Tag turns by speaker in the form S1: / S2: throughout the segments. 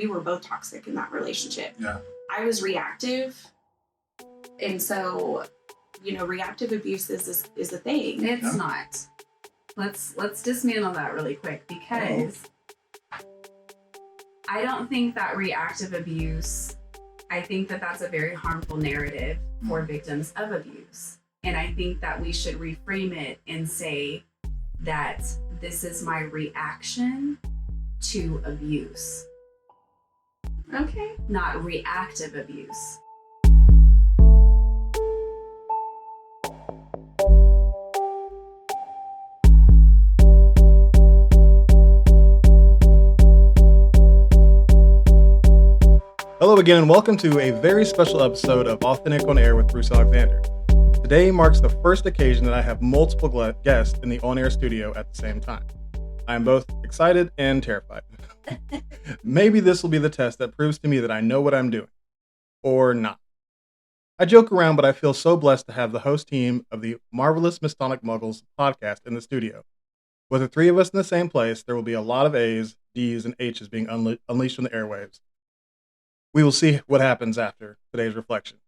S1: we were both toxic in that relationship.
S2: Yeah.
S1: I was reactive. And so, reactive abuse is a thing.
S3: It's not. Let's dismantle that really quick, because I don't think that reactive abuse, I think that that's a very harmful narrative for victims of abuse. And I think that we should reframe it and say that this is my reaction to abuse.
S1: Okay.
S3: Not reactive abuse.
S2: Hello again, and welcome to a very special episode of Authentic on Air with Bruce Alexander. Today marks the first occasion that I have multiple guests in the on-air studio at the same time. I am both excited and terrified. Maybe this will be the test that proves to me that I know what I'm doing. Or not. I joke around, but I feel so blessed to have the host team of the Marvelous Mistonic Muggles podcast in the studio. With the three of us in the same place, there will be a lot of A's, D's, and H's being unleashed on the airwaves. We will see what happens after today's reflection.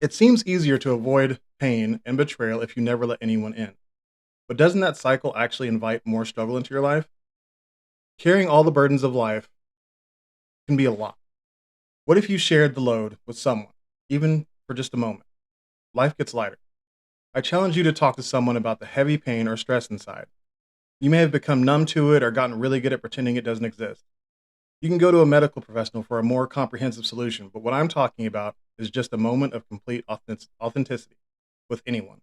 S2: It seems easier to avoid pain and betrayal if you never let anyone in. But doesn't that cycle actually invite more struggle into your life? Carrying all the burdens of life can be a lot. What if you shared the load with someone, even for just a moment? Life gets lighter. I challenge you to talk to someone about the heavy pain or stress inside. You may have become numb to it or gotten really good at pretending it doesn't exist. You can go to a medical professional for a more comprehensive solution, but what I'm talking about is just a moment of complete authenticity with anyone.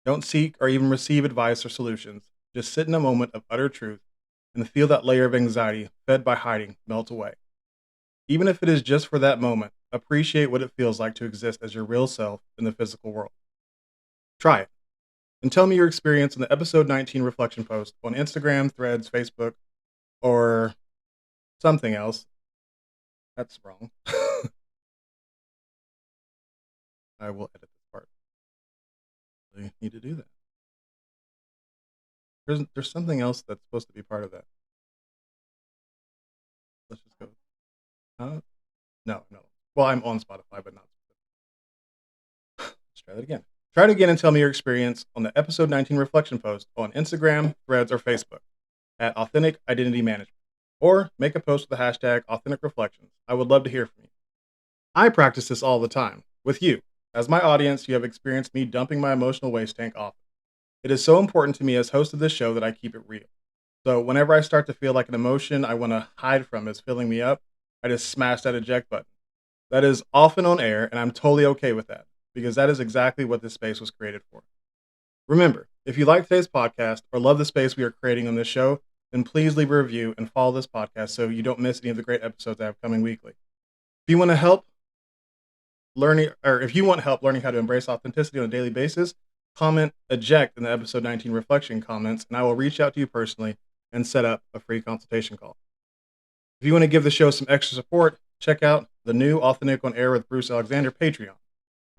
S2: Don't seek or even receive advice or solutions. Just sit in a moment of utter truth and feel that layer of anxiety fed by hiding melt away. Even if it is just for that moment, appreciate what it feels like to exist as your real self in the physical world. Try it. And tell me your experience in the episode 19 reflection post on Instagram, Threads, Facebook, or something else. That's wrong. I will edit this part. I need to do that. There's something else that's supposed to be part of that. Let's just go. No. Well, I'm on Spotify, but not. Let's try that again. Try it again and tell me your experience on the episode 19 reflection post on Instagram, Threads, or Facebook at Authentic Identity Management. Or make a post with the hashtag Authentic Reflections. I would love to hear from you. I practice this all the time with you. As my audience, you have experienced me dumping my emotional waste tank often. It is so important to me as host of this show that I keep it real. So whenever I start to feel like an emotion I want to hide from is filling me up, I just smash that eject button. That is often on air, and I'm totally okay with that, because that is exactly what this space was created for. Remember, if you like today's podcast or love the space we are creating on this show, then please leave a review and follow this podcast so you don't miss any of the great episodes I have coming weekly. If you want help learning how to embrace authenticity on a daily basis, comment eject in the episode 19 reflection comments, and I will reach out to you personally and set up a free consultation call. If you want to give the show some extra support, check out the new Authentic on Air with Bruce Alexander Patreon.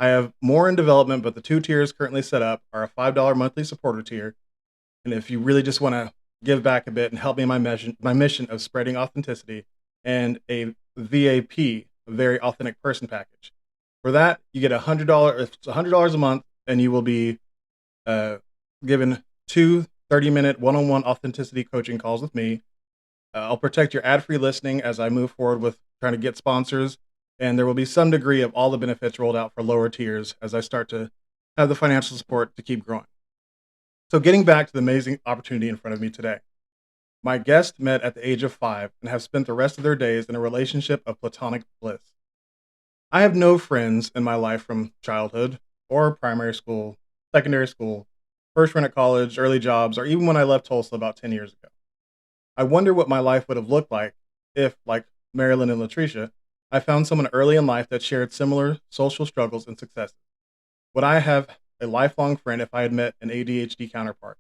S2: I have more in development, but the two tiers currently set up are a $5 monthly supporter tier, and if you really just want to give back a bit and help me in my mission of spreading authenticity, and a VAP, a very authentic person package. For that, you get $100. It's $100 a month, and you will be given 2 30-minute one-on-one authenticity coaching calls with me. I'll protect your ad-free listening as I move forward with trying to get sponsors, and there will be some degree of all the benefits rolled out for lower tiers as I start to have the financial support to keep growing. So getting back to the amazing opportunity in front of me today. My guests met at the age of 5 and have spent the rest of their days in a relationship of platonic bliss. I have no friends in my life from childhood or primary school, secondary school, first run at college, early jobs, or even when I left Tulsa about 10 years ago. I wonder what my life would have looked like if, like Maralen and LaTresha, I found someone early in life that shared similar social struggles and successes. Would I have a lifelong friend if I had met an ADHD counterpart?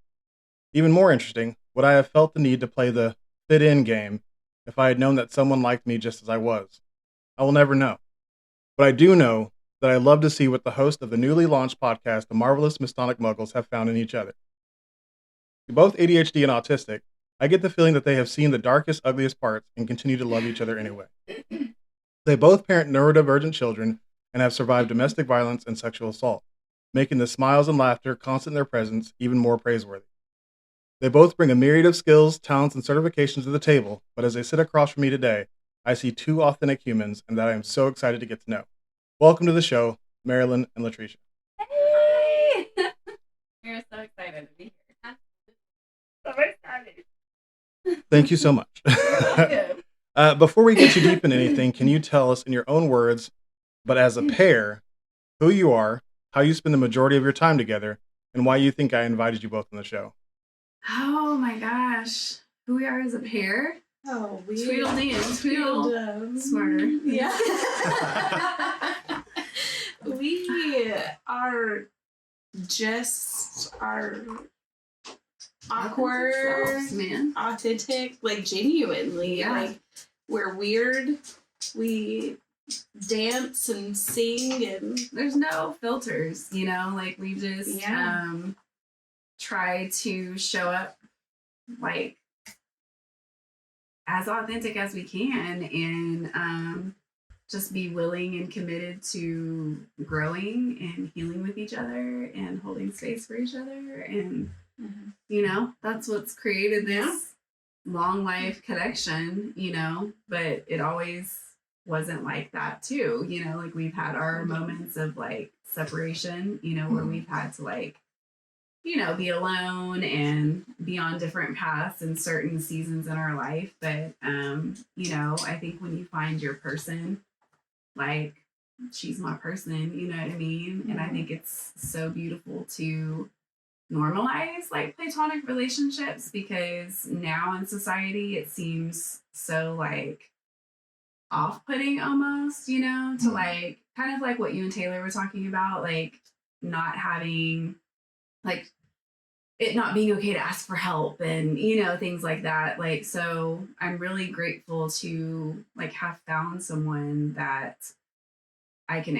S2: Even more interesting, would I have felt the need to play the fit-in game if I had known that someone liked me just as I was? I will never know. But I do know that I love to see what the host of the newly launched podcast, The Marvelous Mistonic Muggles, have found in each other. You're both ADHD and autistic, I get the feeling that they have seen the darkest, ugliest parts and continue to love each other anyway. They both parent neurodivergent children and have survived domestic violence and sexual assault, making the smiles and laughter constant in their presence even more praiseworthy. They both bring a myriad of skills, talents, and certifications to the table, but as they sit across from me today, I see two authentic humans and that I am so excited to get to know. Welcome to the show, Maralen and LaTresha.
S3: Hey! We're so excited to be here. So excited.
S2: Thank you so much. Before we get too deep in anything, can you tell us in your own words, but as a pair, who you are, how you spend the majority of your time together, and why you think I invited you both on the show?
S3: Oh my gosh. Who we are as a pair?
S1: Oh, we
S3: Tweedledee and Tweedle. Smarter.
S1: Yeah. We are just our awkward,
S3: Selves, man.
S1: authentic, like genuinely.
S3: Yeah.
S1: Like we're weird. We dance and sing and
S3: There's no filters, you know, like we just
S1: Yeah.
S3: try to show up like as authentic as we can and just be willing and committed to growing and healing with each other and holding space for each other. And, you know, that's what's created this long life connection, you know, but it always wasn't like that too. You know, like we've had our moments of like separation, you know, where we've had to like, you know, be alone and be on different paths in certain seasons in our life. But, you know, I think when you find your person, like she's my person, you know what I mean? And I think it's so beautiful to normalize like platonic relationships because now in society it seems so like off-putting almost, you know, to like kind of like what you and Taylor were talking about, like not having like it not being okay to ask for help and, you know, things like that. Like, so I'm really grateful to like have found someone that I can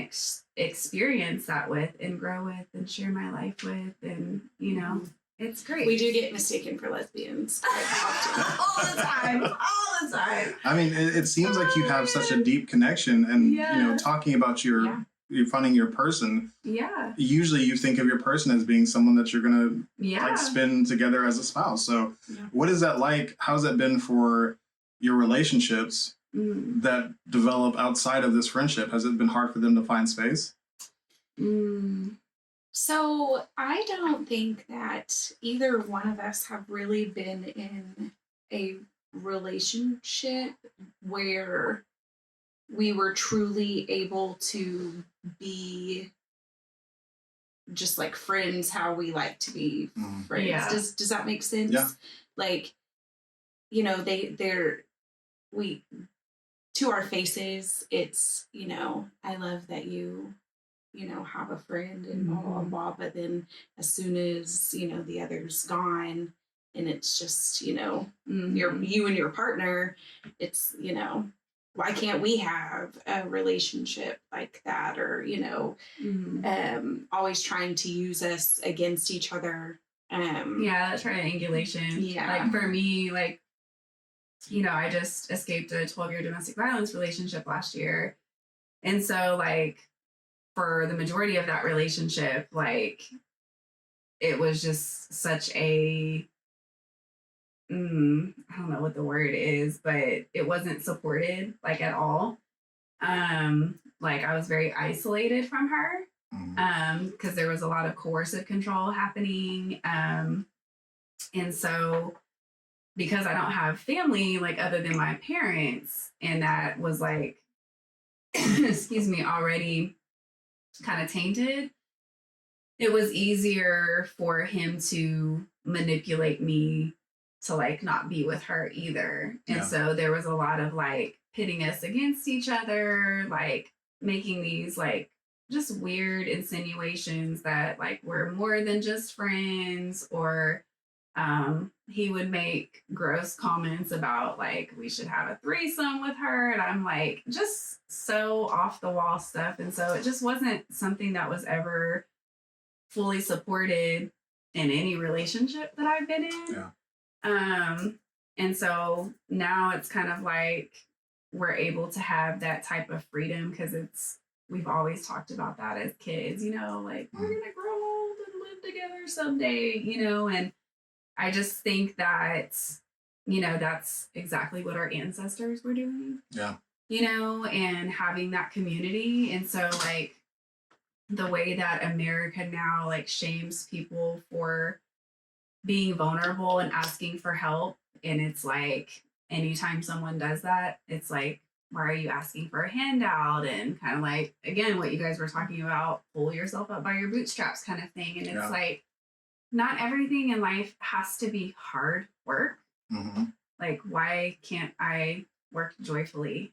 S3: experience that with and grow with and share my life with. And, you know, it's great.
S1: we do get mistaken for lesbians quite often.
S3: all the time. All the time.
S2: I mean, it seems like you have such a deep connection, and you know, talking about you're finding your person.
S3: Yeah.
S2: Usually, you think of your person as being someone that you're gonna
S3: Yeah.
S2: like spend together as a spouse. So,
S1: Yeah.
S2: what is that like? How's that been for your relationships that develop outside of this friendship? Has it been hard for them to find space?
S1: So I don't think that either one of us have really been in a relationship where we were truly able to be just like friends how we like to be friends.
S3: Yeah.
S1: Does that make sense?
S2: Yeah.
S1: Like, you know, we to our faces, it's, you know, I love that you know, have a friend and blah, blah, blah. But then as soon as, you know, the other's gone and it's just, you know, you and your partner, it's, you know, why can't we have a relationship like that? Or, you know, always trying to use us against each other.
S3: Yeah, that triangulation.
S1: Yeah.
S3: Like for me, like, you know, I just escaped a 12-year domestic violence relationship last year. And so like for the majority of that relationship, like it was just such a I don't know what the word is, but it wasn't supported like at all. Like I was very isolated from her because there was a lot of coercive control happening. And so because I don't have family like other than my parents, and that was like excuse me, already kind of tainted, it was easier for him to manipulate me to like not be with her either. And so there was a lot of like pitting us against each other, like making these like just weird insinuations that like we're more than just friends, or he would make gross comments about like we should have a threesome with her, and I'm like just so off the wall stuff. And so it just wasn't something that was ever fully supported in any relationship that I've been in. And so now it's kind of like we're able to have that type of freedom because we've always talked about that as kids, like we're going to grow old and live together someday, and I just think that, that's exactly what our ancestors were doing.
S2: Yeah.
S3: And having that community. And so like the way that America now like shames people for being vulnerable and asking for help. And it's like anytime someone does that, it's like, why are you asking for a handout? And kind of like, again, what you guys were talking about, pull yourself up by your bootstraps kind of thing. And it's like, not everything in life has to be hard work.
S2: Mm-hmm.
S3: Like, why can't I work joyfully?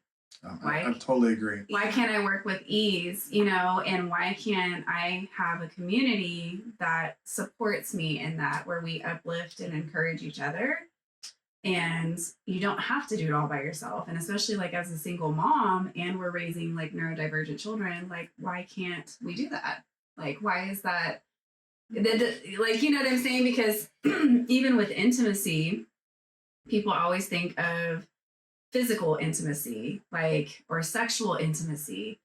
S2: I totally agree.
S3: Why can't I work with ease, and why can't I have a community that supports me in that, where we uplift and encourage each other? And you don't have to do it all by yourself. And especially like as a single mom and we're raising like neurodivergent children, like, why can't we do that? Like, why is that? Like, you know what I'm saying? Because even with intimacy, people always think of physical intimacy, like, or sexual intimacy.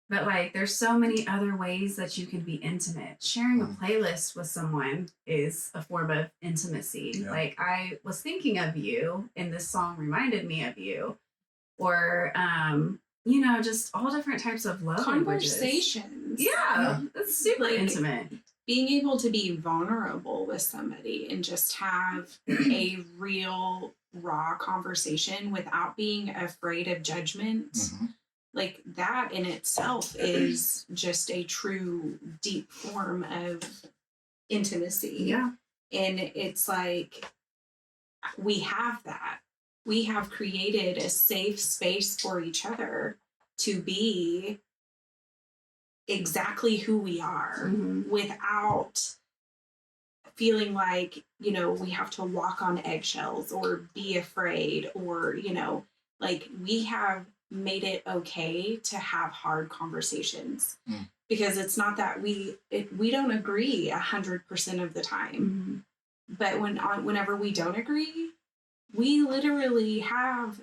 S3: But like, there's so many other ways that you can be intimate. Sharing a playlist with someone is a form of intimacy.
S2: Yeah.
S3: Like, I was thinking of you and this song reminded me of you. Or, just all different types of love
S1: Conversations.
S3: Yeah, that's super
S1: Like,
S3: intimate.
S1: Being able to be vulnerable with somebody and just have a real raw conversation without being afraid of judgment.
S2: Mm-hmm.
S1: Like that in itself is just a true deep form of intimacy.
S3: Yeah.
S1: And it's like, we have that. We have created a safe space for each other to be exactly who we are without feeling like, we have to walk on eggshells or be afraid or, like we have made it okay to have hard conversations because it's not that we don't agree 100% of the time, but whenever we don't agree, we literally have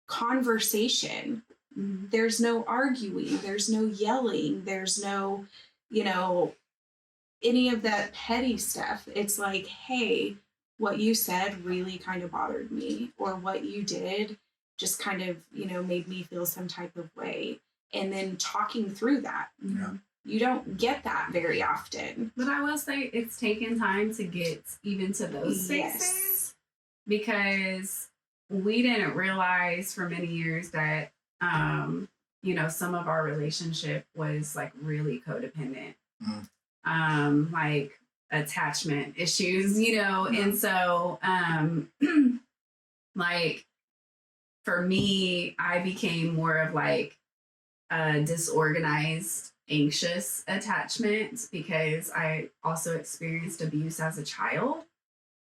S1: conversation. There's no arguing, there's no yelling, there's no, any of that petty stuff. It's like, hey, what you said really kind of bothered me, or what you did just kind of, made me feel some type of way. And then talking through that.
S2: Yeah.
S1: You don't get that very often.
S3: But I will say it's taken time to get even to those spaces because we didn't realize for many years that, some of our relationship was like really codependent, like attachment issues, and so, like for me, I became more of like a disorganized, anxious attachment because I also experienced abuse as a child.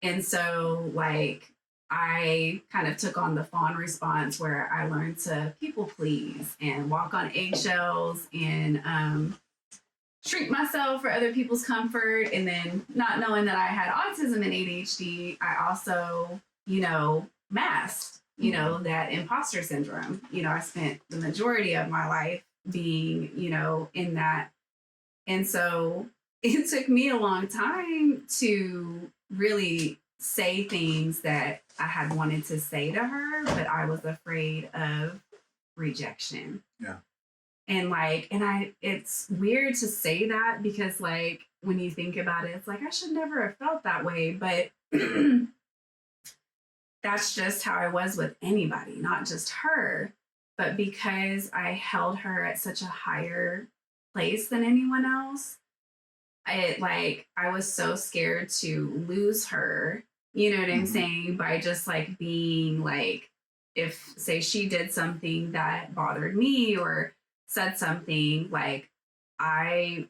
S3: And so like I kind of took on the fawn response where I learned to people please and walk on eggshells and shrink myself for other people's comfort. And then not knowing that I had autism and ADHD, I also, masked, that imposter syndrome. I spent the majority of my life being, in that. And so it took me a long time to really say things that I had wanted to say to her, but I was afraid of rejection.
S2: Yeah.
S3: And it's weird to say that because like, when you think about it, it's like, I should never have felt that way, but that's just how I was with anybody, not just her. But because I held her at such a higher place than anyone else, I was so scared to lose her, you know what I'm saying? By just like being like, if say she did something that bothered me or said something like, I'm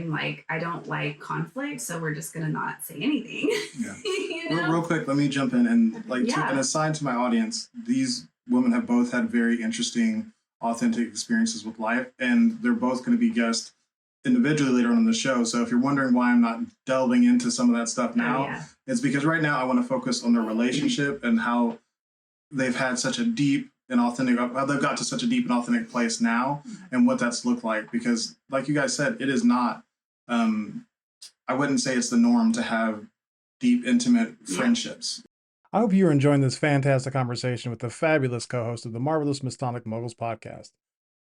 S3: like, I don't like conflict, so we're just gonna not say anything.
S2: Yeah. Real quick, let me jump in and to an aside to my audience, these women have both had very interesting, authentic experiences with life, and they're both going to be guests individually later on in the show. So if you're wondering why I'm not delving into some of that stuff now, it's because right now I want to focus on their relationship and how they've had such a deep and authentic, they've got to such a deep and authentic place now, and what that's looked like. Because like you guys said, it is not, I wouldn't say it's the norm to have deep, intimate friendships. I hope you're enjoying this fantastic conversation with the fabulous co-host of the Marvelous Mistonic Moguls podcast.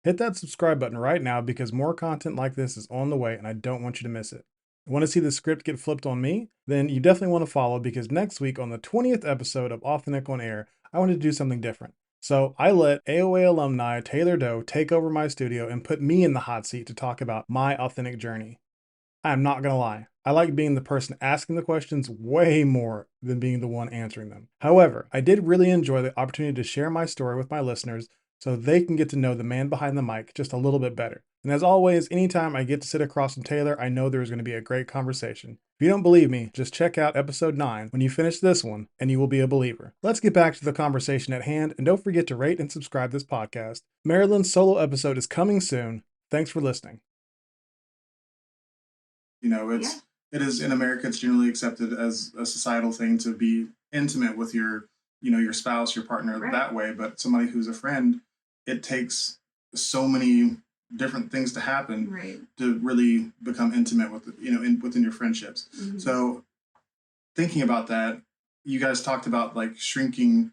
S2: Hit that subscribe button right now because more content like this is on the way and I don't want you to miss it. Want to see the script get flipped on me? Then you definitely want to follow, because next week on the 20th episode of Authentic on Air, I wanted to do something different. So I let AOA alumni Taylor Doe take over my studio and put me in the hot seat to talk about my authentic journey. I'm not going to lie, I like being the person asking the questions way more than being the one answering them. However, I did really enjoy the opportunity to share my story with my listeners so they can get to know the man behind the mic just a little bit better. And as always, anytime I get to sit across from Taylor, I know there's going to be a great conversation. If you don't believe me, just check out episode 9 when you finish this one, and you will be a believer. Let's get back to the conversation at hand, and don't forget to rate and subscribe this podcast. Marilyn's solo episode is coming soon. Thanks for listening. You know, it is in America, it's generally accepted as a societal thing to be intimate with your spouse, your partner that way. But somebody who's a friend, it takes so many different things to happen to really become intimate with, within your friendships. Mm-hmm. So thinking about that, you guys talked about like shrinking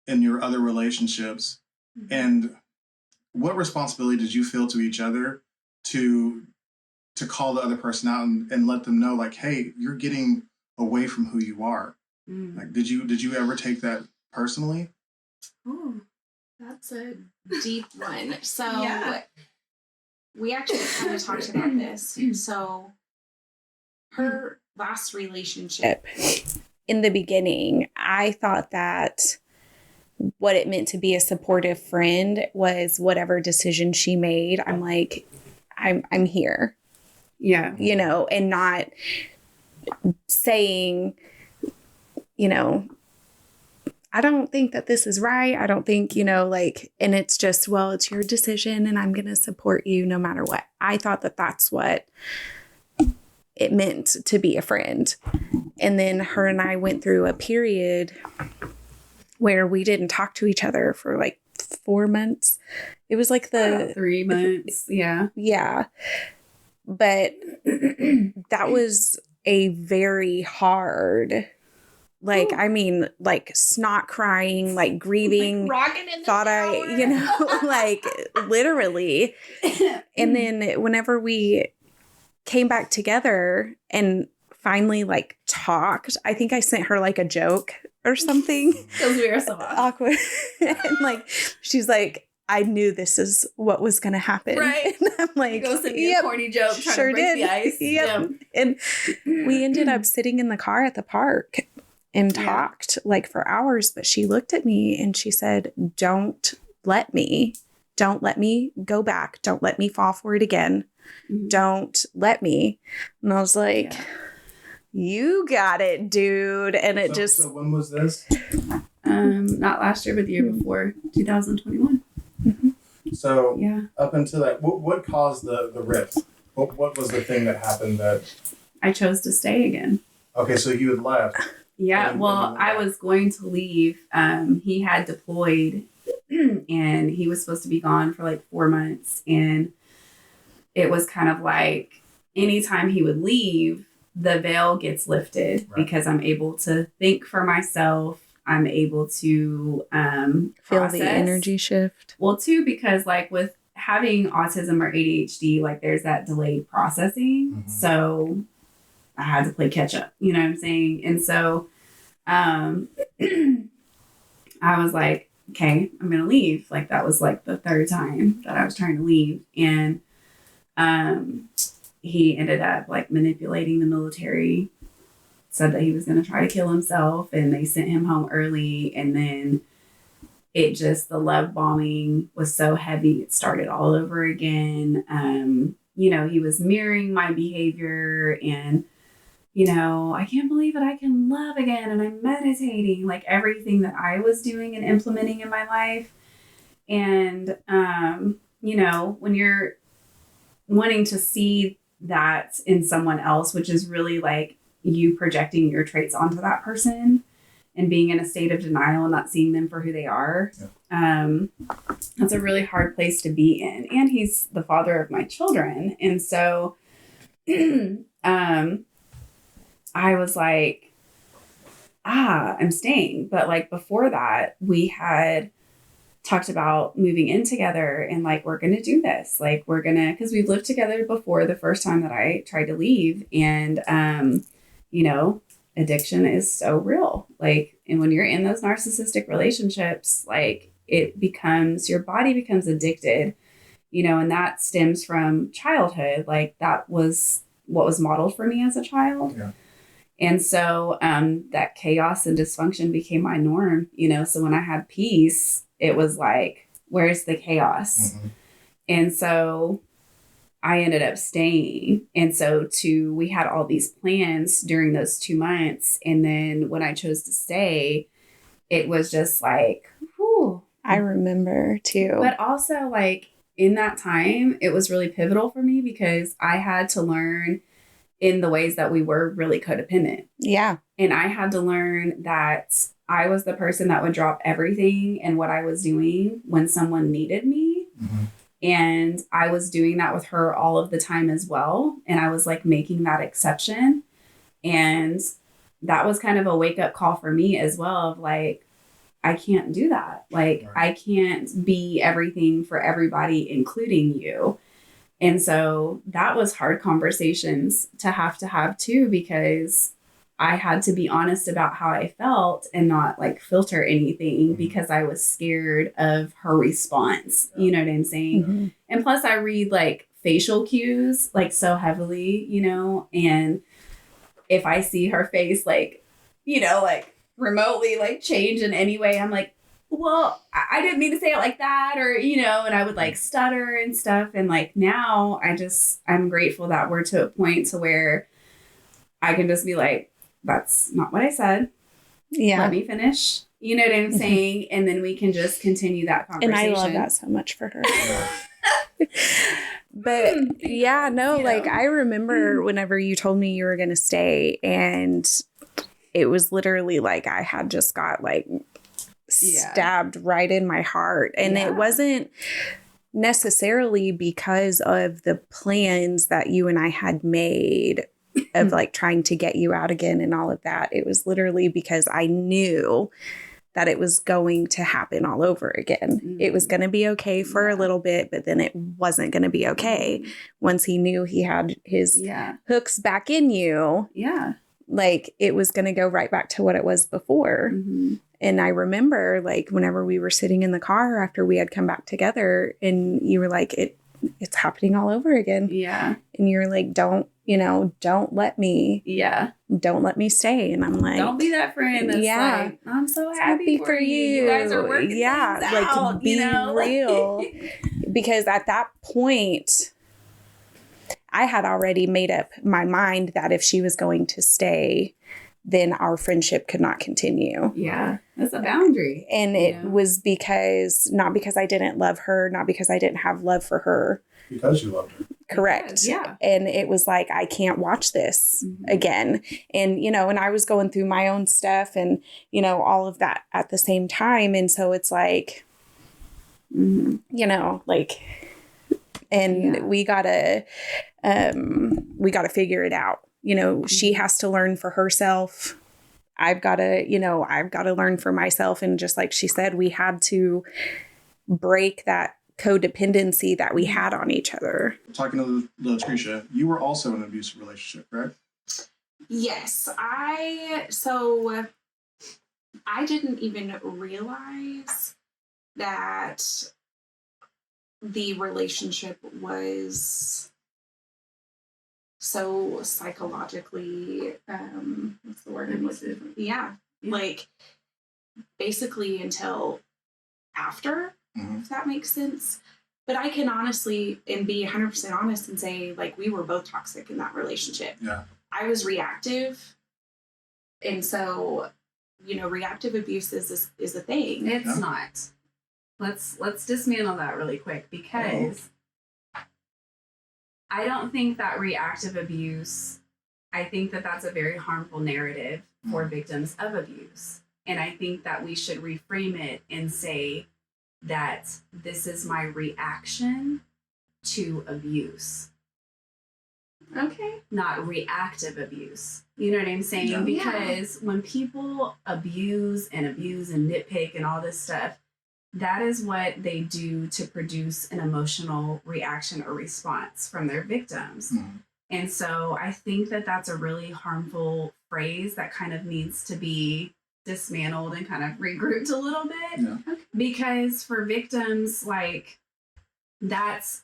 S2: in your other relationships. Mm-hmm. And what responsibility did you feel to each other to call the other person out and let them know, like, hey, you're getting away from who you are? Mm. Like, did you ever take that personally?
S1: Oh, that's a deep one. So we actually kind of talked about this. So her last relationship, in the beginning, I thought that what it meant to be a supportive friend was whatever decision she made. I'm like, I'm here.
S3: Yeah.
S1: And not saying, I don't think that this is right. I don't think, and it's just, well, it's your decision and I'm going to support you no matter what. I thought that that's what it meant to be a friend. And then her and I went through a period where we didn't talk to each other for like 4 months. It was like
S3: 3 months. Yeah.
S1: Yeah. But that was a very hard, snot crying, like grieving,
S3: rocking in the
S1: thought
S3: shower.
S1: Literally. And then whenever we came back together and finally talked, I think I sent her a joke or something.
S3: Because we were so
S1: awkward. And she's like, I knew this is what was going to happen.
S3: Right.
S1: And I'm like,
S3: go send me a corny joke trying
S1: sure
S3: to break
S1: did.
S3: the ice.
S1: Yep. And we ended up sitting in the car at the park and talked for hours. But she looked at me and she said, don't let me go back. Don't let me fall for it again. Mm-hmm. Don't let me. And I was like, you got it, dude. And it
S2: So when was this?
S3: Not last year, but the year before, 2021.
S1: Mm-hmm.
S2: So up until that, what caused the rift? What was the thing that happened that...
S3: I chose to stay again.
S2: Okay, so you had left.
S3: Yeah, I was going to leave. He had deployed and he was supposed to be gone for 4 months. And it was kind of like anytime he would leave, the veil gets lifted because I'm able to think for myself. I'm able to
S1: feel
S3: process.
S1: The energy shift.
S3: Well, too, because with having autism or ADHD, there's that delayed processing. Mm-hmm. So I had to play catch up, you know what I'm saying? And so I was like, okay, I'm going to leave. That was the third time that I was trying to leave. And he ended up manipulating the military, said that he was going to try to kill himself, and they sent him home early. And then the love bombing was so heavy, it started all over again. He was mirroring my behavior and, I can't believe that I can love again. And I'm meditating, everything that I was doing and implementing in my life. And, when you're wanting to see that in someone else, which is really you projecting your traits onto that person, and being in a state of denial and not seeing them for who they are. That's a really hard place to be in. And he's the father of my children. And so I was like, I'm staying. But like before that, we had talked about moving in together and like, we're going to do this. Like, we're going to, because we've lived together before the first time that I tried to leave. And, you know, addiction is so real. Like, and when you're in those narcissistic relationships, like it becomes, your body becomes addicted, you know, and that stems from childhood. Like that was what was modeled for me as a child.
S2: Yeah.
S3: And so that chaos and dysfunction became my norm, you know, so when I had peace, it was like, where's the chaos? Mm-hmm. And so I ended up staying. And so we had all these plans during those 2 months. And then when I chose to stay, it was just like, whew.
S1: I remember too.
S3: But also like in that time, it was really pivotal for me because I had to learn in the ways that we were really codependent.
S1: Yeah.
S3: And I had to learn that I was the person that would drop everything and what I was doing when someone needed me. Mm-hmm. And I was doing that with her all of the time as well. And I was like making that exception. And that was kind of a wake up call for me as well of like, I can't do that. Like, right. I can't be everything for everybody, including you. And so that was hard conversations to have too, because I had to be honest about how I felt and not like filter anything because I was scared of her response. You know what I'm saying? Mm-hmm. And plus I read like facial cues like so heavily, you know, and if I see her face, like, you know, like remotely like change in any way, I'm like, well, I didn't mean to say it like that, or, you know, and I would like stutter and stuff. And like now I'm grateful that we're to a point to where I can just be like, that's not what I said. Yeah. Let me finish. You know what I'm saying? And then we can just continue that conversation.
S1: And I love that so much for her. But yeah, no, you like know. I remember whenever you told me you were going to stay, and it was literally like I had just got like stabbed right in my heart. And it wasn't necessarily because of the plans that you and I had made of like trying to get you out again and all of that. It was literally because I knew that it was going to happen all over again. Mm-hmm. It was going to be okay for a little bit, but then it wasn't going to be okay. Mm-hmm. Once he knew he had his hooks back in you, like it was going to go right back to what it was before. Mm-hmm. And I remember like whenever we were sitting in the car after we had come back together and you were like, it's happening all over again. Yeah. And you're like, don't let me stay. And I'm like,
S3: don't be that friend that's like, I'm so happy for you. You guys are working things out,
S1: like be real. Because at that point, I had already made up my mind that if she was going to stay, then our friendship could not continue.
S3: Yeah, that's a boundary.
S1: And it was not because I didn't love her, not because I didn't have love for her.
S2: Because you loved her.
S1: Correct. Yeah. And it was like, I can't watch this again. And, you know, and I was going through my own stuff and, you know, all of that at the same time. And so it's like, you know, like, and we gotta figure it out. You know, she has to learn for herself. I've got to learn for myself. And just like she said, we had to break that codependency that we had on each other.
S2: Talking to LaTresha, you were also in an abusive relationship, right?
S1: Yes. I didn't even realize that the relationship was so psychologically, what's the word? Yeah. Like basically until after, if that makes sense. But I can honestly and be 100% honest and say like we were both toxic in that relationship. Yeah. I was reactive. And so, you know, reactive abuse is a thing.
S3: It's not. Let's dismantle that really quick because I don't think that reactive abuse, I think that that's a very harmful narrative for victims of abuse. And I think that we should reframe it and say that this is my reaction to abuse,
S1: Okay.
S3: not reactive abuse. You know what I'm saying?
S2: Yeah.
S3: Because when people abuse and nitpick and all this stuff, that is what they do to produce an emotional reaction or response from their victims.
S2: Mhm.
S3: And so I think that that's a really harmful phrase that kind of needs to be dismantled and kind of regrouped a little bit.
S2: Yeah.
S3: Because for victims, like, that's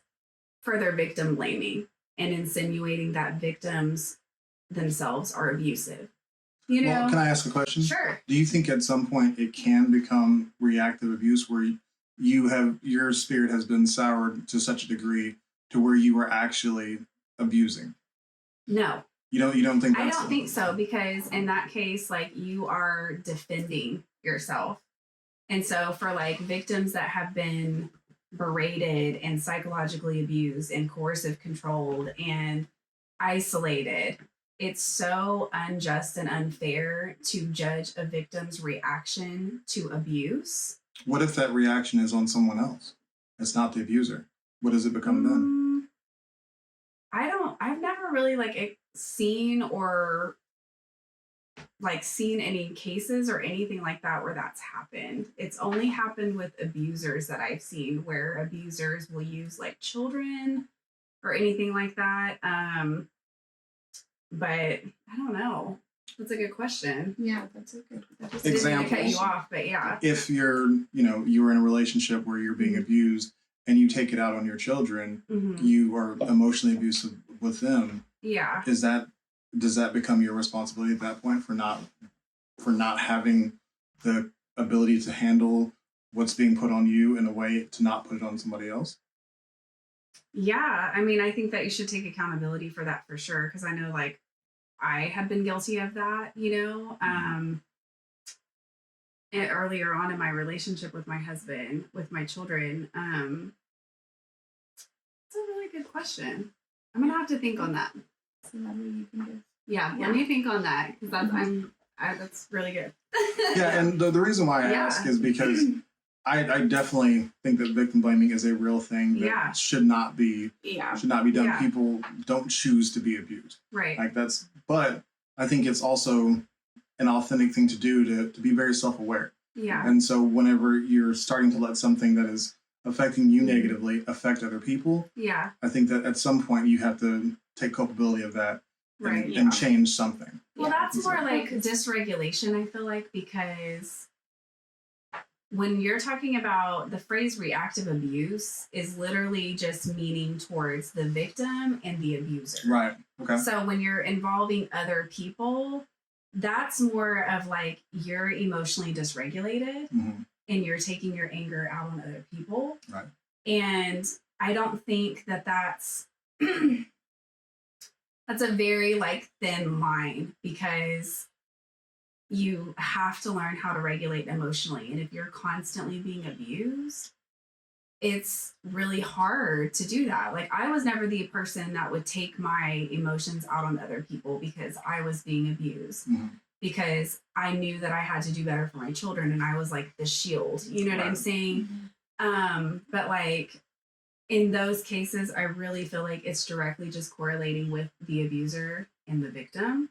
S3: further victim blaming and insinuating that victims themselves are abusive. You know?
S2: Well, can I ask a question?
S3: Sure.
S2: Do you think at some point it can become reactive abuse where your spirit has been soured to such a degree to where you are actually abusing?
S3: No.
S2: You don't think
S3: I
S2: that's
S3: don't think so, because in that case, like, you are defending yourself. And so for like victims that have been berated and psychologically abused and coercive controlled and isolated, it's so unjust and unfair to judge a victim's reaction to abuse.
S2: What if that reaction is on someone else? It's not the abuser. What does it become then?
S3: I've never really seen any cases or anything like that where that's happened. It's only happened with abusers that I've seen, where abusers will use like children or anything like that. But I don't know. That's a good question.
S1: Yeah, that's a good.
S3: Didn't mean to
S2: Examples.
S3: cut you off, but yeah.
S2: If you're in a relationship where you're being abused and you take it out on your children,
S3: Mhm.
S2: you are emotionally abusive with them.
S3: Yeah.
S2: Does that become your responsibility at that point for not having the ability to handle what's being put on you in a way to not put it on somebody else?
S3: Yeah, I mean, I think that you should take accountability for that for sure, because I know, like, I have been guilty of that, and earlier on in my relationship with my husband, with my children. It's a really good question. I'm gonna have to think on that.
S1: So that way you can just.
S3: Yeah,
S1: Yeah.
S3: let me think on that, because that's really good.
S2: Yeah, and the reason why I
S3: Yeah.
S2: ask is because I definitely think that victim blaming is a real thing that
S3: Yeah.
S2: should not be
S1: Yeah.
S2: done.
S3: Yeah.
S2: People don't choose to be abused.
S3: Right.
S2: But I think it's also an authentic thing to do to be very self-aware.
S3: Yeah.
S2: And so whenever you're starting to let something that is affecting you negatively affect other people,
S3: Yeah.
S2: I think that at some point you have to take culpability of that
S3: Right.
S2: and,
S1: Yeah.
S2: and change something.
S3: Well,
S1: Yeah.
S3: that's more like dysregulation, I feel like, because when you're talking about the phrase reactive abuse is literally just meaning towards the victim and the abuser.
S2: Right. Okay.
S3: So when you're involving other people, that's more of like you're emotionally dysregulated
S2: Mhm.
S3: and you're taking your anger out on other people.
S2: Right.
S3: And I don't think that that's that's a very like thin line, because you have to learn how to regulate emotionally. And if you're constantly being abused, it's really hard to do that. Like, I was never the person that would take my emotions out on other people because I was being abused.
S2: Mhm.
S3: Because I knew that I had to do better for my children, and I was like the shield. You know what I'm
S2: Right.
S3: saying? But like in those cases, I really feel like it's directly just correlating with the abuser and the victim.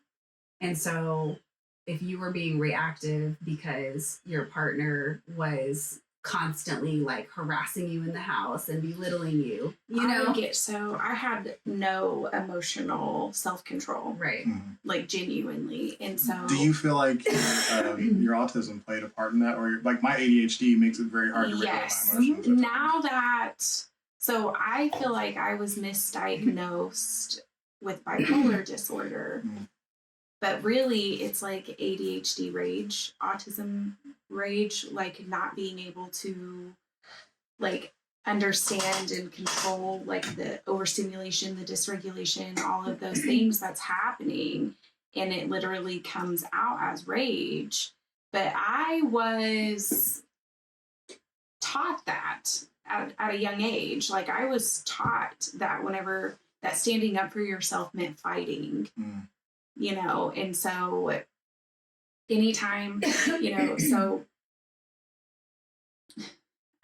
S3: And so if you were being reactive because your partner was constantly like harassing you in the house and belittling you,
S1: I had no emotional self-control,
S3: right.
S2: Mhm.
S1: like genuinely. And so
S2: Do you feel like your autism played a part in that, or like my ADHD makes it very hard to regulate
S1: yes.
S2: my emotions? at times?
S1: Now that, so I feel like I was misdiagnosed with bipolar disorder,
S2: Mhm.
S1: but really it's like ADHD rage, autism rage, like not being able to like understand and control like the overstimulation, the dysregulation, all of those things that's happening. And it literally comes out as rage. But I was taught that at a young age. Like, I was taught that whenever that standing up for yourself meant fighting,
S2: Mm.
S1: and so anytime, so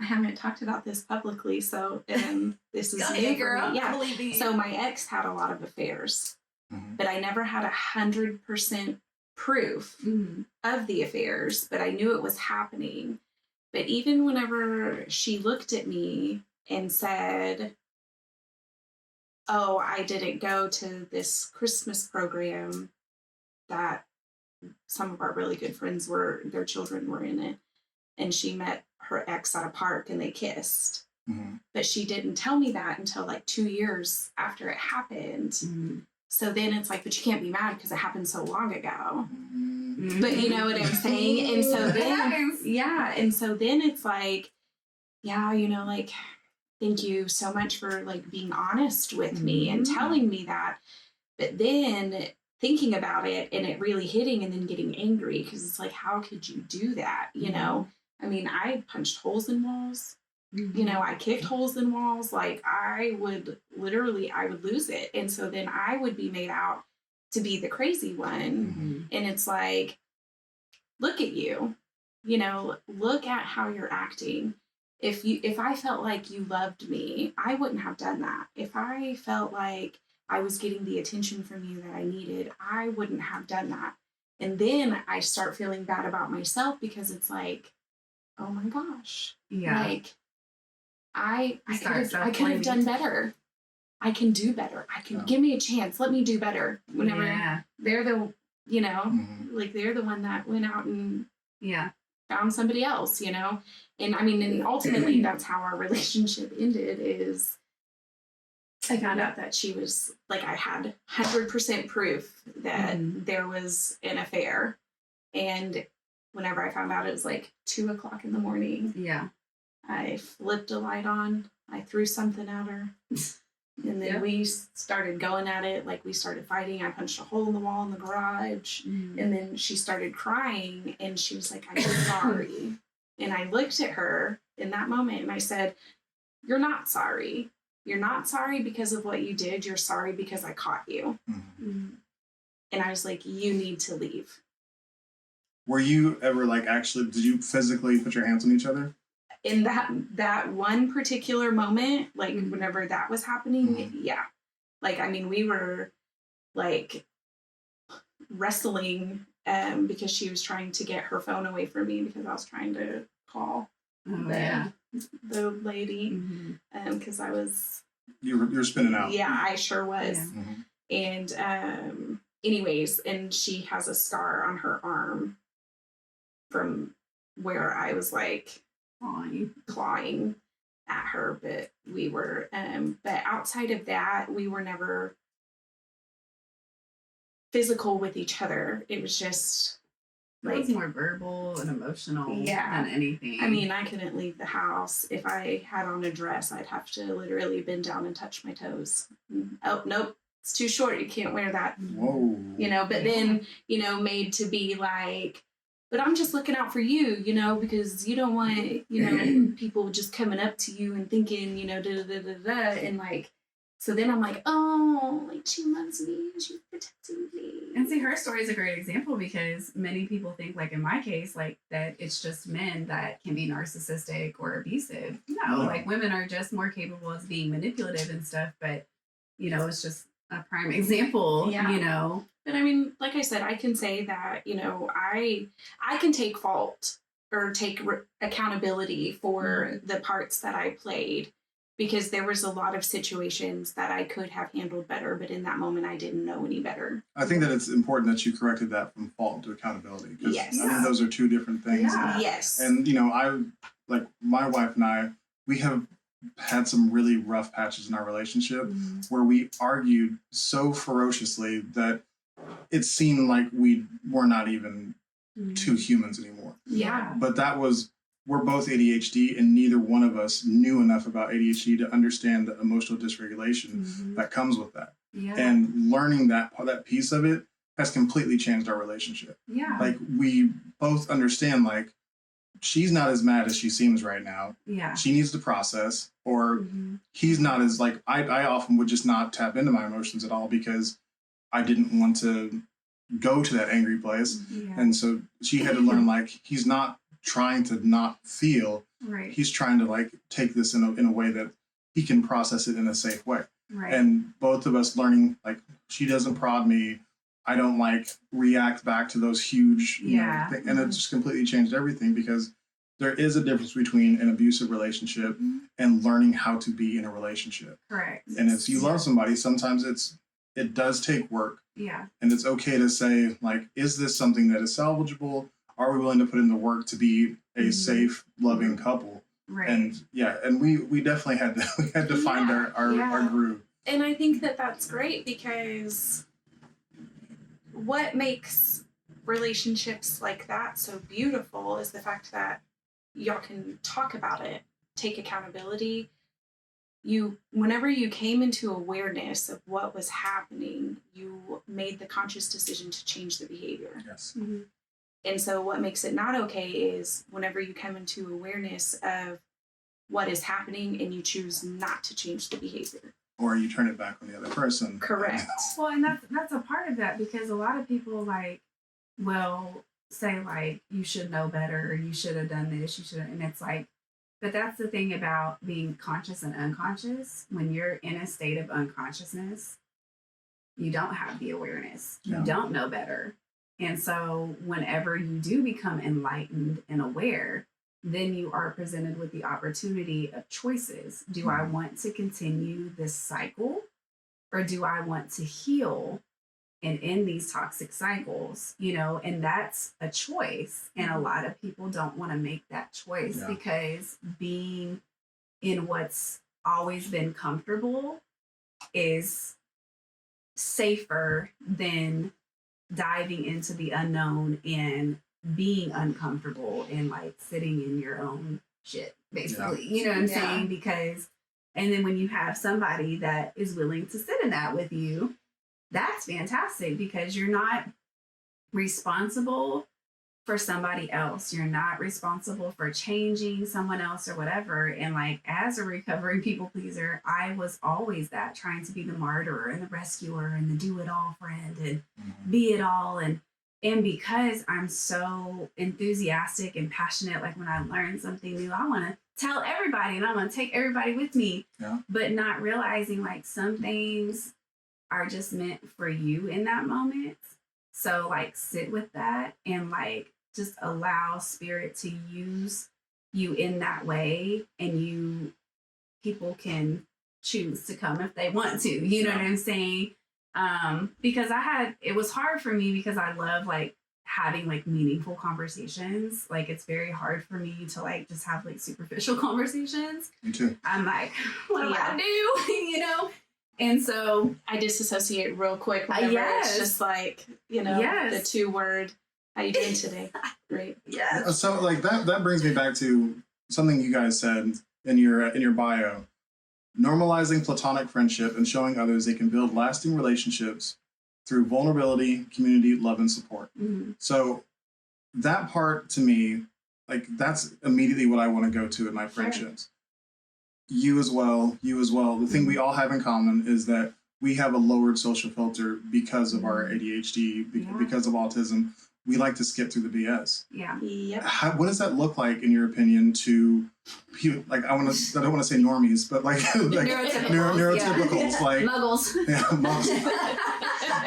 S1: I haven't talked about this publicly, so this is new for me. Yeah. So my ex had a lot of affairs, but I never had 100% proof of the affairs, but I knew it was happening. But even whenever she looked at me and said, oh, I didn't go to this Christmas program that some of our really good friends their children were in it. And she met her ex at a park and they kissed. But she didn't tell me that until like 2 years after it happened. So then it's like, but you can't be mad because it happened so long ago. But you know what I'm saying? And so then, and so then it's like, like, thank you so much for like being honest with me and telling me that. But then thinking about it and it really hitting and then getting angry because it's like, how could you do that? You know, I mean, I punched holes in walls. I kicked holes in walls. Like I would lose it. And so then I would be made out to be the crazy one. And it's like, look at you, look at how you're acting. If I felt like you loved me, I wouldn't have done that. If I felt like I was getting the attention from you that I needed, I wouldn't have done that. And then I start feeling bad about myself because it's like, oh my gosh. Like I could have done better. I can do better. I can give me a chance. Let me do better. Whenever they're the, like they're the one that went out and found somebody else, And I mean, and ultimately that's how our relationship ended is I found out that she was like, I had 100% proof that there was an affair. And whenever I found out, it was like 2:00 in the morning. I flipped a light on. I threw something at her. And then we started going at it. Like we started fighting. I punched a hole in the wall in the garage. And then she started crying and she was like, I'm sorry. And I looked at her in that moment and I said, you're not sorry. You're not sorry because of what you did. You're sorry because I caught you. And I was like, you need to leave.
S2: Were you ever like actually, did you physically put your hands on each other?
S1: In that one particular moment, like whenever that was happening, like, I mean, we were like wrestling because she was trying to get her phone away from me because I was trying to call the lady because I was
S2: you were spinning out.
S1: I sure was. And anyways, and she has a scar on her arm from where I was like clawing at her, but we were but outside of that we were never physical with each other. It was just like,
S3: it was more verbal and emotional than anything.
S1: I mean, I couldn't leave the house. If I had on a dress, I'd have to literally bend down and touch my toes. Oh, nope, it's too short. You can't wear that.
S2: Whoa.
S1: But then, made to be like, but I'm just looking out for you, because you don't want, people just coming up to you and thinking, and like, so then I'm like, oh, like she loves me and she's protecting me.
S3: And see, her story is a great example because many people think, like in my case, like that it's just men that can be narcissistic or abusive. No, like women are just more capable of being manipulative and stuff. But, it's just a prime example,
S1: But I mean, like I said, I can say that, I can take fault or take accountability for the parts that I played. Because there was a lot of situations that I could have handled better, but in that moment I didn't know any better.
S2: I think that it's important that you corrected that from fault to accountability. Because I think those are two different things.
S1: Yeah. Yes.
S2: And, I, like my wife and I, we have had some really rough patches in our relationship where we argued so ferociously that it seemed like we were not even two humans anymore.
S1: Yeah.
S2: But we're both ADHD, and neither one of us knew enough about ADHD to understand the emotional dysregulation that comes with that.
S3: Yeah.
S2: And learning that piece of it has completely changed our relationship.
S3: Yeah.
S2: Like, we both understand, like, she's not as mad as she seems right now.
S3: Yeah.
S2: She needs to process, or he's not as, like, I often would just not tap into my emotions at all because I didn't want to go to that angry place.
S3: Yeah.
S2: And so she had to learn, like, he's not trying to not feel.
S3: Right.
S2: He's trying to, like, take this in a way that he can process it in a safe way.
S3: Right.
S2: And both of us learning, like, she doesn't prod me. I don't, like, react back to those huge, you know, things. And it just completely changed everything, because there is a difference between an abusive relationship and learning how to be in a relationship.
S3: Correct.
S2: And if you love somebody, sometimes it does take work.
S3: Yeah.
S2: And it's okay to say, like, is this something that is salvageable? Are we willing to put in the work to be a safe, loving couple?
S3: Right.
S2: And and we definitely had to find our groove.
S1: And I think that that's great, because what makes relationships like that so beautiful is the fact that y'all can talk about it, take accountability. Whenever you came into awareness of what was happening, you made the conscious decision to change the behavior.
S2: Yes.
S3: Mm-hmm.
S1: And so what makes it not okay is whenever you come into awareness of what is happening and you choose not to change the behavior.
S2: Or you turn it back on the other person.
S1: Correct.
S3: Well, and that's a part of that, because a lot of people, like, will say, like, you should know better, or you should have done this, you should have, and it's like, but that's the thing about being conscious and unconscious. When you're in a state of unconsciousness, you don't have the awareness. You don't know better. And so whenever you do become enlightened and aware, then you are presented with the opportunity of choices. Do I want to continue this cycle, or do I want to heal and end these toxic cycles? You know, and that's a choice. And a lot of people don't want to make that choice because being in what's always been comfortable is safer than diving into the unknown and being uncomfortable and, like, sitting in your own shit, basically. You know what I'm saying? Because, and then when you have somebody that is willing to sit in that with you, that's fantastic, because you're not responsible for somebody else. You're not responsible for changing someone else or whatever. And, like, as a recovering people pleaser, I was always that, trying to be the martyr and the rescuer and the do-it-all friend and be it all. And because I'm so enthusiastic and passionate, like, when I learn something new, I want to tell everybody and I want to take everybody with me, but not realizing, like, some things are just meant for you in that moment. So, like, sit with that and, like, just allow spirit to use you in that way, and people can choose to come if they want to, you know what I'm saying? Because it was hard for me, because I love, like, having, like, meaningful conversations. Like, it's very hard for me to, like, just have, like, superficial conversations.
S2: Me too.
S3: I'm like, what do I do? You know? And so
S1: I disassociate real quick whenever it's just, like, you know, the 2-word, how you doing today? Great.
S3: Yes.
S2: So, like, that brings me back to something you guys said in your bio. Normalizing platonic friendship and showing others they can build lasting relationships through vulnerability, community, love, and support. So that part, to me, like, that's immediately what I want to go to in my friendships. You as well. The thing we all have in common is that we have a lowered social filter because of our ADHD, because of autism. We like to skip through the BS.
S3: Yeah.
S2: What does that look like, in your opinion, to people? Like, I don't want to say normies, but, like, neurotypicals, like
S3: muggles.
S2: Muggles.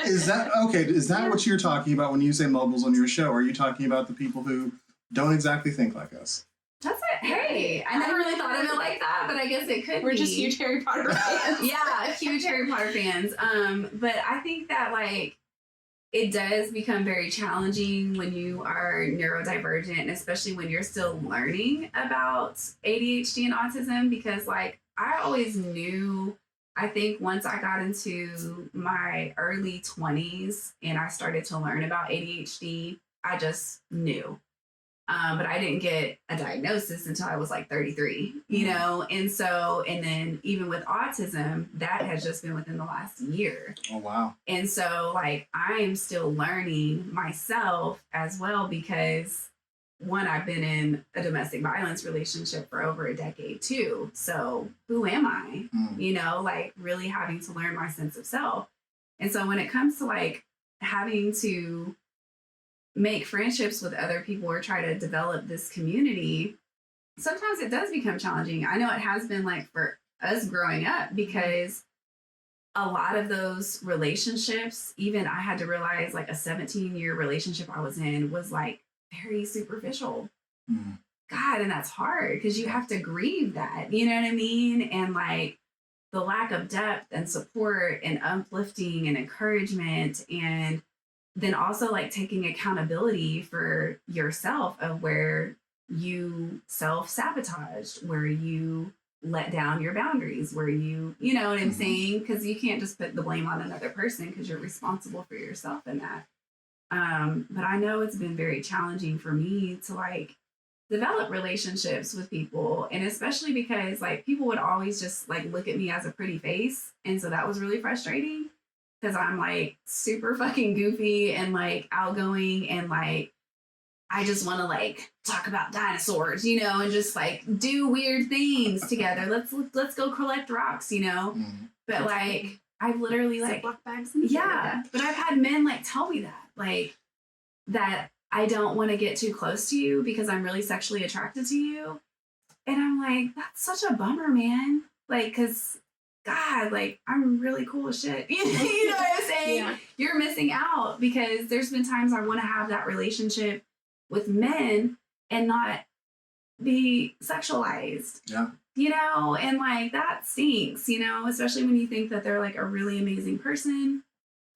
S2: Is that what you're talking about when you say muggles on your show? Are you talking about the people who don't exactly think like us?
S3: That's it. Hey, I never really thought of it like that, but I guess it could be.
S1: We're just huge Harry Potter fans.
S3: Huge Harry Potter fans. But I think that, like, it does become very challenging when you are neurodivergent, and especially when you're still learning about ADHD and autism, because, like, I always knew, I think once I got into my early 20s and I started to learn about ADHD, I just knew. But I didn't get a diagnosis until I was, like, 33, you know? And so, and then even with autism, that has just been within the last year.
S2: Oh, wow.
S3: And so, like, I am still learning myself as well, because, one, I've been in a domestic violence relationship for over a decade too. So who am I? You know, like, really having to learn my sense of self. And so when it comes to, like, having to make friendships with other people or try to develop this community, sometimes it does become challenging. I know it has been like for us growing up, because a lot of those relationships, even I had to realize like a 17-year relationship I was in was like very superficial.
S4: Mm.
S3: God, and that's hard because you have to grieve that, you know what I mean? And like the lack of depth and support and uplifting and encouragement, and then also like taking accountability for yourself of where you self-sabotaged, where you let down your boundaries, where you know what I'm saying? Because you can't just put the blame on another person because you're responsible for yourself in that. But I know it's been very challenging for me to like develop relationships with people, and especially because like people would always just like look at me as a pretty face, and so that was really frustrating because I'm like super fucking goofy and like outgoing, and like I just want to like talk about dinosaurs, you know, and just like do weird things together. Let's go collect rocks, you know. But like I've literally like
S1: Ziploc bags.
S3: yeah, but I've had men like tell me that like that I don't want to get too close to you because I'm really sexually attracted to you. And I'm like, that's such a bummer, man. Like, cause God, like I'm really cool as shit. You know what I'm saying?
S1: Yeah.
S3: You're missing out because there's been times I want to have that relationship with men and not be sexualized.
S4: Yeah.
S3: You know, and like that stinks, you know, especially when you think that they're like a really amazing person.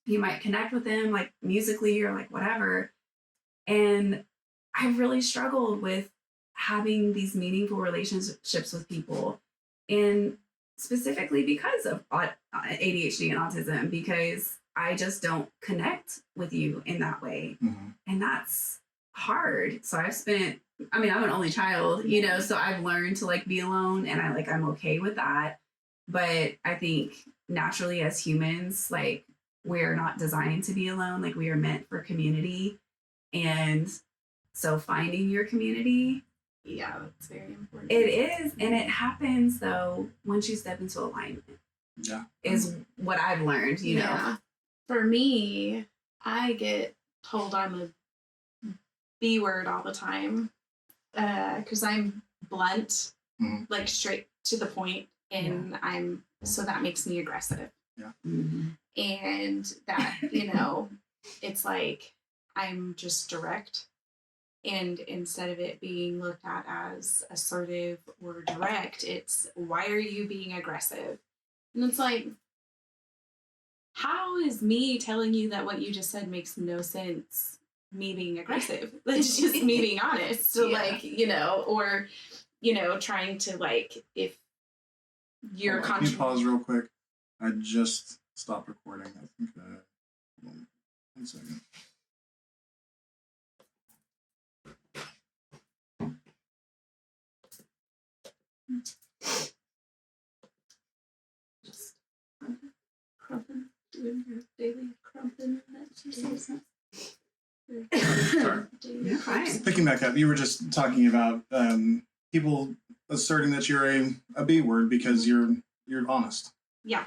S3: You might connect with them like musically or like whatever. And I've really struggled with having these meaningful relationships with people, and specifically because of ADHD and autism, because I just don't connect with you in that way. And that's hard. So I'm an only child, you know, so I've learned to like be alone, and I'm okay with that. But I think naturally as humans, like we're not designed to be alone. Like we are meant for community. And so finding your community,
S1: Yeah, that's very important.
S3: it is. And it happens though once you step into alignment.
S4: Yeah.
S3: Is what I've learned, you know.
S1: For me, I get told I'm a B word all the time because I'm blunt, like straight to the point, and so that makes me aggressive.
S4: Yeah.
S1: And that, you know, it's like I'm just direct. And instead of it being looked at as assertive or direct, it's why are you being aggressive? And it's like, how is me telling you that what you just said makes no sense? Me being aggressive. It's just me being honest. So like, you know, or, you know, trying to like, if you're
S4: Can you pause real quick? I just stopped recording. I think hold on 1 second.
S1: just crumping, doing your daily crumping exercises.
S4: Sorry.
S3: You're fine.
S4: Picking back up, you were just talking about people asserting that you're a B word because you're honest.
S1: Yeah.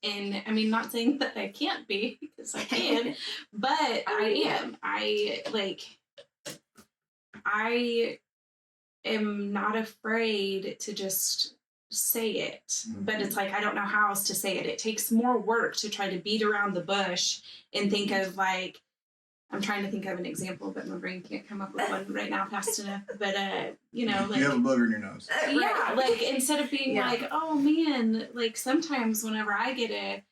S1: And I mean, not saying that I can't be, because I can, but I am. I am not afraid to just say it, but it's like, I don't know how else to say it. It takes more work to try to beat around the bush and think of like, I'm trying to think of an example, but my brain can't come up with one right now fast enough. But, you know, like,
S4: You have a booger in your nose.
S1: yeah, like instead of being like, oh man, like sometimes whenever I get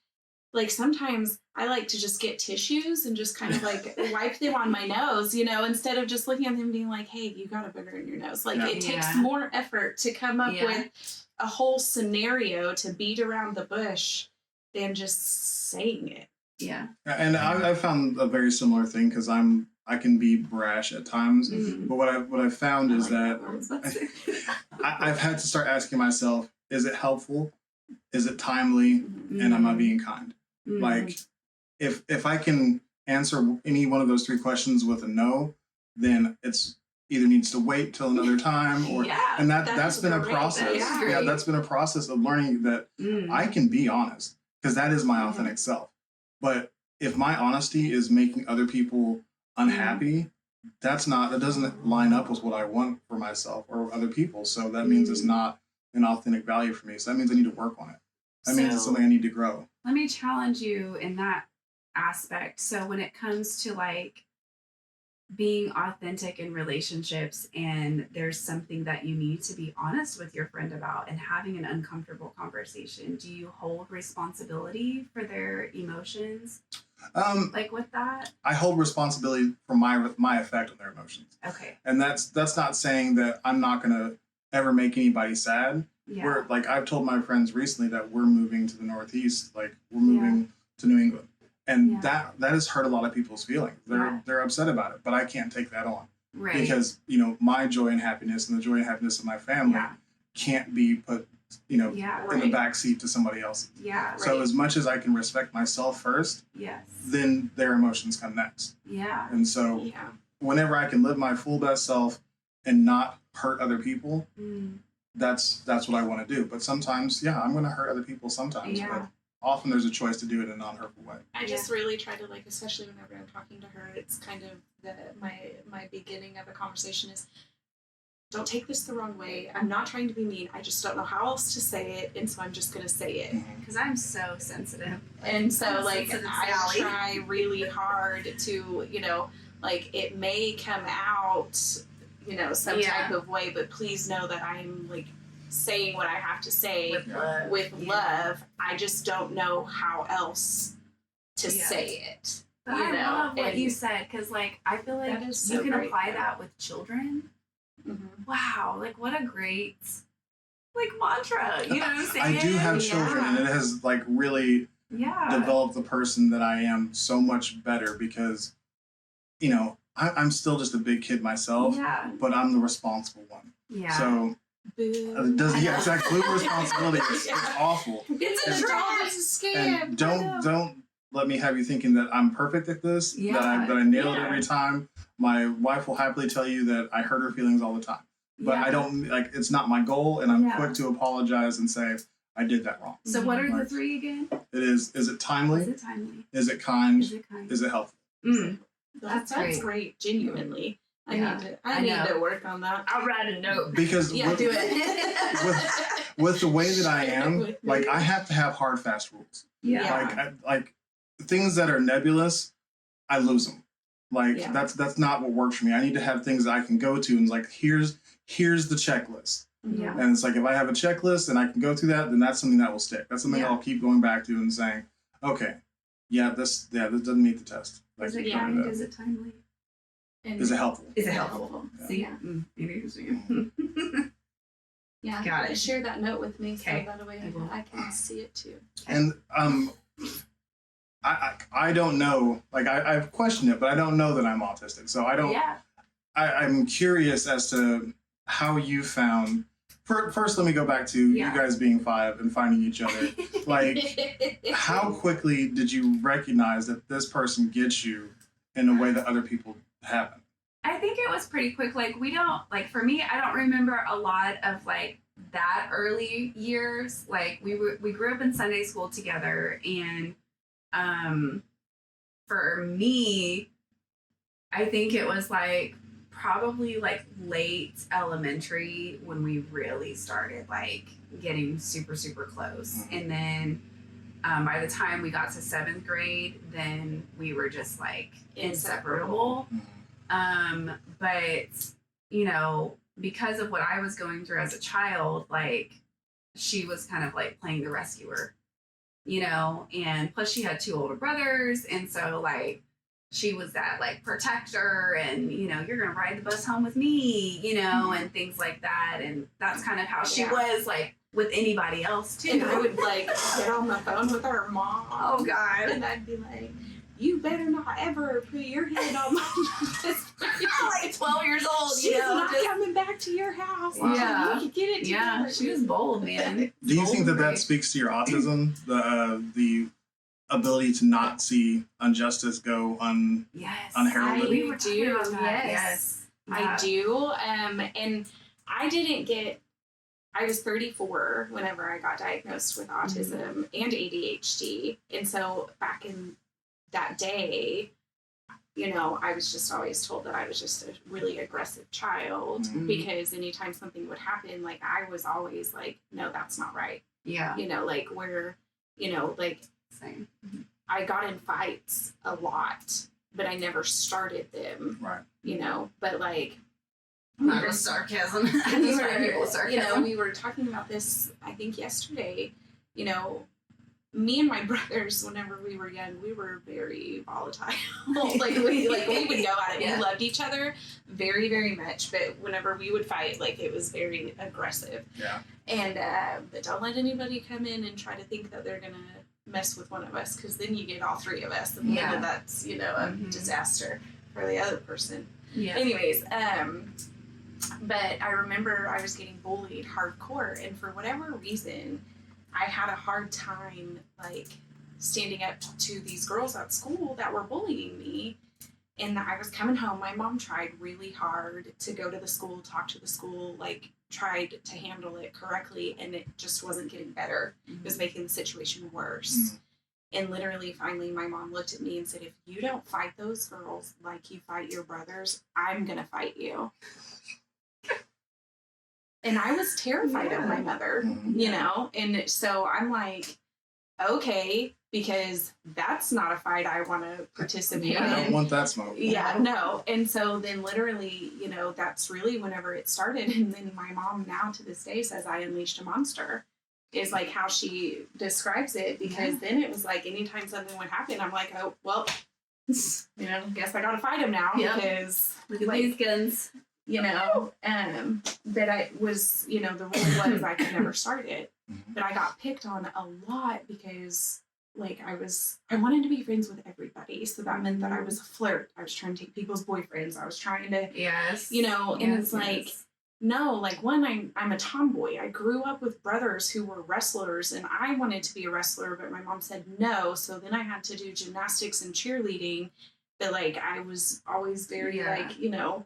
S1: sometimes I like to just get tissues and just kind of like wipe them on my nose, you know, instead of just looking at them and being like, hey, you got a booger in your nose. Like it takes more effort to come up with a whole scenario to beat around the bush than just saying it.
S3: Yeah.
S4: And I found a very similar thing because I can be brash at times, but what I've found is that I've had to start asking myself, is it helpful? Is it timely? And am I being kind? Like if I can answer any one of those three questions with a no, then it's either needs to wait till another time or and that's been a process. That's been a process of learning that I can be honest because that is my authentic self. But if my honesty is making other people unhappy, that doesn't line up with what I want for myself or other people. So that means it's not an authentic value for me. So that means I need to work on it. That means it's something I need to grow.
S3: Let me challenge you in that aspect. So when it comes to like being authentic in relationships and there's something that you need to be honest with your friend about and having an uncomfortable conversation, do you hold responsibility for their emotions? Like with that?
S4: I hold responsibility for my effect on their emotions.
S3: Okay.
S4: And that's not saying that I'm not gonna ever make anybody sad.
S3: Yeah.
S4: We're like, I've told my friends recently that we're moving to the Northeast, like we're moving to New England. And that has hurt a lot of people's feelings. They're upset about it, but I can't take that on.
S3: Right.
S4: Because, my joy and happiness and the joy and happiness of my family can't be put, in the back seat to somebody else.
S3: Yeah.
S4: So as much as I can respect myself first, then their emotions come next.
S3: Yeah.
S4: And so whenever I can live my full best self and not hurt other people, that's what I want to do. But sometimes, I'm going to hurt other people sometimes.
S3: Yeah.
S4: But often there's a choice to do it in a non-hurtful way.
S1: I just really try to, like, especially whenever I'm talking to her, it's kind of my beginning of a conversation is, don't take this the wrong way. I'm not trying to be mean. I just don't know how else to say it, and so I'm just going to say it.
S3: Because I'm so sensitive.
S1: And so,
S3: I
S1: try really hard to, like, it may come out, some type of way, but please know that I'm, like, saying what I have to say with love. I just don't know how else to say it.
S3: But I love what you said, because, like, I feel like you can apply that with children. Wow, like, what a great, like, mantra. You know what I'm saying?
S4: I do have children, and it has, like, really developed the person that I am so much better because, I'm still just a big kid myself, but I'm the responsible one. Yeah. So it doesn't. Yeah, exactly. Blue responsibility. It's awful.
S1: It's a job. It's a scam.
S4: And don't let me have you thinking that I'm perfect at this. That I nail it every time. My wife will happily tell you that I hurt her feelings all the time. But I don't it's not my goal, and I'm quick to apologize and say I did that wrong.
S3: So what are the three again?
S4: It is it timely?
S3: Is it timely?
S4: Is it kind? Is it helpful?
S1: That's great. Genuinely. I need to work on that.
S3: I'll write a note.
S4: Because
S1: do it.
S4: with the way that I am, like, I have to have hard, fast rules. Yeah. Like things that are nebulous, I lose them. Like that's not what works for me. I need to have things that I can go to and, like, here's the checklist. Yeah. And it's like, if I have a checklist and I can go through that, then that's something that will stick. That's something I'll keep going back to and saying, okay, this doesn't meet the test. Like,
S3: is it kind? Is it timely?
S4: Is it helpful?
S3: Is it helpful? See?
S1: Yeah.
S3: Got it.
S1: Share that note with me so that way I can see it too.
S4: And I don't know. Like, I've questioned it, but I don't know that I'm autistic. So I don't. Yeah. I'm curious as to how you found. First, let me go back to you guys being 5 and finding each other. Like, how quickly did you recognize that this person gets you in a way that other people haven't?
S3: I think it was pretty quick. Like, we don't, like, for me, I don't remember a lot of, like, that early years. Like, we grew up in Sunday school together, and for me, I think it was, like, probably, like, late elementary when we really started, like, getting super, super close. And then by the time we got to 7th grade, then we were just, like, inseparable. But, because of what I was going through as a child, like, she was kind of, like, playing the rescuer, and plus she had 2 older brothers. And so, like, she was that, like, protector and, you're going to ride the bus home with me, and things like that. And that's kind of how she was, like, with anybody else, too.
S1: And I would, like, get on the phone with her mom.
S3: Oh, God.
S1: And I'd be like, you better not ever put your head on my
S3: like 12 years old,
S1: She's not coming back to your house.
S3: Yeah.
S1: You can get it together.
S3: Yeah, she was bold, man.
S4: Do you think that speaks to your autism? The ability to not see injustice go unheralded?
S3: We were talking about that.
S1: Yes. I do. And I didn't get, I was 34 whenever I got diagnosed with autism and ADHD. And so back in that day, you know, I was just always told that I was just a really aggressive child because anytime something would happen, like I was always like, no, that's not right.
S3: Yeah.
S1: You know, like where, you know, like
S3: Same.
S1: I got in fights a lot, but I never started them.
S4: Right.
S1: You know, but like
S3: Not with sarcasm. I just find people with sarcasm.
S1: you know, we were talking about this, I think yesterday, you know, me and my brothers, whenever we were young, we were very volatile. like we would go at it.
S3: Yeah.
S1: We loved each other very, very much, but whenever we would fight, like it was very aggressive.
S4: Yeah.
S1: And but don't let anybody come in and try to think that they're gonna mess with one of us, because then you get all three of us, and then that's, you know, a disaster for the other person.
S3: Yeah.
S1: Anyways, but I remember I was getting bullied hardcore, and for whatever reason, I had a hard time like standing up to these girls at school that were bullying me. And I was coming home. My mom tried really hard to go to the school, talk to the school, like tried to handle it correctly, and it just wasn't getting better. It was making the situation worse. And literally, finally, my mom looked at me and said, if you don't fight those girls like you fight your brothers, I'm going to fight you. And I was terrified of my mother, you know? And so I'm like, okay, because that's not a fight I want to participate
S4: I
S1: in.
S4: don't want that smoke.
S1: Yeah, no. And so then literally, you know, that's really whenever it started. And then my mom now to this day says I unleashed a monster, is like how she describes it, because then it was like anytime something would happen, I'm like, oh, well, you know, guess I got to fight him now because
S3: look at
S1: like,
S3: these guns.
S1: you know, that I was, you know, the rule was I could never start it, but I got picked on a lot because like I wanted to be friends with everybody. So that meant that I was a flirt. I was trying to take people's boyfriends. I was trying to, you know, and it's like, no, like one, I'm a tomboy. I grew up with brothers who were wrestlers, and I wanted to be a wrestler, but my mom said no. So then I had to do gymnastics and cheerleading, but like I was always very like, you know,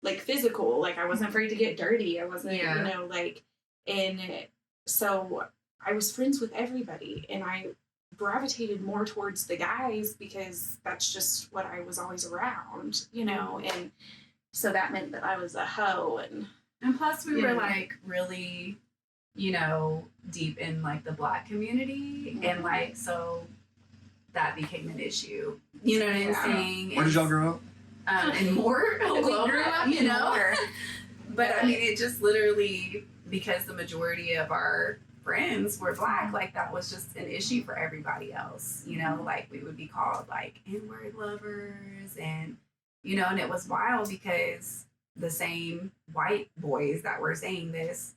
S1: like physical, like I wasn't afraid to get dirty. I wasn't, you know, like, and so I was friends with everybody, and I gravitated more towards the guys because that's just what I was always around, you know, and so that meant that I was a hoe,
S3: and plus we were like really, you know, deep in like the Black community, and like so that became an issue. You know what I'm saying?
S4: Where did y'all grow up?
S3: And more.
S1: we grew up,
S3: you know.
S1: more.
S3: But I mean, it just literally, because the majority of our friends were Black, like that was just an issue for everybody else. You know, like we would be called like N-word lovers, and you know, and it was wild because the same white boys that were saying this,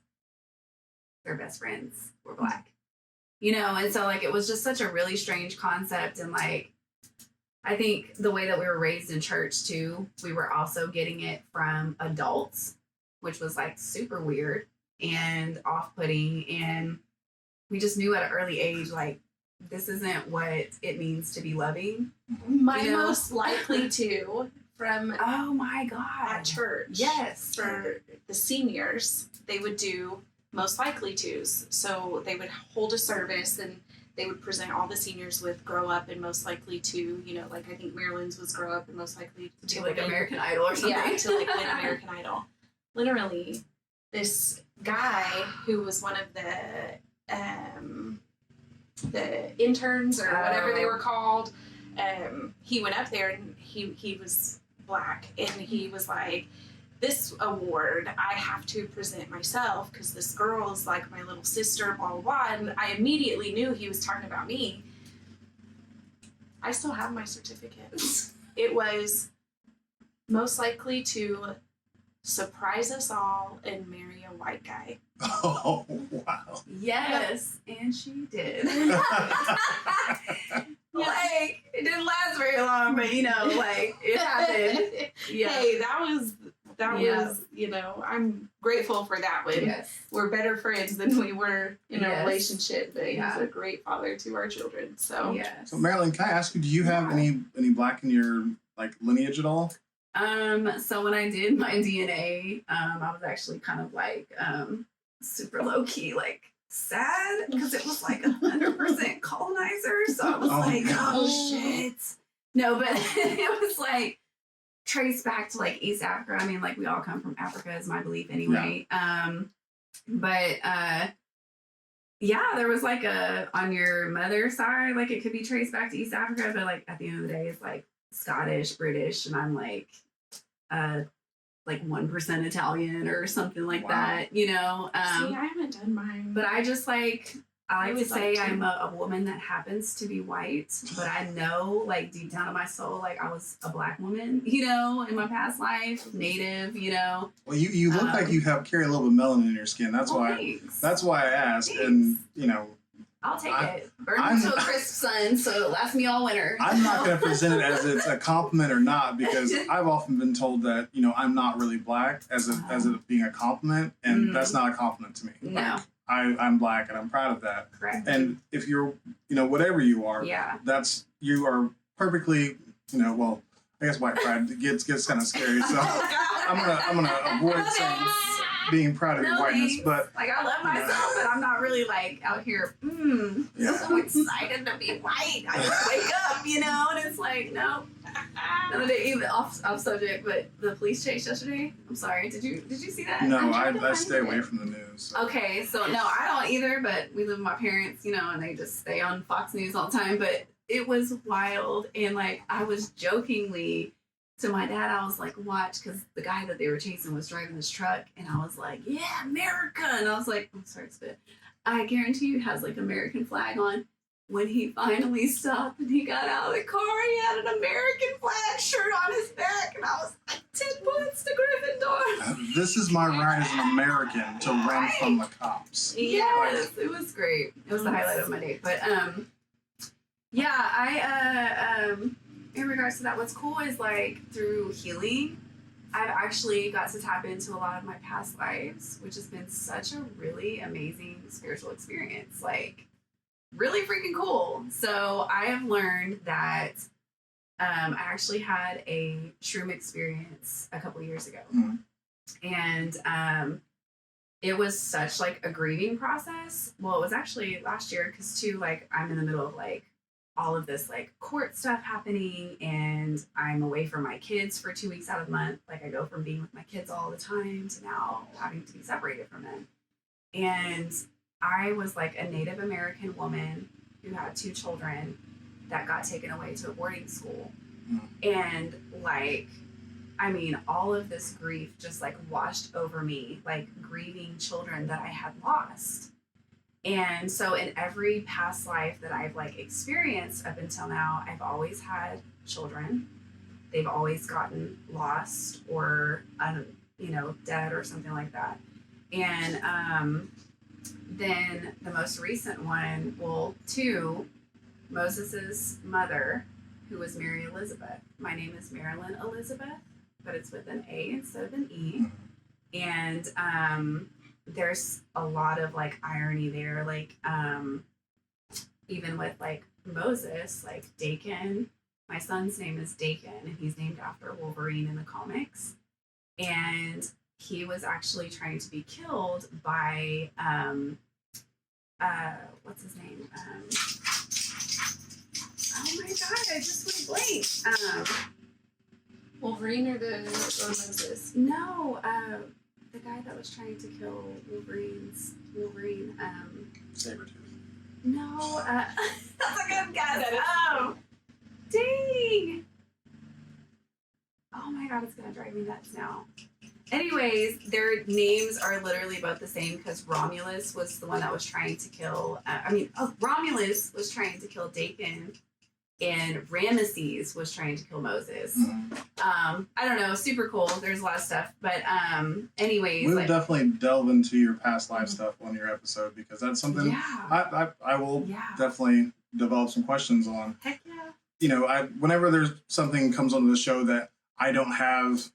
S3: their best friends were Black. You know, and so like it was just such a really strange concept, and like I think the way that we were raised in church too, we were also getting it from adults, which was like super weird and off-putting, and we just knew at an early age like this isn't what it means to be loving.
S1: My
S3: you know?
S1: most likely to from
S3: Oh my God.
S1: at church.
S3: Yes.
S1: For the seniors, they would do most likely to's. So they would hold a service and they would present all the seniors with grow up and most likely to, you know, like I think Maryland's was grow up and most likely
S3: To like American Idol or something.
S1: Yeah, to like win American Idol. Literally, this guy who was one of the interns or whatever they were called, he went up there and he was Black, and he was like, this award I have to present myself because this girl is like my little sister, blah blah blah. And I immediately knew he was talking about me. I still have my certificate. It was most likely to surprise us all and marry a white guy.
S4: Oh, wow.
S3: Yes, and she did. Like, it didn't last very long, but you know, like it happened. Yeah.
S1: Hey, that was, you know, I'm grateful for that one.
S3: Yes.
S1: We're better friends than we were in a
S3: Yes.
S1: relationship, but
S3: Yeah.
S1: he's a great father to our children. So
S3: Yes.
S4: So Marilyn, can I ask you, do you have any Black in your like lineage at all?
S3: So when I did my DNA, I was actually kind of like super low key, like sad because it was like 100% colonizer. So I was like, oh shit. No, but it was like traced back to like East Africa. I mean, like we all come from Africa is my belief anyway. Yeah, there was like on your mother's side, like it could be traced back to East Africa, but like at the end of the day, it's like Scottish, British, and I'm like 1% Italian or something like that, you know.
S1: See, I haven't done mine.
S3: But I just like, I like to say
S1: like
S3: I'm a woman that happens to be white, but I know like deep down in my soul, like I was a black woman, you know, in my past life, native, you know.
S4: Well, you look like you carry a little bit of melanin in your skin. That's why I asked.
S3: Thanks.
S4: And you know,
S3: I'll take it. Burn to a crisp, sun, so it lasts me all winter.
S4: I'm not going to present it as it's a compliment or not, because I've often been told that, you know, I'm not really black as it being a compliment, and that's not a compliment to me.
S3: No.
S4: Like, I'm black and I'm proud of that.
S3: Correct.
S4: And if you're, you know, whatever you are, you are perfectly, you know, well, I guess white pride gets kind of scary. So I'm gonna avoid saying being proud of your whiteness, but
S3: like I love myself, but I'm not really like out here. So excited to be white. I just wake up, you know, and it's like no. Another day, even off subject, but the police chase yesterday. I'm sorry. Did you see that?
S4: No, I stay away from the news. So.
S3: Okay, so no, I don't either. But we live with my parents, you know, and they just stay on Fox News all the time. But it was wild, and like I was jokingly to my dad, I was like, watch, because the guy that they were chasing was driving this truck, and I was like, yeah, America, and I was like, I'm sorry, spit. I guarantee you, it has like American flag on. When he finally stopped and he got out of the car, he had an American flag shirt on his back, and I was like, 10 points to Gryffindor.
S4: This is my right as an American to run from the cops.
S3: Yes, it was great. It was the highlight of my day. But in regards to that, what's cool is like through healing, I've actually got to tap into a lot of my past lives, which has been such a really amazing spiritual experience. Like, really freaking cool. So I have learned that I actually had a shroom experience a couple years ago. And it was such like a grieving process. Well, it was actually last year because too, like I'm in the middle of like all of this like court stuff happening, and I'm away from my kids for 2 weeks out of the month. Like I go from being with my kids all the time to now having to be separated from them. And I was like a Native American woman who had 2 children that got taken away to a boarding school. And like, I mean, all of this grief just like washed over me, like grieving children that I had lost. And so in every past life that I've like experienced up until now, I've always had children. They've always gotten lost or, you know, dead or something like that. And, then the most recent one, well, 2, Moses's mother, who was Mary Elizabeth. My name is Maralen Elizabeth, but it's with an A instead of an E. And there's a lot of like irony there, like even with like Moses, like Dakin. My son's name is Dakin, and he's named after Wolverine in the comics. And he was actually trying to be killed by what's his name? Oh my god, I just went blank.
S1: Wolverine or Moses?
S3: No, the guy that was trying to kill Wolverine.
S4: Sabretooth.
S3: No, that's a good guess. Oh, dang. Oh my god, it's gonna drive me nuts now. Anyways, their names are literally both the same because Romulus was the one that was trying to kill. Romulus was trying to kill Dakin, and Ramesses was trying to kill Moses. I don't know, super cool. There's a lot of stuff, but anyways,
S4: we'll
S3: like,
S4: definitely delve into your past life stuff on your episode, because that's something I will definitely develop some questions on.
S3: Heck yeah.
S4: You know, whenever there's something comes onto the show that I don't have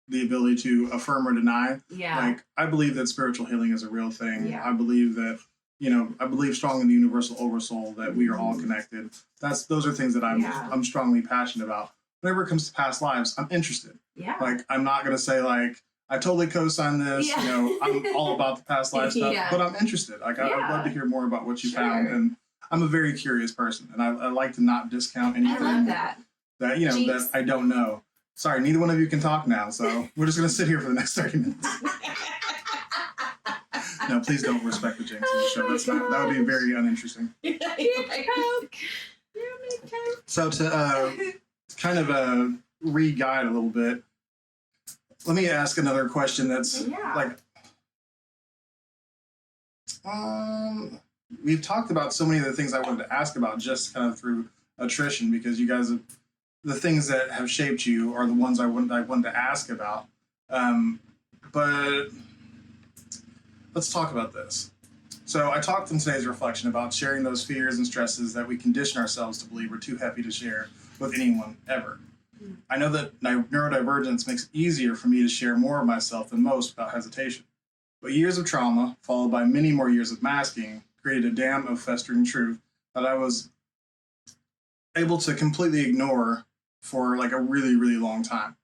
S4: the ability to affirm or deny. Like, I believe that spiritual healing is a real thing. I believe that, you know, I believe strongly in the universal oversoul, that we are all connected. Those are things that I'm strongly passionate about. Whenever it comes to past lives, I'm interested. Like, I'm not going to say like, I totally co-sign this.
S1: Yeah.
S4: You know, I'm all about the past life stuff,
S1: Yeah.
S4: but I'm interested. Like, I'd love to hear more about what you found.
S1: Sure.
S4: And I'm a very curious person, and I like to not discount
S1: I
S4: anything
S1: love that.
S4: that, you know,
S1: Jinx.
S4: that I don't know. Sorry, neither one of you can talk now, so we're just going to sit here for the next 30 minutes. No, please don't respect the jinx in the show. That would be very uninteresting. So to kind of re-guide a little bit, let me ask another question that's like, we've talked about so many of the things I wanted to ask about just kind of through attrition, because you guys have, the things that have shaped you are the ones I wanted to ask about. But let's talk about this. So I talked in today's reflection about sharing those fears and stresses that we condition ourselves to believe are too heavy to share with anyone ever. I know that my neurodivergence makes it easier for me to share more of myself than most without hesitation. But years of trauma, followed by many more years of masking, created a dam of festering truth that I was able to completely ignore for like a really, really long time.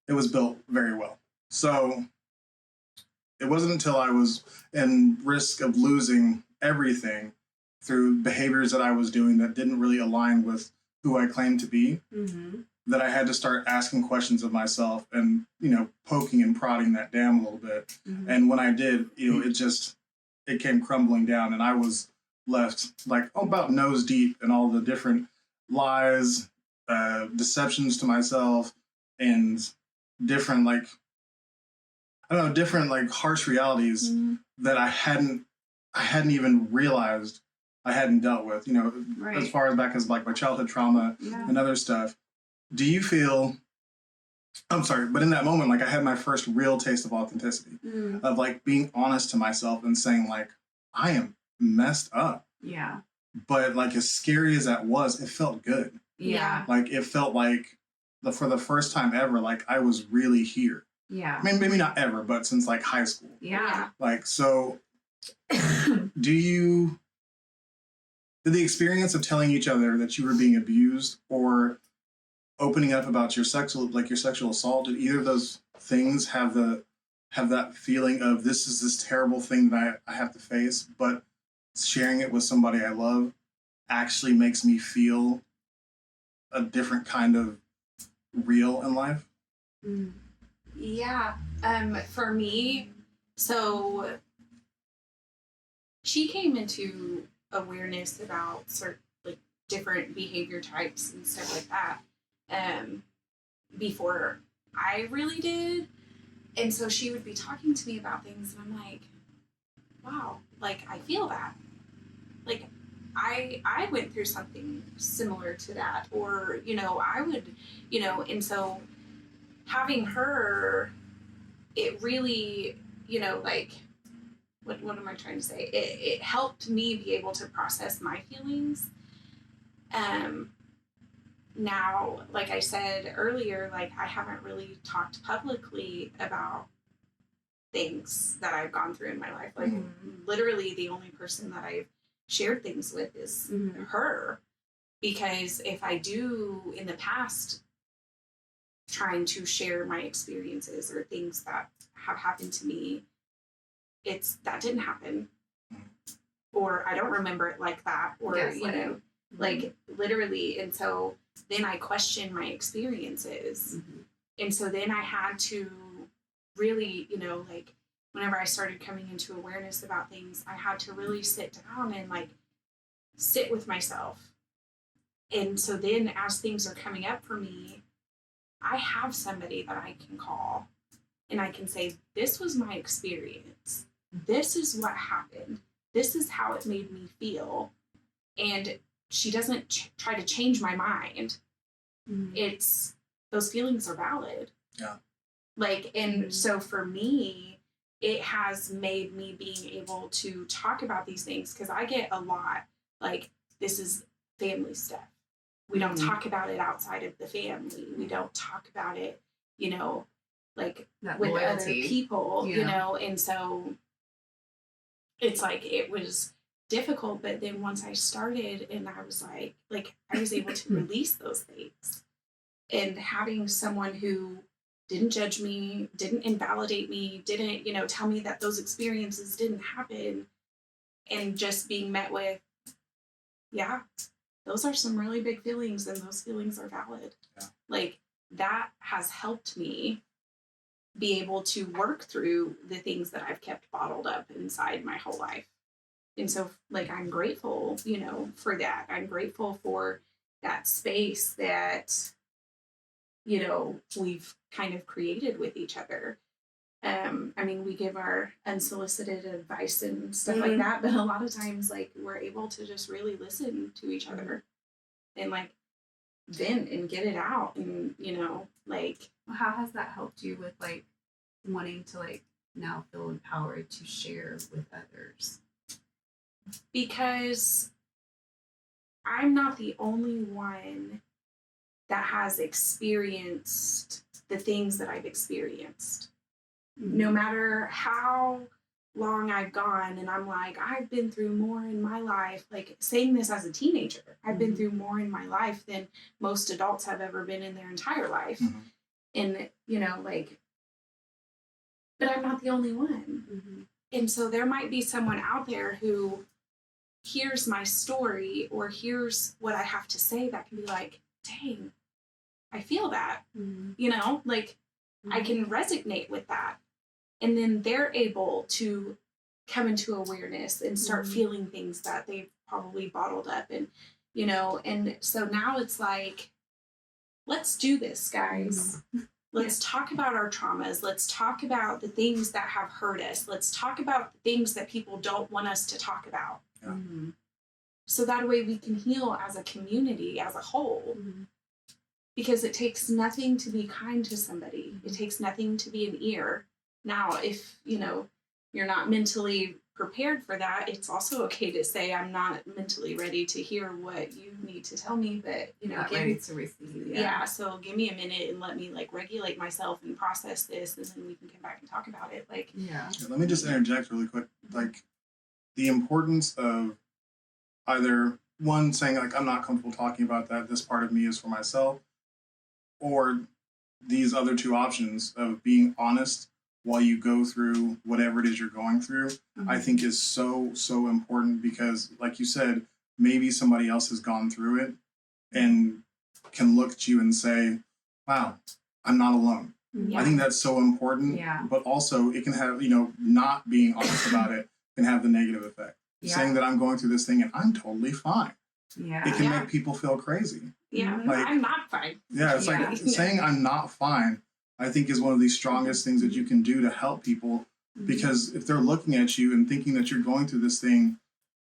S4: It was built very well. So it wasn't until I was in risk of losing everything through behaviors that I was doing that didn't really align with who I claimed to be, that I had to start asking questions of myself and, you know, poking and prodding that dam a little bit. And when I did, you know, it came crumbling down, and I was left like about nose deep in all the different lies, deceptions to myself, and different like, I don't know, different like harsh realities that I hadn't even realized I hadn't dealt with, you know, as far as back as like my childhood trauma and other stuff. Do you feel, I'm sorry, but in that moment, like I had my first real taste of authenticity, of like being honest to myself and saying like, I am messed up.
S3: Yeah.
S4: But like as scary as that was, it felt good.
S3: Yeah.
S4: Like it felt like for the first time ever, like I was really here.
S3: Yeah.
S4: I mean, maybe not ever, but since like high school.
S3: Yeah.
S4: Like, so did the experience of telling each other that you were being abused or opening up about your sexual assault, did either of those things have that feeling of this is this terrible thing that I have to face, but sharing it with somebody I love actually makes me feel a different kind of real in life?
S1: Yeah. For me, so she came into awareness about certain like different behavior types and stuff like that before I really did. And so she would be talking to me about things and I'm like, wow, like I feel that. Like I went through something similar to that, or, you know, I would, you know, and so having her, it really, you know, like, what am I trying to say? It helped me be able to process my feelings. Now, like I said earlier, like I haven't really talked publicly about things that I've gone through in my life. Like literally the only person that I've shared things with is her, because if I do in the past trying to share my experiences or things that have happened to me, that didn't happen, or I don't remember it like that, or you know, like literally. And so then I questioned my experiences, and so then I had to really, you know, like whenever I started coming into awareness about things, I had to really sit down and like sit with myself. And so then as things are coming up for me, I have somebody that I can call and I can say, this was my experience. This is what happened. This is how it made me feel. And she doesn't try to change my mind. It's, those feelings are valid.
S4: Yeah.
S1: Like, and so for me, it has made me being able to talk about these things, because I get a lot, like, this is family stuff. We don't talk about it outside of the family. We don't talk about it, you know, like
S3: that
S1: with
S3: loyalty.
S1: other people, you know, and so it's like, it was difficult, but then once I started and I was like I was able to release those things, and having someone who didn't judge me, didn't invalidate me, didn't, tell me that those experiences didn't happen, and just being met with, yeah, those are some really big feelings and those feelings are valid.
S4: Yeah.
S1: Like, that has helped me be able to work through the things that I've kept bottled up inside my whole life. And so, like, I'm grateful, for that. I'm grateful for that space that, we've kind of created with each other. I mean, we give our unsolicited advice and stuff like that, but a lot of times, like, we're able to just really listen to each other and, like, vent and get it out. And, like,
S3: How has that helped you with, like, wanting to, like, now feel empowered to share with others?
S1: because I'm not the only one that has experienced the things that I've experienced. No matter how long I've gone, and I'm like, I've been through more in my life, like, saying this as a teenager, I've been through more in my life than most adults have ever been in their entire life. And, like, but I'm not the only one. And so there might be someone out there who hears my story or hears what I have to say that can be like, dang, I feel that, like, I can resonate with that. And then they're able to come into awareness and start feeling things that they've probably bottled up. And, and so now it's like, let's do this, guys. Let's talk about our traumas. Let's talk about the things that have hurt us. Let's talk about the things that people don't want us to talk about.
S4: Yeah.
S1: So that way we can heal as a community, as a whole. Because it takes nothing to be kind to somebody. It takes nothing to be an ear. Now, if, you're not mentally prepared for that, it's also okay to say, I'm not mentally ready to hear what you need to tell me, but,
S3: not ready to receive.
S1: Yeah, so give me a minute and let me, like, regulate myself and process this, and then we can come back and talk about it. Like,
S4: Let me just interject really quick. Like, the importance of either one saying, like, I'm not comfortable talking about that, this part of me is for myself, or these other two options of being honest while you go through whatever it is you're going through, I think is so, so important, because, like you said, maybe somebody else has gone through it and can look at you and say, wow, I'm not alone. I think that's so important. But also it can have, not being honest about it can have the negative effect. Saying that I'm going through this thing and I'm totally fine. It can make people feel crazy. Like,
S1: I'm not fine.
S4: It's like saying I'm not fine, I think, is one of the strongest things that you can do to help people, because if they're looking at you and thinking that you're going through this thing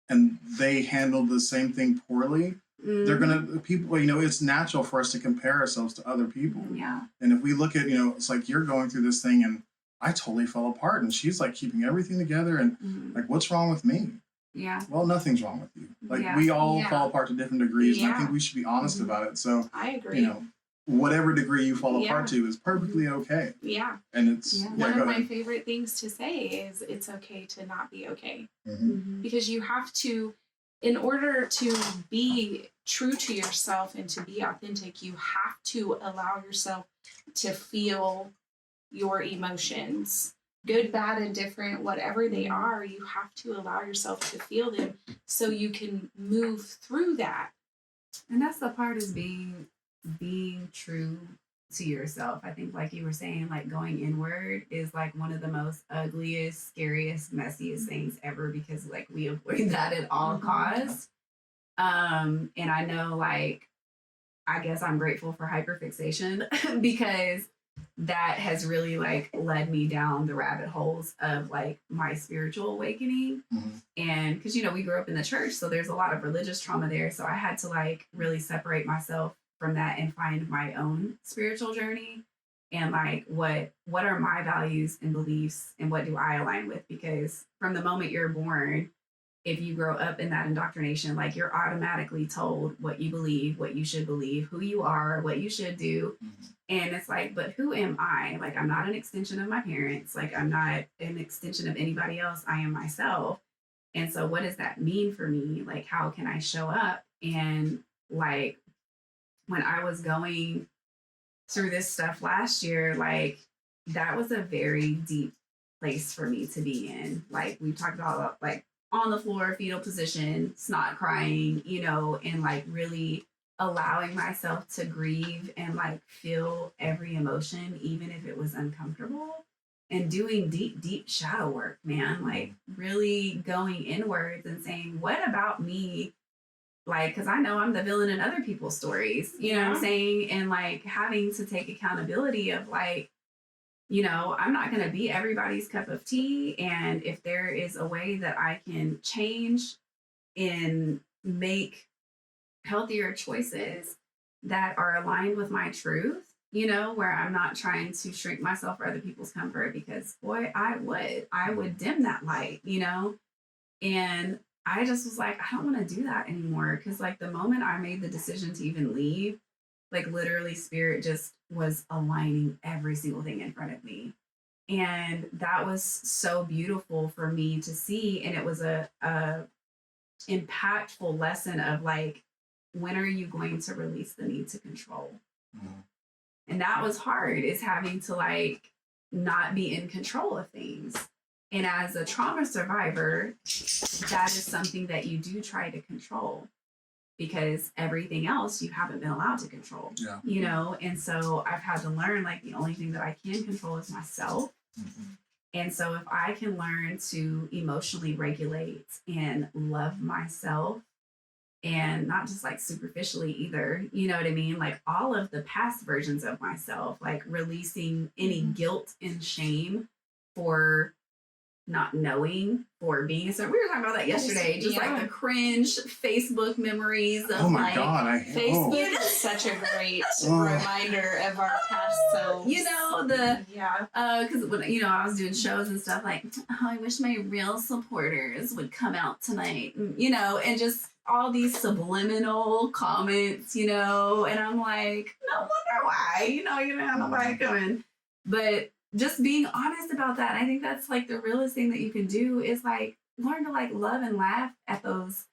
S4: and they handled the same thing poorly, they're gonna, people, it's natural for us to compare ourselves to other people. And if we look at, it's like, you're going through this thing and I totally fell apart and she's like keeping everything together and like, what's wrong with me? Well, nothing's wrong with you. Like, we all fall apart to different degrees, and I think we should be honest about it. So,
S1: I agree.
S4: Whatever degree you fall apart to is perfectly okay. And it's
S1: one of my favorite things to say is it's okay to not be okay. Because you have to, in order to be true to yourself and to be authentic, you have to allow yourself to feel your emotions. Good, bad, and different, whatever they are, you have to allow yourself to feel them so you can move through that.
S3: And that's the part, is being true to yourself. I think, like you were saying, like, going inward is like one of the most ugliest, scariest, messiest things ever, because, like, we avoid that at all costs. And I know, like, I guess I'm grateful for hyperfixation because that has really, like, led me down the rabbit holes of, like, my spiritual awakening. And because, we grew up in the church, so there's a lot of religious trauma there. So I had to, like, really separate myself from that and find my own spiritual journey and, like, what are my values and beliefs and what do I align with? Because from the moment you're born, if you grow up in that indoctrination, like, you're automatically told what you believe, what you should believe, who you are, what you should do. And it's like, but who am I? Like, I'm not an extension of my parents. Like, I'm not an extension of anybody else. I am myself. And so what does that mean for me? Like, how can I show up? And, like, when I was going through this stuff last year, like that was a very deep place for me to be in. Like we talked about like on the floor, fetal position, snot crying, you know, and like really allowing myself to grieve and like feel every emotion, even if it was uncomfortable, and doing deep shadow work, man. Like really going inwards and saying, what about me? Like, because I know I'm the villain in other people's stories, you know what I'm saying? And like having to take accountability of like, you know, I'm not going to be everybody's cup of tea. And if there is a way that I can change and make healthier choices that are aligned with my truth, you know, where I'm not trying to shrink myself for other people's comfort, because boy, I would dim that light, you know? And I just was like, I don't want to do that anymore. Cause like the moment I made the decision to even leave, like literally spirit just was aligning every single thing in front of me. And that was so beautiful for me to see. And it was a impactful lesson of like, when are you going to release the need to control? Mm-hmm. And that was hard, is having to like not be in control of things. And as a trauma survivor, that is something that you do try to control, because everything else you haven't been allowed to control, you know? And so I've had to learn like the only thing that I can control is myself. Mm-hmm. And so if I can learn to emotionally regulate and love myself, and not just like superficially either, you know what I mean? Like all of the past versions of myself, like releasing any guilt and shame for not knowing, for being a certain. We were talking about that yesterday, just like the cringe Facebook memories of
S4: oh my
S3: like,
S4: God,
S1: Facebook is such a great reminder of our past selves.
S3: You know, because when, you know, I was doing shows and stuff, like, oh, I wish my real supporters would come out tonight, you know, and just all these subliminal comments, you know, and I'm like, no wonder why, you know, nobody coming. But just being honest about that, I think that's like the realest thing that you can do, is like learn to like love and laugh at those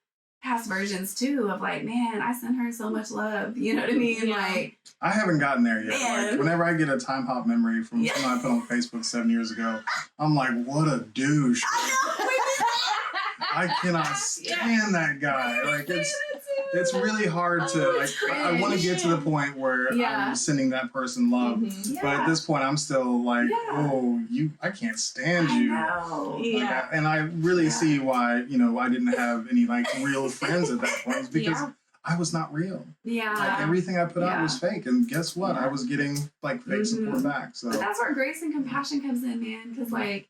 S3: past versions too, of like, man, I sent her so much love, you know what I mean? Yeah. Like,
S4: I haven't gotten there yet. Like whenever I get a time hop memory from something I put on Facebook 7 years ago, I'm like, what a douche. I cannot stand that guy. Like it's really hard to like. I want to get to the point where I'm sending that person love, but at this point, I'm still like, oh, I can't stand you. Like, and I really see why I didn't have any like real friends at that point, because I was not real. Yeah, like everything I put out was fake, and guess what? I was getting like fake support back. So
S3: but that's where grace and compassion comes in, man. Because like,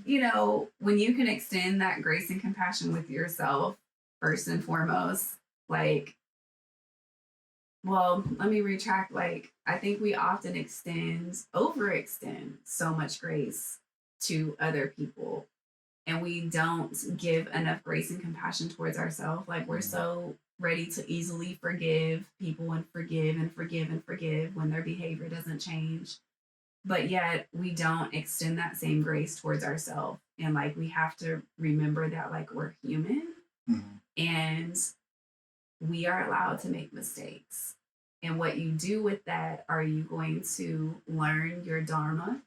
S3: you know, when you can extend that grace and compassion with yourself first and foremost. Like, well, let me retract. Like, I think we often overextend so much grace to other people, and we don't give enough grace and compassion towards ourselves. Like, we're so ready to easily forgive people and forgive when their behavior doesn't change. But yet we don't extend that same grace towards ourselves. And like, we have to remember that like we're human and we are allowed to make mistakes. And what you do with that, are you going to learn your dharma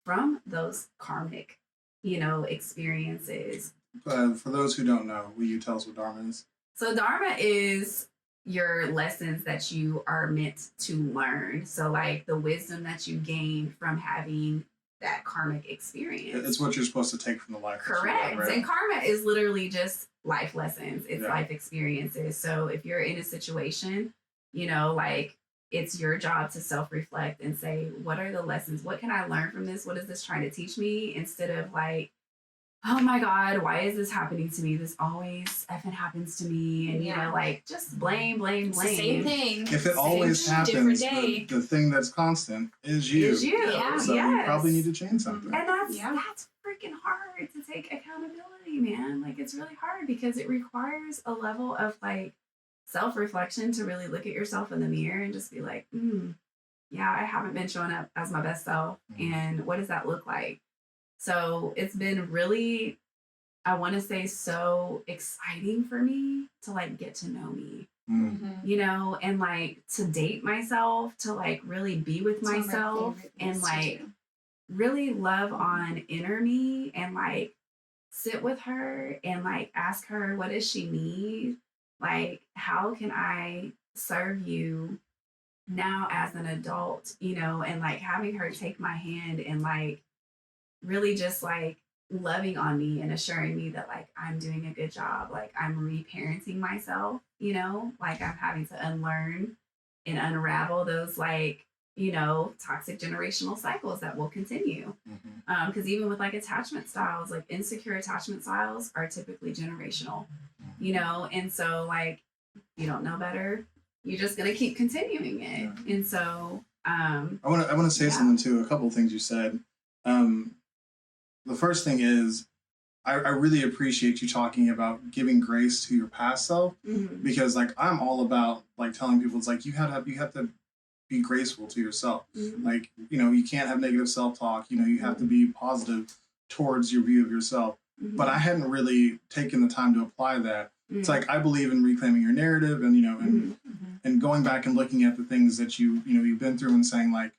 S3: from those karmic, experiences?
S4: For those who don't know, will you tell us what dharma is?
S3: So dharma is your lessons that you are meant to learn. So like the wisdom that you gain from having that karmic experience.
S4: It's what you're supposed to take from the life.
S3: Correct.
S4: Right?
S3: And karma is literally just life lessons. It's life experiences. So if you're in a situation, like it's your job to self-reflect and say, what are the lessons? What can I learn from this? What is this trying to teach me? Instead of like, oh my God, why is this happening to me? This always effing happens to me. And, like just blame.
S1: It's the same thing.
S4: If it always happens, the thing that's constant is you.
S3: Yeah.
S4: So you probably need to change something.
S3: And that's freaking hard to take accountability, man. Like it's really hard because it requires a level of like self-reflection to really look at yourself in the mirror and just be like, I haven't been showing up as my best self. And what does that look like? So it's been really, I want to say, so exciting for me to like get to know me you know, and like to date myself, to like really be with
S1: It's one of my
S3: myself
S1: favorite
S3: and
S1: things to
S3: like
S1: do.
S3: really love on inner me and like sit with her and like ask her, what does she need? Like, how can I serve you now as an adult, you know, and like having her take my hand and like really just like loving on me and assuring me that like I'm doing a good job, like I'm reparenting myself, you know, like I'm having to unlearn and unravel those like, you know, toxic generational cycles that will continue. Because even with like attachment styles, like insecure attachment styles are typically generational, you know, and so like you don't know better, you're just gonna keep continuing it. And so
S4: I want to say something too. A couple of things you said. The first thing is, I really appreciate you talking about giving grace to your past self, because like I'm all about like telling people it's like you have to be graceful to yourself. Like, you know, you can't have negative self-talk. You know, you have to be positive towards your view of yourself. But I hadn't really taken the time to apply that. It's like I believe in reclaiming your narrative, and you know, and going back and looking at the things that you've been through and saying like,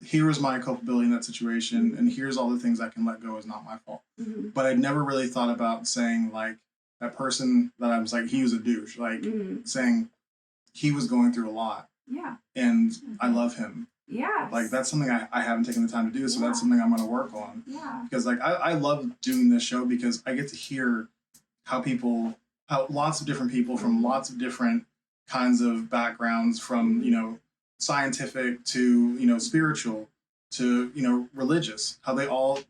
S4: here is my culpability in that situation, and here's all the things I can let go is not my fault. But I'd never really thought about saying like that person that I was like, he was a douche, like saying he was going through a lot. And I love him. Like that's something I haven't taken the time to do, so that's something I'm going to work on. Because like I love doing this show because I get to hear how lots of different people from lots of different kinds of backgrounds, from you know scientific to you know spiritual to you know religious, how they all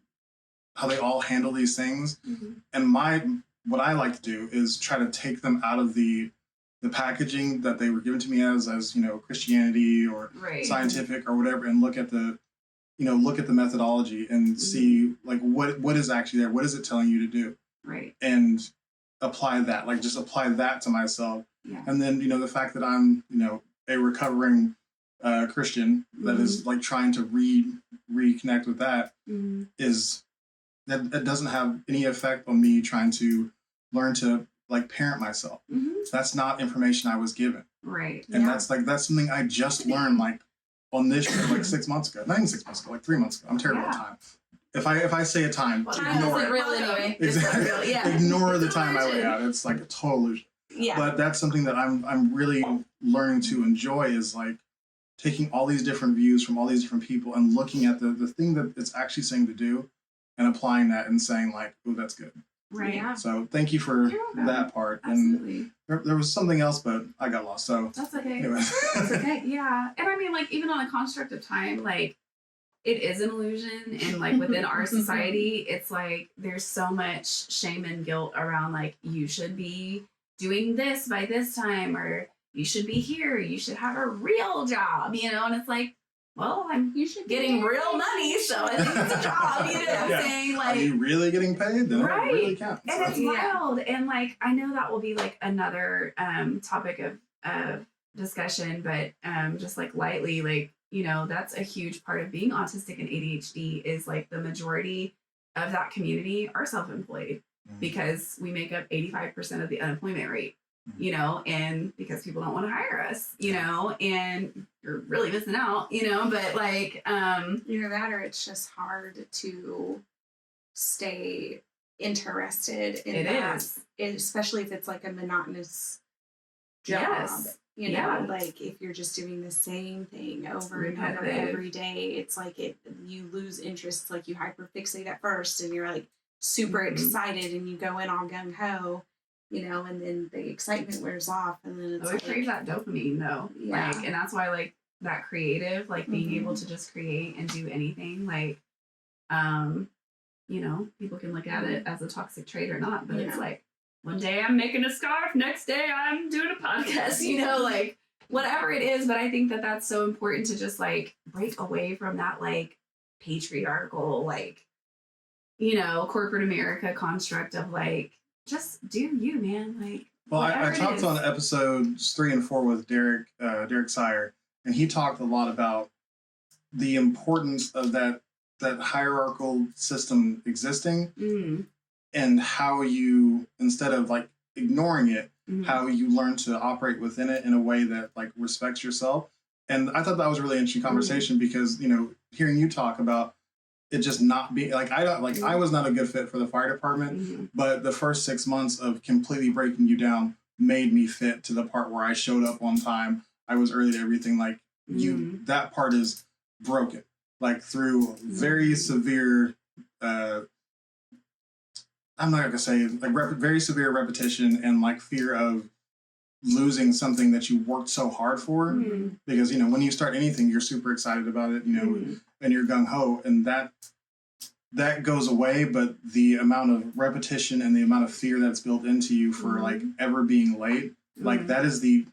S4: handle these things. And what I like to do is try to take them out of the packaging that they were given to me as you know Christianity or scientific or whatever, and look at the methodology and see like what is actually there, what is it telling you to do, and apply that, like just apply that to myself. And then you know the fact that I'm you know a recovering Christian that is like trying to reconnect with that, is that doesn't have any effect on me trying to learn to like parent myself. That's not information I was given. And that's something I just learned like on this show like 6 months ago. Not even 6 months ago, like 3 months ago. I'm terrible at time. If I say a time, ignore it.
S1: Real anyway.
S4: Exactly. Ignore the time I lay out. It's like a total illusion. But that's something that I'm really learning to enjoy, is like taking all these different views from all these different people and looking at the thing that it's actually saying to do and applying that and saying like, oh, that's good. So thank you for that part.
S3: Absolutely.
S4: And there was something else, but I got lost. So
S3: that's okay.
S4: Anyway.
S3: That's okay. Yeah. And I mean, like, even on a construct of time, like, it is an illusion. And like within our society, it's like there's so much shame and guilt around like, you should be doing this by this time, or you should be here, you should have a real job, you know? And it's like, well, I'm getting real money, so I think it's a job, you know what I'm saying? Like,
S4: are you really getting paid? Then it really counts.
S3: And it's wild. And like, I know that will be like another topic of discussion, but just like lightly, like, you know, that's a huge part of being autistic and ADHD is like the majority of that community are self-employed because we make up 85% of the unemployment rate, you know, and because people don't want to hire us, you know, and you're really missing out, you know, but like,
S1: either that or it's just hard to stay interested in that, especially if it's like a monotonous job. You know, like if you're just doing the same thing over and over every day, it's like you lose interest. Like you hyperfixate at first and you're like super excited and you go in all gung ho, you know, and then the excitement wears off and then it's
S3: we crave that dopamine though.
S1: Yeah.
S3: Like, and that's why like that creative, like being able to just create and do anything, like, you know, people can look at it as a toxic trait or not, but it's like, one day I'm making a scarf, next day I'm doing a podcast, you know, like whatever it is. But I think that that's so important to just like break away from that like patriarchal, like, you know, corporate America construct of like, just do you, man. Like,
S4: well, I talked on episodes 3 and 4 with Derek Sire, and he talked a lot about the importance of that hierarchical system existing. And how you, instead of like ignoring it,
S3: Mhm.
S4: how you learn to operate within it in a way that like respects yourself. And I thought that was a really interesting conversation because, you know, hearing you talk about it just not being like, I was not a good fit for the fire department,
S3: Mhm.
S4: but the first 6 months of completely breaking you down made me fit to the part where I showed up on time. I was early to everything. Like
S3: Mhm.
S4: that part is broken, like through very severe, I'm not gonna say like very severe repetition and like fear of losing something that you worked so hard for.
S3: Mhm.
S4: Because, you know, when you start anything, you're super excited about it, you know,
S3: Mhm.
S4: and you're gung ho, and that goes away. But the amount of repetition and the amount of fear that's built into you for like ever being late, like that is the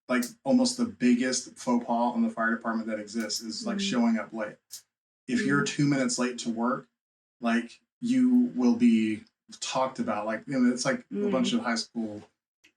S4: like almost the biggest faux pas on the fire department that exists is like showing up late. If you're 2 minutes late to work, like you will be talked about. Like, you know, it's like a bunch of high school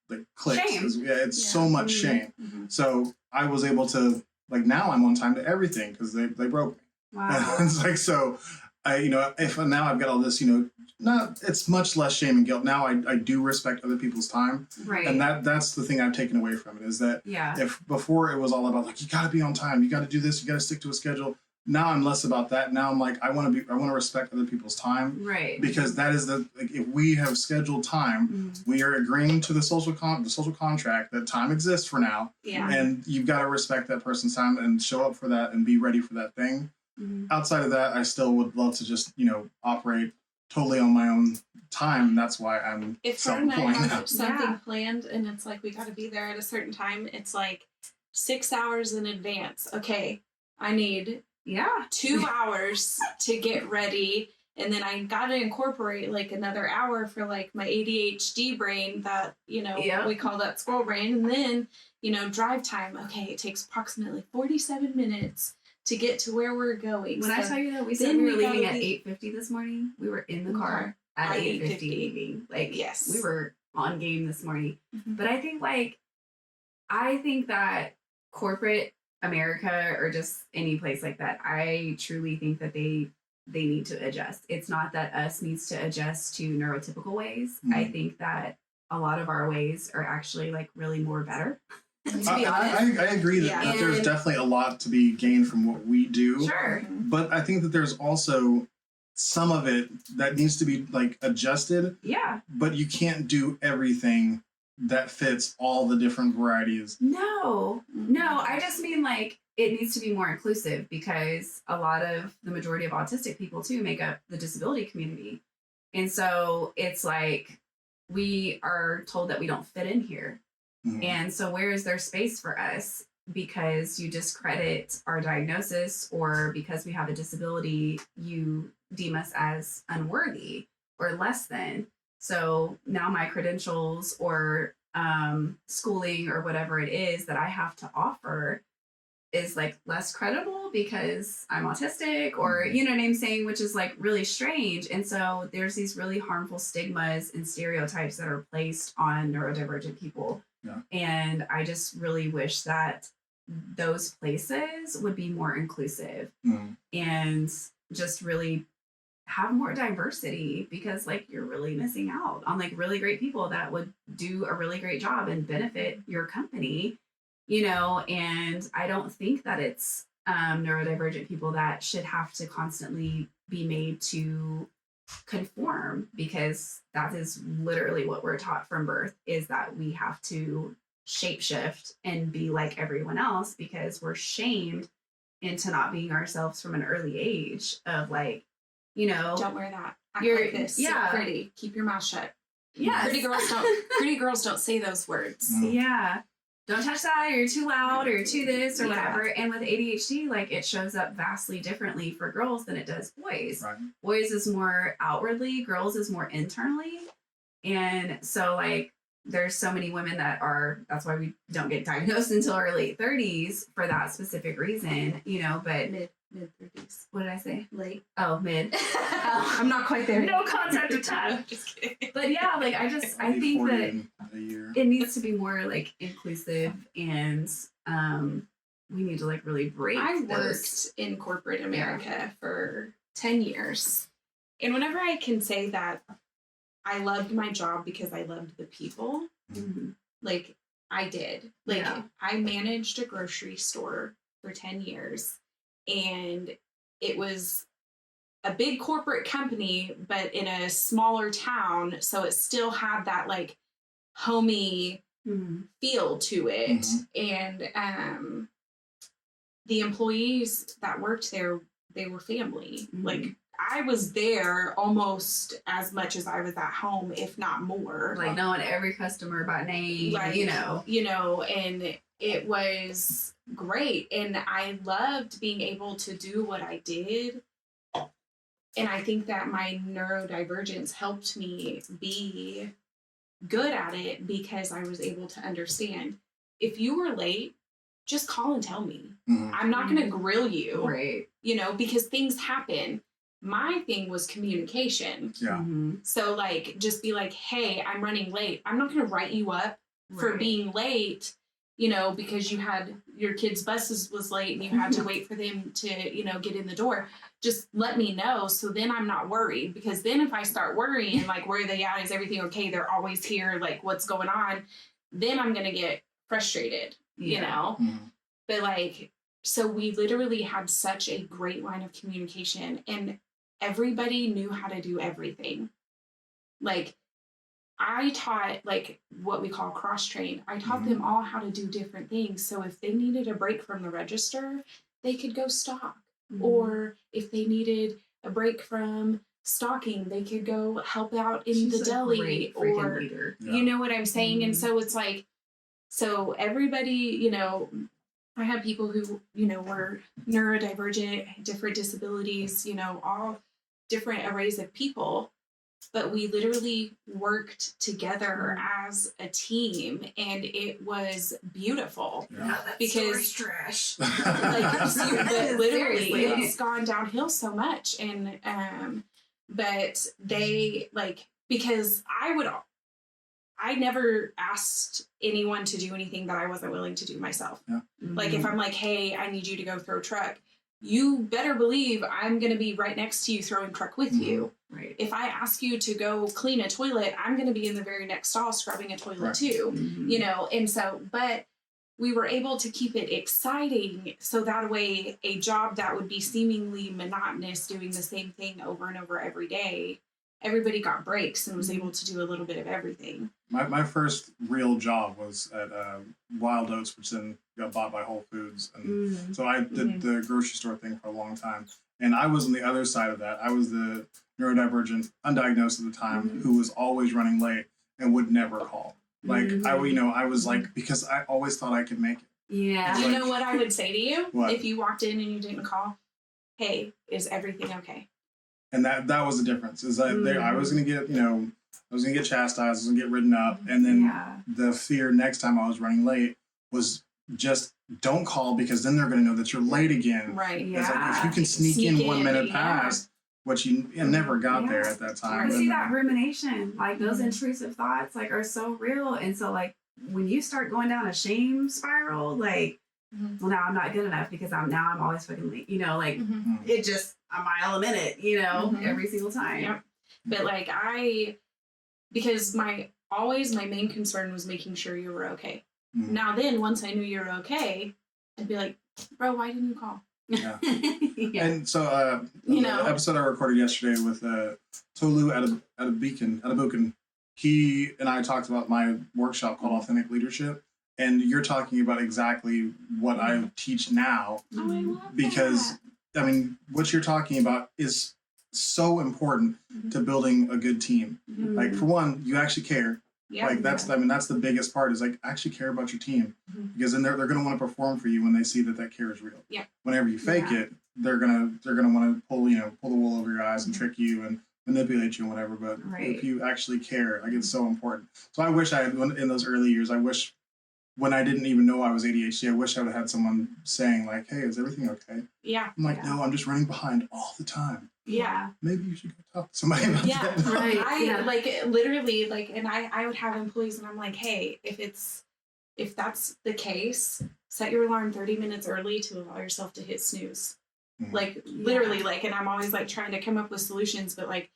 S4: like cliques.
S3: Shame.
S4: It's so much shame. So I was able to like now I'm on time to everything because they broke me.
S3: Wow.
S4: It's like so I, you know, if now I've got all this, you know, not it's much less shame and guilt. Now I do respect other people's time.
S3: Right.
S4: And that's the thing I've taken away from it is that if before it was all about like you gotta be on time, you gotta do this, you gotta stick to a schedule. Now I'm less about that. Now I'm like I want to respect other people's time.
S3: Right.
S4: Because that is the like if we have scheduled time, we are agreeing to the social contract that time exists for now.
S1: Yeah.
S4: And you've got to respect that person's time and show up for that and be ready for that thing. Outside of that, I still would love to just, you know, operate totally on my own time. And that's why I'm
S1: If Fern and I
S4: self-employed now.
S1: have something planned and it's like we got to be there at a certain time, it's like 6 hours in advance. Okay, I need 2 hours to get ready, and then I got to incorporate like another hour for like my ADHD brain that, you know, we call that squirrel brain, and then, you know, drive time. Okay, it takes approximately 47 minutes to get to where we're going.
S3: When I tell you that we said we were leaving at 8:50 this morning, we were in the car at 8:50 leaving. Like,
S1: yes,
S3: we were on game this morning. But I think that corporate America or just any place like that, I truly think that they need to adjust. It's not that us needs to adjust to neurotypical ways. I think that a lot of our ways are actually like really more better. To be honest,
S4: I agree that there's definitely a lot to be gained from what we do.
S3: Sure.
S4: But I think that there's also some of it that needs to be like adjusted.
S3: Yeah.
S4: But you can't do everything that fits all the different varieties.
S3: No, I just mean like it needs to be more inclusive because the majority of autistic people too make up the disability community. And so it's like we are told that we don't fit in here. And so where is there space for us? Because you discredit our diagnosis, or because we have a disability, you deem us as unworthy or less than. So now my credentials or schooling or whatever it is that I have to offer is like less credible because I'm autistic, or you know what I'm saying, which is like really strange. And so there's these really harmful stigmas and stereotypes that are placed on neurodivergent people. And I just really wish that those places would be more inclusive and just really have more diversity, because like you're really missing out on like really great people that would do a really great job and benefit your company, you know. And I don't think that it's neurodivergent people that should have to constantly be made to conform, because that is literally what we're taught from birth, is that we have to shapeshift and be like everyone else because we're shamed into not being ourselves from an early age of like, you know,
S1: don't wear that. Act
S3: you're
S1: like this. Sit pretty. Keep your mouth shut.
S3: Yes.
S1: Pretty girls don't say those words.
S3: Yeah. Don't touch that, or you're too loud, or you're too this, or whatever. And with ADHD, like it shows up vastly differently for girls than it does boys.
S4: Right.
S3: Boys is more outwardly, girls is more internally. And so like there's so many women that's why we don't get diagnosed until our late 30s for that specific reason, you know, but
S1: mid 30s.
S3: What did I say?
S1: Late.
S3: Oh, mid.
S1: I'm not quite there.
S3: No concept of time.
S1: Just kidding.
S3: But yeah, like I think that
S4: a year.
S3: it needs to be more like inclusive, and we need to like really break.
S1: I worked in corporate America for 10 years. And whenever I can say that I loved my job because I loved the people. Like I did. Like I managed a grocery store for 10 years, and it was a big corporate company, but in a smaller town. So it still had that like homey feel to it. And the employees that worked there, they were family. Like I was there almost as much as I was at home, if not more.
S3: Like knowing every customer by name,
S1: like,
S3: you know,
S1: and it was great. And I loved being able to do what I did. And I think that my neurodivergence helped me be good at it because I was able to understand if you were late, just call and tell me. I'm not going to grill you,
S3: right?
S1: You know, because things happen. My thing was communication. So like, just be like, hey, I'm running late. I'm not going to write you up for being late, you know, because you had your kids' buses was late and you had to wait for them to, you know, get in the door. Just let me know. So then I'm not worried, because then if I start worrying, like, where are they at? Is everything okay? They're always here. Like, what's going on? Then I'm going to get frustrated, you know? But like, so we literally had such a great line of communication, and everybody knew how to do everything. Like, I taught like what we call cross train. I taught them all how to do different things. So if they needed a break from the register, they could go stock. Or if they needed a break from stocking, they could go help out in the deli. Or you know what I'm saying? And so it's like, so everybody, you know, I have people who, you know, were neurodivergent, different disabilities, you know, all different arrays of people. But we literally worked together as a team, and it was beautiful. Because
S3: trash.
S1: like, but literally, it's gone downhill so much. And but they like, because I never asked anyone to do anything that I wasn't willing to do myself. Like if I'm like, hey, I need you to go throw truck, you better believe I'm going to be right next to you throwing truck with you. Right. If I ask you to go clean a toilet, I'm going to be in the very next stall scrubbing a toilet too, you know? And so, but we were able to keep it exciting. So that way a job that would be seemingly monotonous, doing the same thing over and over every day, everybody got breaks and was able to do a little bit of everything.
S4: My first real job was at Wild Oats, which then got bought by Whole Foods. And so I did the grocery store thing for a long time. And I was on the other side of that. I was the neurodivergent, undiagnosed at the time, who was always running late and would never call. Like, I was like, because I always thought I could make it.
S3: Yeah.
S1: You know what I would say to you?
S4: What?
S1: If you walked in and you didn't call? Hey, is everything okay?
S4: And that was the difference. Is that I was gonna get, I was gonna get chastised, I was gonna get ridden up, and then the fear next time I was running late was just don't call, because then they're gonna know that you're late again.
S1: Right.
S4: It's like, if you can sneak in 1 minute past, which you never got there at that time.
S3: I see that rumination, like those intrusive thoughts, like are so real, and so like when you start going down a shame spiral, like, well, now I'm not good enough because I'm always fucking late, you know, like it just a mile a minute, you know, every single time.
S1: Yep. But like because my main concern was making sure you were okay. Now then, once I knew you were okay, I'd be like, bro, why didn't you call?
S4: Yeah. And so, the episode I recorded yesterday with Tolu Adabukin, he and I talked about my workshop called Authentic Leadership. And you're talking about exactly what I teach now.
S1: Oh, I love
S4: because,
S1: that.
S4: I mean, what you're talking about is so important to building a good team. Like, for one, you actually care.
S1: Yeah.
S4: Like, that's the biggest part, is like, actually care about your team. Because then they're going to want to perform for you when they see that care is real.
S1: Yeah.
S4: Whenever you fake it, they're gonna want to pull the wool over your eyes and trick you and manipulate you and whatever. But if you actually care, like, it's so important. So I wish I had, in those early years, when I didn't even know I was ADHD, I wish I would have had someone saying, like, hey, is everything okay?
S1: Yeah.
S4: I'm like, no, I'm just running behind all the time.
S1: Yeah.
S4: Maybe you should go talk to somebody about that.
S3: Right.
S1: I like literally, like, and I would have employees and I'm like, hey, if that's the case, set your alarm 30 minutes early to allow yourself to hit snooze. Like, literally, like, and I'm always like trying to come up with solutions, but like,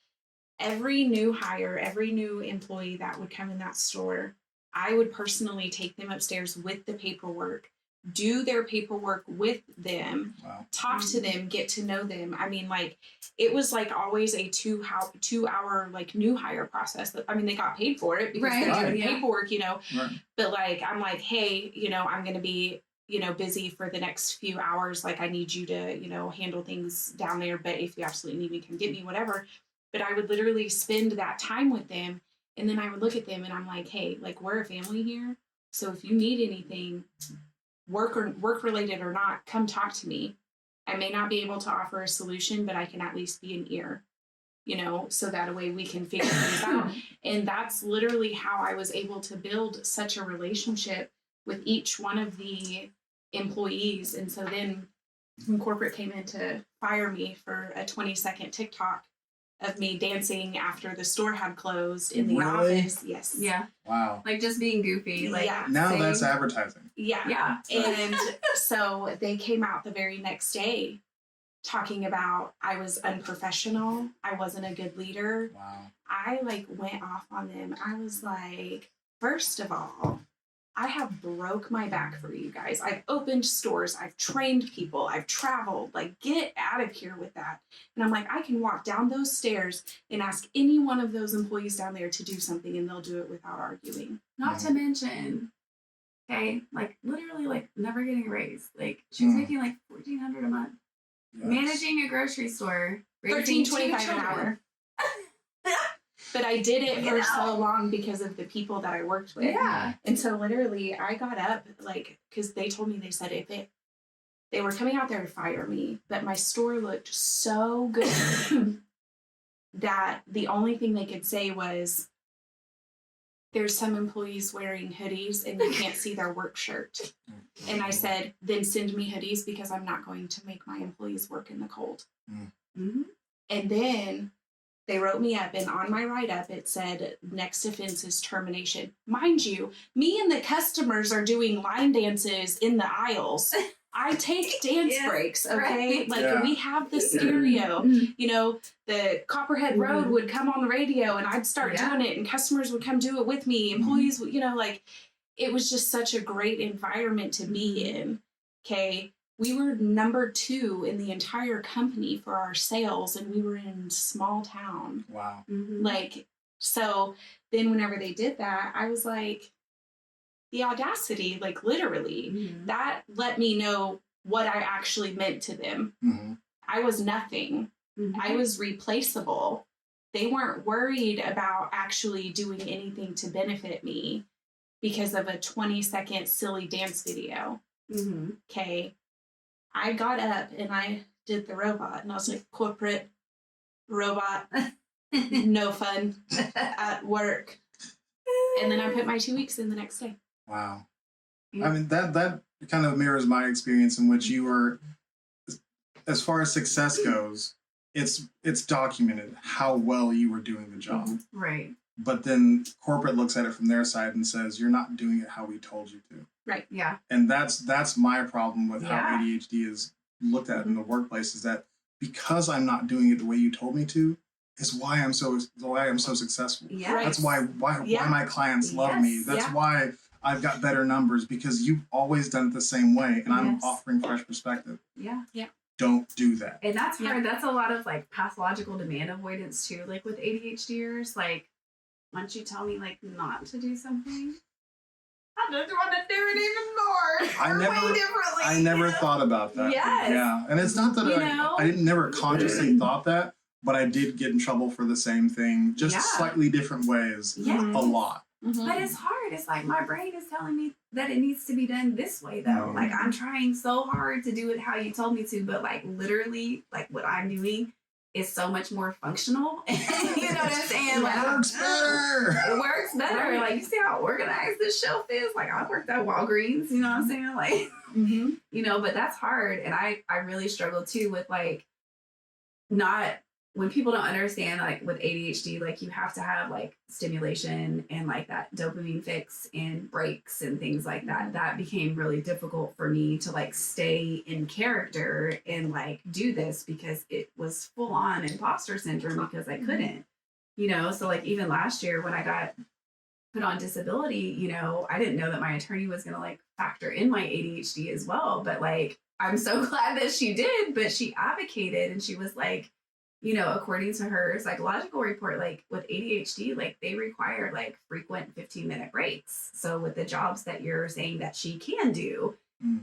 S1: every new hire, every new employee that would come in that store, I would personally take them upstairs with the paperwork, do their paperwork with them,
S4: Wow.
S1: talk to them, get to know them. I mean, like, it was like always a 2 hour like new hire process. I mean, they got paid for it because they're doing paperwork, you know.
S4: Right.
S1: But like, I'm like, hey, you know, I'm gonna be, you know, busy for the next few hours. Like, I need you to, you know, handle things down there. But if you absolutely need me, come get me, whatever. But I would literally spend that time with them. And then I would look at them and I'm like, hey, like, we're a family here. So if you need anything, work related or not, come talk to me. I may not be able to offer a solution, but I can at least be an ear, you know, so that way we can figure things out. And that's literally how I was able to build such a relationship with each one of the employees. And so then when corporate came in to fire me for a 20-second TikTok of me dancing after the store had closed in the office. Yes.
S3: Yeah.
S4: Wow.
S3: Like just being goofy. Like
S4: Now that's advertising.
S1: Yeah. And so they came out the very next day talking about I was unprofessional. I wasn't a good leader.
S4: Wow.
S1: I like went off on them. I was like, first of all, I have broke my back for you guys. I've opened stores. I've trained people. I've traveled. Like, get out of here with that. And I'm like, I can walk down those stairs and ask any one of those employees down there to do something and they'll do it without arguing.
S3: Not to mention, okay, like literally like never getting a raise. Like she was making like $1,400 a month.
S4: Yes.
S3: Managing a grocery store. $13.25
S1: an hour. But I did it for so long because of the people that I worked with.
S3: Yeah.
S1: And so literally I got up, like, because they told me, they said they were coming out there to fire me, but my store looked so good that the only thing they could say was, there's some employees wearing hoodies and you can't see their work shirt. And I said, then send me hoodies because I'm not going to make my employees work in the cold.
S3: Mm-hmm.
S1: And then they wrote me up, and on my write-up, it said, next offense is termination. Mind you, me and the customers are doing line dances in the aisles. I take dance breaks, okay?
S3: Right.
S1: Like, we have the stereo. You know, the Copperhead Road would come on the radio, and I'd start doing it, and customers would come do it with me. Employees would, you know, like, it was just such a great environment to be in, okay? We were number 2 in the entire company for our sales, and we were in small town.
S4: Wow.
S1: Like, so then whenever they did that, I was like, the audacity, like literally, that let me know what I actually meant to them. I was nothing. I was replaceable. They weren't worried about actually doing anything to benefit me because of a 20-second silly dance video. Okay. I got up and I did the robot, and I was like, corporate robot, no fun at work. And then I put my 2 weeks in the next day.
S4: Wow. I mean, that kind of mirrors my experience, in which you were, as far as success goes, it's documented how well you were doing the job.
S3: Right.
S4: But then corporate looks at it from their side and says, you're not doing it how we told you to.
S1: Right.
S3: Yeah.
S4: And that's my problem with how ADHD is looked at in the workplace, is that because I'm not doing it the way you told me to, is why I'm so successful.
S3: Yeah.
S4: That's why my clients love me. That's why I've got better numbers, because you've always done it the same way, and I'm offering fresh perspective.
S3: Yeah.
S4: Don't do that.
S3: And that's hard. That's a lot of like pathological demand avoidance too. Like with ADHDers, like once you tell me like not to do something, I just want to do it even more. Way differently.
S4: I never thought about that.
S3: Yes.
S4: Yeah. And it's not that I didn't never consciously thought that, but I did get in trouble for the same thing, just slightly different ways, a lot.
S3: But it's hard. It's like my brain is telling me that it needs to be done this way, though. Like I'm trying so hard to do it how you told me to, but like literally, like what I'm doing is so much more functional. You know what I'm saying? Like,
S4: It works better.
S3: It works better. Like, you see how organized this shelf is? Like, I worked at Walgreens, you know what I'm saying? Like, you know, but that's hard. And I really struggle too with like when people don't understand, like with ADHD, like you have to have like stimulation and like that dopamine fix and breaks and things like that. That became really difficult for me to like stay in character and like do this, because it was full on imposter syndrome because I couldn't. you know, so like even last year when I got put on disability, you know, I didn't know that my attorney was going to like factor in my ADHD as well. But like, I'm so glad that she did, but she advocated and she was like, you know, according to her psychological report, like with ADHD, like they require like frequent 15-minute breaks. So with the jobs that you're saying that she can do,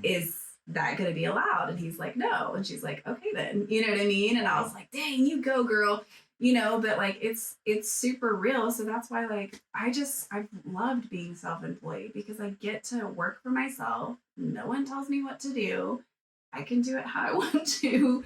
S3: is that going to be allowed? And he's like, no. And she's like, okay, then, you know what I mean? And I was like, dang, you go, girl. You know, but like it's super real. So that's why like I've loved being self-employed because I get to work for myself. No one tells me what to do. I can do it how I want to.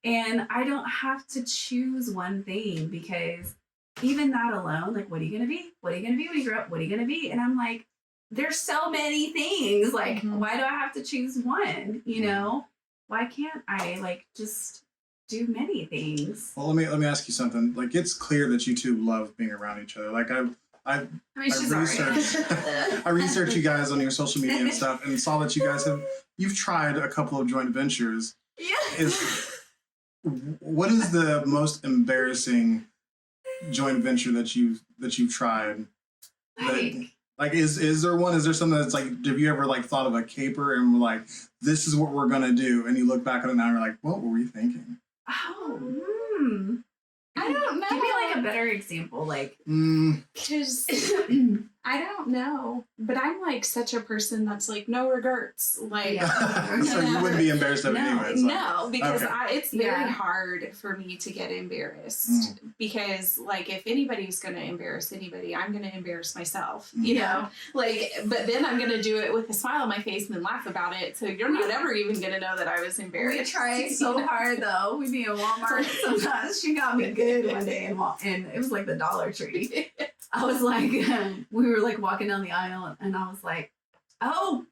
S3: And I don't have to choose one thing because even that alone, like, what are you gonna be? What are you gonna be when you grow up? What are you gonna be? And I'm like, there's so many things. Like, why do I have to choose one? You know? Why can't I like just do many things?
S4: Well, let me ask you something. Like, it's clear that you two love being around each other. Like, I researched you guys on your social media and stuff, and saw that you guys you've tried a couple of joint ventures.
S3: Yeah.
S4: What is the most embarrassing joint venture that you've tried? Like, is there one? Is there something that's like, have you ever like thought of a caper and were like, this is what we're gonna do, and you look back on it now and you're like, what were we thinking?
S3: Oh,
S1: I don't know.
S3: Give me like a better example, like.
S1: Because I don't know, but I'm like such a person that's like no regrets. Like,
S4: so you wouldn't be embarrassed of it anyways.
S1: No, because
S4: okay.
S1: It's very hard for me to get embarrassed because like if anybody's going to embarrass anybody, I'm going to embarrass myself. You know, like, but then I'm going to do it with a smile on my face and then laugh about it. So you're not ever even going to know that I was embarrassed.
S3: We try so hard though. We'd be in Walmart sometimes. She got me good one day and it was like the Dollar Tree. I was like, we were like walking down the aisle and I was like, oh,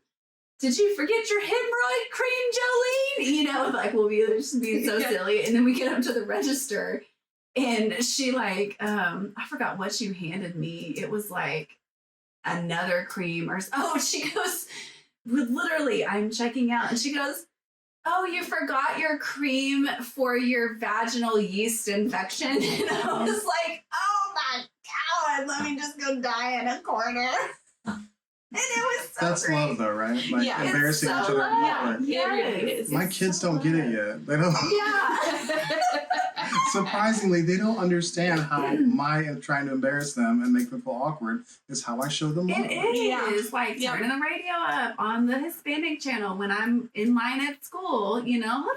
S3: did you forget your hemorrhoid cream, Jolene? You know, like we'll be just being so silly. And then we get up to the register and she like, I forgot what she handed me. It was like another cream she goes, literally, I'm checking out and she goes, oh, you forgot your cream for your vaginal yeast infection. And I was like, oh my God, let me just go die in a corner. And it was so
S4: That's
S3: great.
S4: love though, right? Like embarrassing each other.
S1: It really is.
S4: My kids don't get it yet. They don't.
S3: Yeah.
S4: Surprisingly, they don't understand how my trying to embarrass them and make them feel awkward is how I show them love.
S3: It is like turning the radio up on the Hispanic channel when I'm in line at school, you know,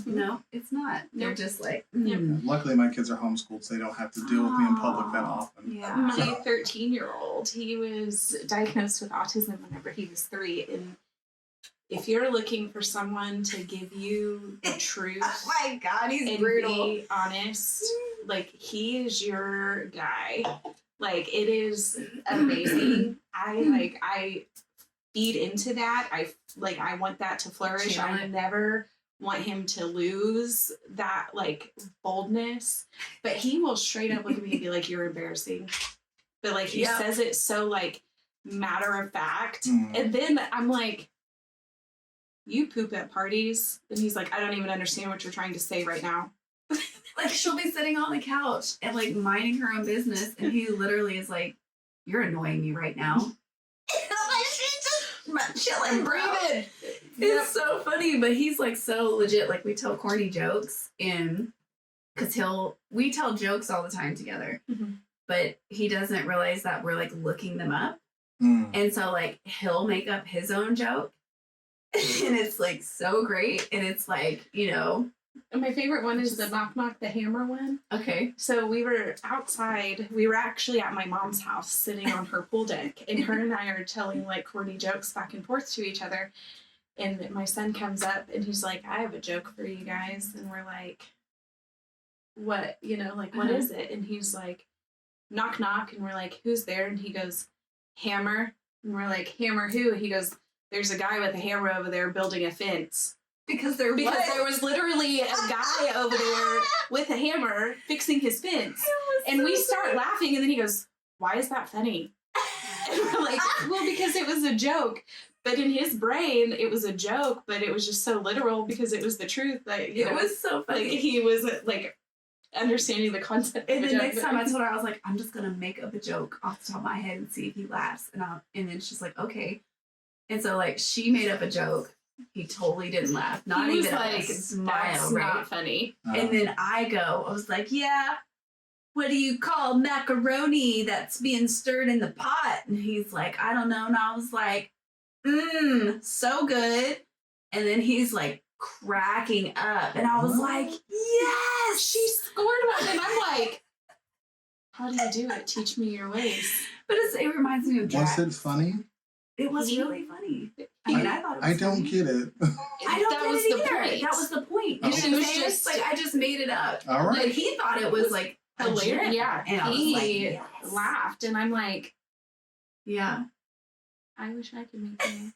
S3: no, it's not. They're just like,
S4: Luckily, my kids are homeschooled, so they don't have to deal with me in public that often.
S3: Yeah.
S1: My 13-year-old, he was diagnosed with autism whenever he was 3. And if you're looking for someone to give you the truth,
S3: oh my God, he's
S1: and
S3: brutal.
S1: Be honest, like he is your guy. Like it is amazing. I feed into that. I want that to flourish. I never want him to lose that like boldness. But he will straight up look at me and be like, "You're embarrassing." But like he says it so like matter of fact. And then I'm like, you poop at parties? And he's like, I don't even understand what you're trying to say right now.
S3: Like she'll be sitting on the couch and like minding her own business. And he literally is like, you're annoying me right now. And I'm like, she's just chilling, breathing. It's so funny, but he's like so legit. Like we tell corny jokes and because we tell jokes all the time together. But he doesn't realize that we're like looking them up. And so like he'll make up his own joke and it's like so great. And it's like, you know.
S1: And my favorite one is the knock knock the hammer one.
S3: Okay.
S1: So we were outside. We were actually at my mom's house sitting on her pool deck. And her and I are telling like corny jokes back and forth to each other. And my son comes up and he's like, I have a joke for you guys. And we're like, what? You know, like, what is it? And he's like, knock, knock. And we're like, who's there? And he goes, hammer. And we're like, hammer who? He goes, there's a guy with a hammer over there building a fence. Because there was literally a guy over there with a hammer fixing his fence. And we start laughing. And then he goes, why is that funny? And we're like, well, because it was a joke. But in his brain, it was a joke, but it was just so literal because it was the truth. That, you know,
S3: was so funny.
S1: Like, he was like, understanding the concept.
S3: And
S1: of
S3: the
S1: a
S3: next
S1: joke.
S3: time I told her, I was like, I'm just gonna make up a joke off the top of my head and see if he laughs. And then she's like, okay. And so like she made up a joke. He totally didn't laugh. Not
S1: he was
S3: even
S1: like,
S3: a smile,
S1: that's
S3: right?
S1: not funny.
S3: And then I was like, yeah, what do you call macaroni that's being stirred in the pot? And he's like, I don't know. And I was like, so good. And then he's like cracking up. And I was like, yes,
S1: She scored one, and I'm like, how do you do it? Teach me your ways.
S3: But it reminds me of Drax.
S4: Was it funny?
S3: It was
S1: He-
S3: really funny. I mean, I thought it was
S4: I don't
S3: funny.
S4: get it.
S3: I don't
S1: that
S3: get
S1: was
S3: it
S1: the
S3: either.
S1: point.
S3: That was the point.
S4: Oh.
S3: You know what I'm
S1: It was
S3: saying?
S1: just-
S3: Like I just made it up.
S4: All
S3: But
S4: right.
S3: he thought it was like a
S1: hilarious.
S3: gem.
S1: Yeah,
S3: And I was like,
S1: he
S3: yes.
S1: laughed, and I'm like,
S3: Yeah.
S1: I wish I could make that.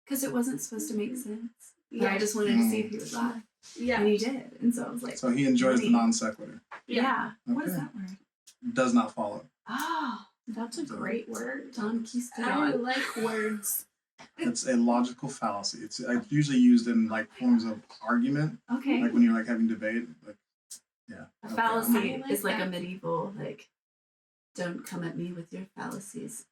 S3: Because it wasn't supposed to make sense. But
S1: Yeah.
S3: I just wanted to see if he would laugh.
S1: Yeah,
S3: And he did. And so I was like,
S4: So he enjoys the
S3: Funny.
S4: non sequitur.
S3: yeah. What is
S4: Okay.
S3: that word?
S4: Does not follow.
S3: Oh,
S1: that's a great word.
S3: Don
S1: I
S3: Quixote.
S1: like words.
S4: It's a logical fallacy. It's usually used in like forms of argument,
S3: Okay.
S4: like when you're like having debate. Like, yeah.
S3: A
S4: okay,
S3: fallacy
S1: I like
S3: is like a
S1: that.
S3: medieval, like, don't come at me with your fallacies.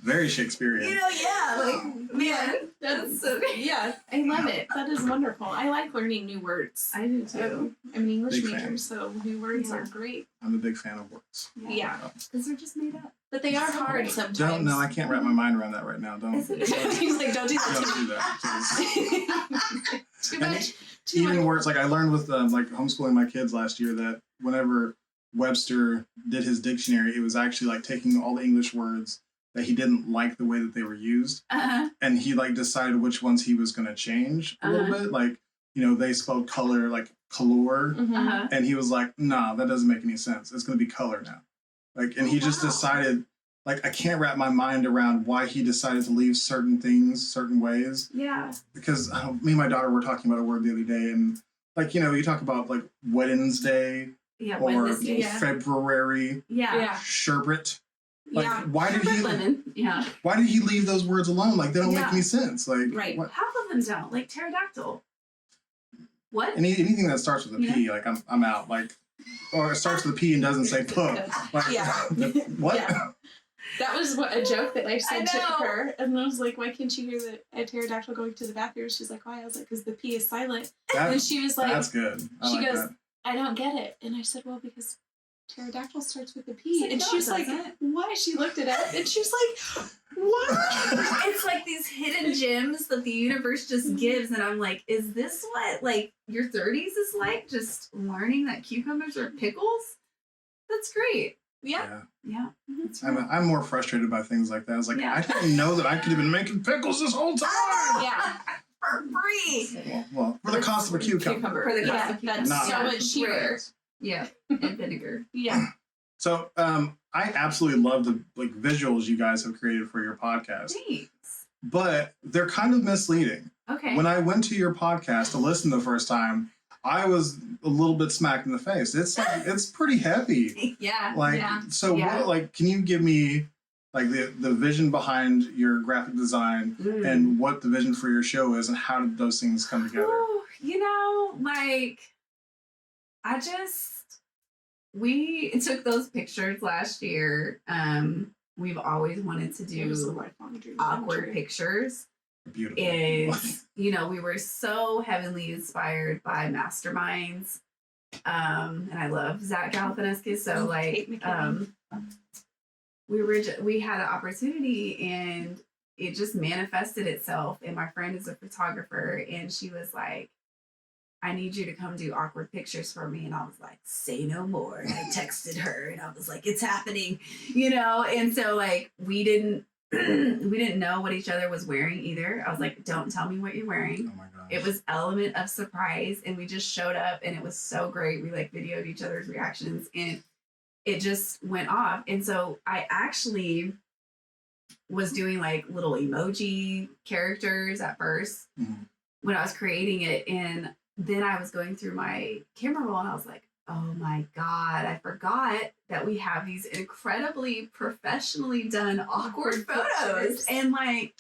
S4: Very Shakespearean.
S3: You know, yeah, like, man, that's so great.
S1: Yeah, I love it. That is wonderful. I like learning new words.
S3: I do too.
S1: I'm an English
S4: Big
S1: major,
S4: fan.
S1: so new words
S3: Yeah.
S1: are great.
S4: I'm a big fan of words.
S1: Yeah,
S3: Because they're just made up.
S1: but they are hard sometimes.
S4: Don't know. I can't wrap my mind around that right now. Don't.
S3: Is it?
S1: He's like, don't do
S4: Don't
S1: that.
S4: do that. Please.
S1: Too
S4: And
S1: much. Too
S4: Even
S1: much.
S4: words like I learned with like homeschooling my kids last year that whenever Webster did his dictionary, it was actually like taking all the English words that he didn't like the way that they were used, and he like decided which ones he was going to change a little bit. Like, you know, they spelled color like color,
S1: Mhm.
S4: and he was like, nah, that doesn't make any sense. It's going to be color now. Like, and he just
S3: wow.
S4: decided, like, I can't wrap my mind around why he decided to leave certain things certain ways.
S3: Yeah.
S4: Because me and my daughter were talking about a word the other day, and like, you know, you talk about like Wednesday
S3: Yeah.
S4: or
S3: Wednesday.
S1: Yeah.
S4: February,
S3: Yeah.
S1: Yeah.
S4: sherbet. Like,
S1: Yeah.
S4: why did
S3: Sherbet
S4: he?
S3: lemon. Yeah.
S4: Why did he leave those words alone? Like, they don't
S3: Yeah.
S4: make any sense. Like,
S1: Right.
S4: what?
S3: Half of them don't. Like pterodactyl. What?
S4: Anything that starts with a P, like I'm out. Like, or it starts with a P and doesn't say puh. Like,
S1: Yeah.
S4: what?
S1: Yeah. That was a joke that I said to
S3: know.
S1: her, and I was like, "Why can't you hear a pterodactyl going to the bathroom?" She's like, "Why?" I was like, "Because the P is silent."
S4: That-
S1: And she was like,
S4: that's good. I
S1: she
S4: like
S1: goes,
S4: that.
S1: "I don't get it." And I said, "Well, because pterodactyl starts with a P."
S3: It's like,
S1: And
S3: no,
S1: she's
S3: it
S1: like,
S3: doesn't.
S1: "Why?" She looked it up, and she's like, "What?"
S3: It's like these hidden gems that the universe just gives, and I'm like, is this what like your 30s is like? Just learning that cucumbers are pickles? That's great.
S1: Yeah.
S3: Yeah. That's
S4: I'm,
S3: right.
S4: I'm more frustrated by things like that. I was like,
S3: Yeah.
S4: I didn't know that I could have been making pickles this whole time.
S1: Yeah.
S3: For free.
S4: Well, for the cost of a cucumber.
S1: Cucumber.
S3: For the
S1: Yeah,
S3: cost of
S1: that's
S4: cucumber.
S1: so
S3: Not
S1: much cheaper.
S3: rare. Yeah. And vinegar.
S1: Yeah.
S4: So, I absolutely love the like visuals you guys have created for your podcast,
S3: Thanks.
S4: but they're kind of misleading.
S3: Okay.
S4: When I went to your podcast to listen the first time, I was a little bit smacked in the face. It's like it's pretty heavy.
S3: yeah.
S4: Like,
S3: yeah.
S4: so
S3: Yeah.
S4: what? Like, can you give me like the vision behind your graphic design
S3: Mm.
S4: and what the vision for your show is, and how did those things come together?
S3: Whew, you know, like we took those pictures last year. We've always wanted to
S1: It was a
S3: do
S1: lifelong dream.
S3: awkward pictures.
S4: Beautiful.
S3: And you know, we were so heavily inspired by masterminds. And I love Zach Galifianakis. So like
S1: Kate McKinnon.
S3: we had an opportunity and it just manifested itself. And my friend is a photographer and she was like, I need you to come do awkward pictures for me. And I was like, say no more. And I texted her and I was like, it's happening, you know? And so like, we didn't know what each other was wearing either. I was like, don't tell me what you're wearing.
S4: Oh my gosh.
S3: It was element of surprise. And we just showed up and it was so great. We like videoed each other's reactions and it just went off. And so I actually was doing like little emoji characters at first
S4: Mhm.
S3: when I was creating it. And then I was going through my camera roll and I was like, oh my God, I forgot that we have these incredibly professionally done awkward photos.
S1: pictures.
S3: And like,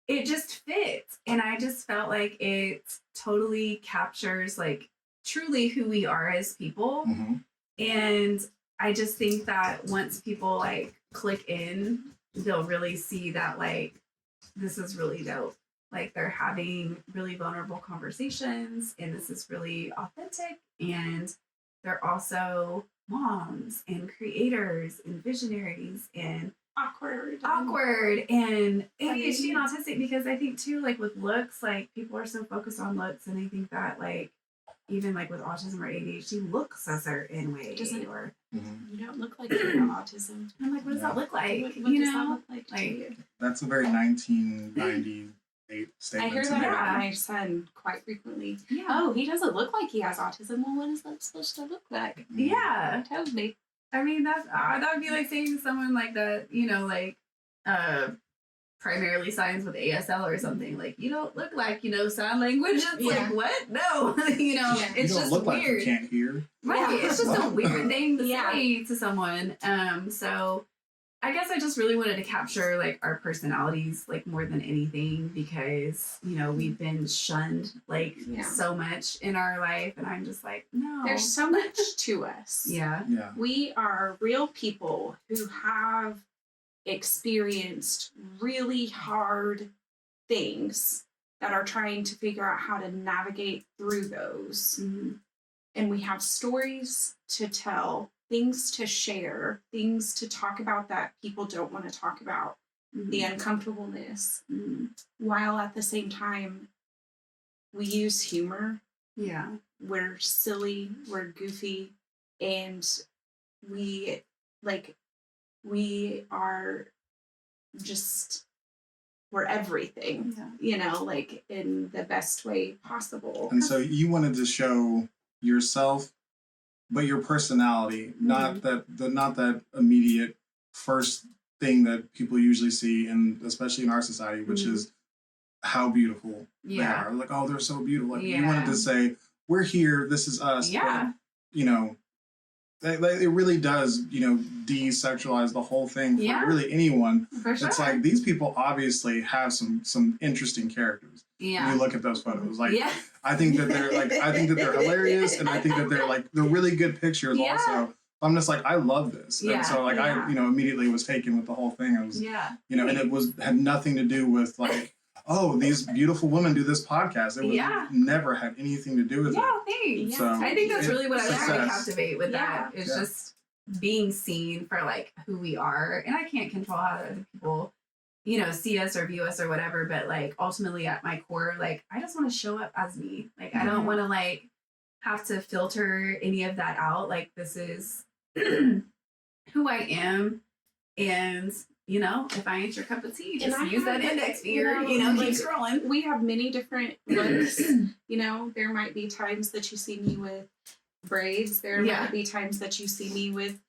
S3: it just fits. And I just felt like it totally captures like truly who we are as people.
S4: Mm-hmm.
S3: And I just think that once people like click in, they'll really see that like this is really dope. Like they're having really vulnerable conversations and this is really authentic. And they're also moms and creators and visionaries and awkward and ADHD and autistic, because I think too, like with looks, like people are so focused on looks and they think that like even like with autism or ADHD looks a certain way.
S1: You don't look like you have autism.
S3: I'm like, what does that look like?
S1: What
S3: you
S1: does
S3: know,
S1: that look like to you?
S4: That's a very 1998 statement.
S1: I hear
S4: to
S1: that
S4: make.
S1: about my son quite frequently.
S3: Yeah.
S1: Oh, he doesn't look like he has autism. Well, what is that supposed to look like?
S3: Yeah.
S1: Tell me.
S3: I mean, that would be like saying to someone like that, you know, like primarily signs with ASL or something. Like, you don't look like, you know, sign language. It's like, what? No. You know,
S1: Yeah.
S3: it's
S4: you don't
S3: just
S4: look
S3: weird.
S4: like you can't hear.
S3: Right. It's just a weird thing to
S1: Yeah.
S3: say to someone. So I guess I just really wanted to capture like our personalities like more than anything, because, you know, we've been shunned like so much in our life. And I'm just like, no.
S1: There's so much to us.
S3: Yeah.
S4: Yeah.
S1: We are real people who have experienced really hard things that are trying to figure out how to navigate through those.
S3: Mm-hmm.
S1: And we have stories to tell, things to share, things to talk about that people don't want to talk about, the uncomfortableness, while at the same time we use humor.
S3: Yeah.
S1: We're silly, we're goofy, and we are just, we're everything, you know, like in the best way possible.
S4: And so you wanted to show yourself, but your personality, not that immediate first thing that people usually see, and especially in our society, which is how beautiful they are. Like, oh, they're so beautiful. Like, you wanted to say, we're here, this is us.
S3: Yeah.
S4: But, you know, it really does, you know, desexualize the whole thing for really anyone.
S3: For sure.
S4: It's like, these people obviously have some interesting characters.
S3: Yeah.
S4: When you look at those photos, like, I think that they're hilarious, and I think that they're really good pictures also. I'm just like, I love this. And so like I, you know, immediately was taken with the whole thing. I was, you know, and it had nothing to do with like, oh, these beautiful women do this podcast. It was never had anything to do with it.
S3: Thanks.
S4: So
S3: I think that's really what I was trying to
S4: success.
S3: captivate with that. It's just being seen for like who we are. And I can't control how other people, you know, see us or view us or whatever. But like ultimately at my core, like I just want to show up as me. Like I don't want to like have to filter any of that out. Like this is who I am. And you know, if I ain't your cup of tea, just use that index finger, you know, keep scrolling.
S1: We have many different looks. You know, there might be times that you see me with braids. There might be times that you see me with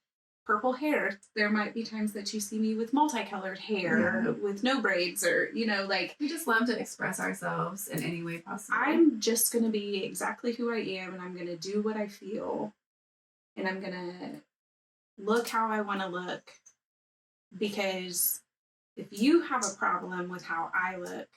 S1: purple hair. There might be times that you see me with multicolored hair, with no braids, or, you know, like.
S3: We just love to express ourselves in any way possible.
S1: I'm just going to be exactly who I am, and I'm going to do what I feel, and I'm going to look how I want to look. Because if you have a problem with how I look,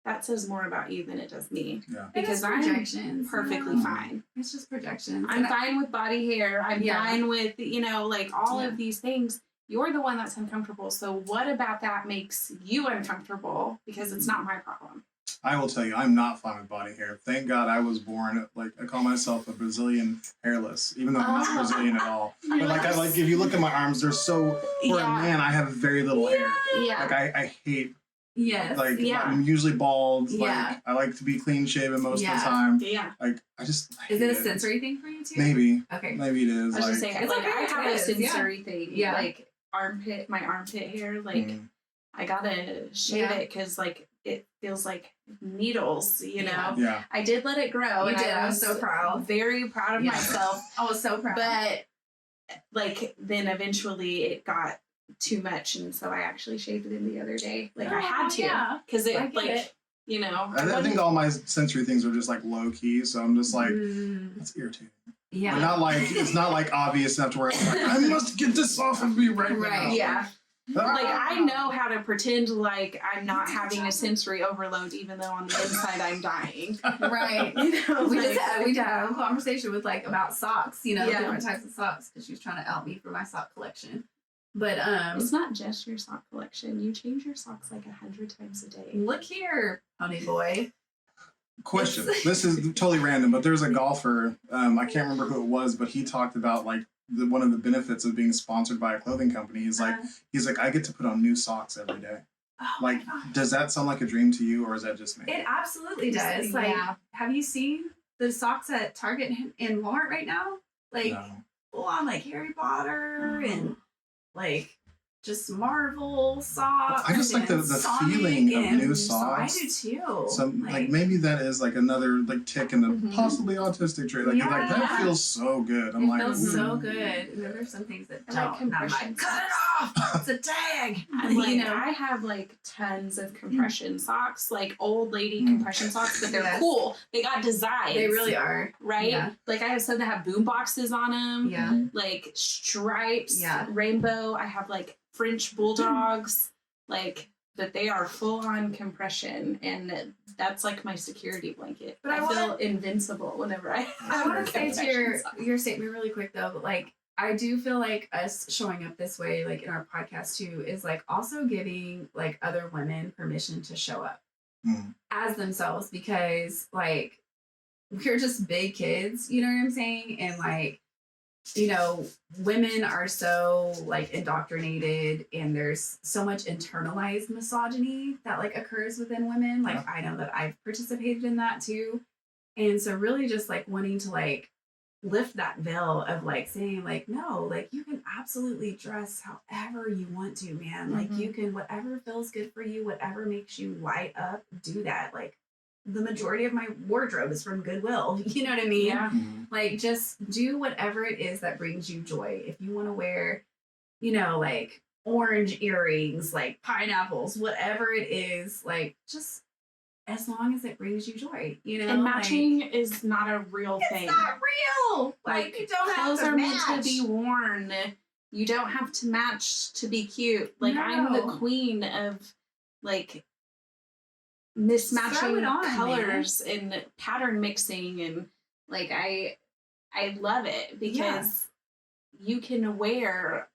S1: that says more about you than it does me.
S4: Yeah.
S1: Because I'm perfectly fine.
S3: It's just projections.
S1: I'm fine with body hair. I'm fine with, you know, like all of these things. You're the one that's uncomfortable. So what about that makes you uncomfortable? Because it's not my problem.
S4: I will tell you, I'm not fine with body hair. Thank God I was born, like, I call myself a Brazilian hairless, even though I'm not Brazilian at all. But like if you look at my arms, they're so, for a man, I have very little hair.
S1: Yeah.
S4: Like I hate,
S3: like,
S4: I'm usually bald. Like, I like to be clean shaven most of the time.
S1: Yeah.
S4: Like, I just
S3: Is it a sensory thing for you too?
S4: Maybe.
S3: Okay.
S4: Maybe it is.
S1: I was
S4: like,
S1: just saying,
S3: It's
S1: like,
S3: okay,
S1: I have
S3: it
S1: a
S3: is,
S1: sensory thing.
S3: Yeah.
S1: Like my armpit hair, like I gotta shave it because like it feels like needles, you know?
S4: Yeah.
S1: I did let it grow.
S3: You
S1: and
S3: did.
S1: I
S3: I
S1: was
S3: was so proud.
S1: Very proud of myself.
S3: I was so proud.
S1: But like then eventually it got too much, and so I actually shaved it in the other day. Like I had to because it like you know.
S4: I think all my sensory things are just like low key, so I'm just like that's irritating.
S3: Yeah.
S4: But not like it's not like obvious enough to where it's like I must get this off of me right now.
S1: Yeah. Like, I know how to pretend like I'm not having a sensory overload, even though on the inside I'm dying.
S3: Right.
S1: You know,
S3: we
S1: like,
S3: just had a conversation with like about socks, you know,
S1: Yeah.
S3: different types of socks, because she was trying to out me for my sock collection. But
S1: it's not just your sock collection. You change your socks like 100 times a day.
S3: look here, honey boy.
S4: Question. This is totally random, but there's a golfer. I can't remember who it was, but he talked about like one of the benefits of being sponsored by a clothing company is like I get to put on new socks every day.
S3: Oh
S4: Like, does that sound like a dream to you, or is that just me?
S3: it absolutely does. Like, have you seen the socks at Target and Walmart right now? Like, full on like Harry Potter and like just Marvel socks.
S4: I just like the feeling of new socks.
S3: I do too.
S4: So like maybe that is like another like tick in the possibly autistic trait. Like, like that feels so good. I'm like,
S3: feels so good. And then there's some things that
S1: I
S3: don't.
S1: like
S3: And I'm
S1: compression
S3: like, cut it off. It's a tag.
S1: I'm like,
S3: You know?
S1: I have like tons of compression socks, like old lady compression socks, but they're cool. They got designs.
S3: They really are.
S1: Right?
S3: Yeah.
S1: Like, I have some that have boom boxes on them.
S3: Yeah.
S1: Like stripes,
S3: Yeah.
S1: rainbow. I have like French bulldogs, like, but they are full on compression, and that's like my security blanket.
S3: But
S1: I feel invincible whenever I
S3: want to say to
S1: compression socks.
S3: your statement really quick though, but like I do feel like us showing up this way, like in our podcast too, is like also giving like other women permission to show up as themselves, because like we're just big kids, you know what I'm saying? And like, you know, women are so like indoctrinated, and there's so much internalized misogyny that like occurs within women. Like, I know that I've participated in that too. And so really just like wanting to like lift that veil of like saying like, no, like you can absolutely dress however you want to, man. Like you can, whatever feels good for you, whatever makes you light up, do that. Like, the majority of my wardrobe is from Goodwill. You know what I mean?
S1: Yeah.
S3: Like, just do whatever it is that brings you joy. If you want to wear, you know, like orange earrings, like pineapples, whatever it is, like just as long as it brings you joy, you know?
S1: And matching is not a real thing.
S3: It's not real. Like, you don't have
S1: clothes
S3: to
S1: are
S3: match.
S1: meant to be worn. You don't have to match to be cute. Like, I'm the
S3: No.
S1: queen of like
S3: Throw
S1: mismatching
S3: it on,
S1: colors and pattern mixing, and like I love it because you can wear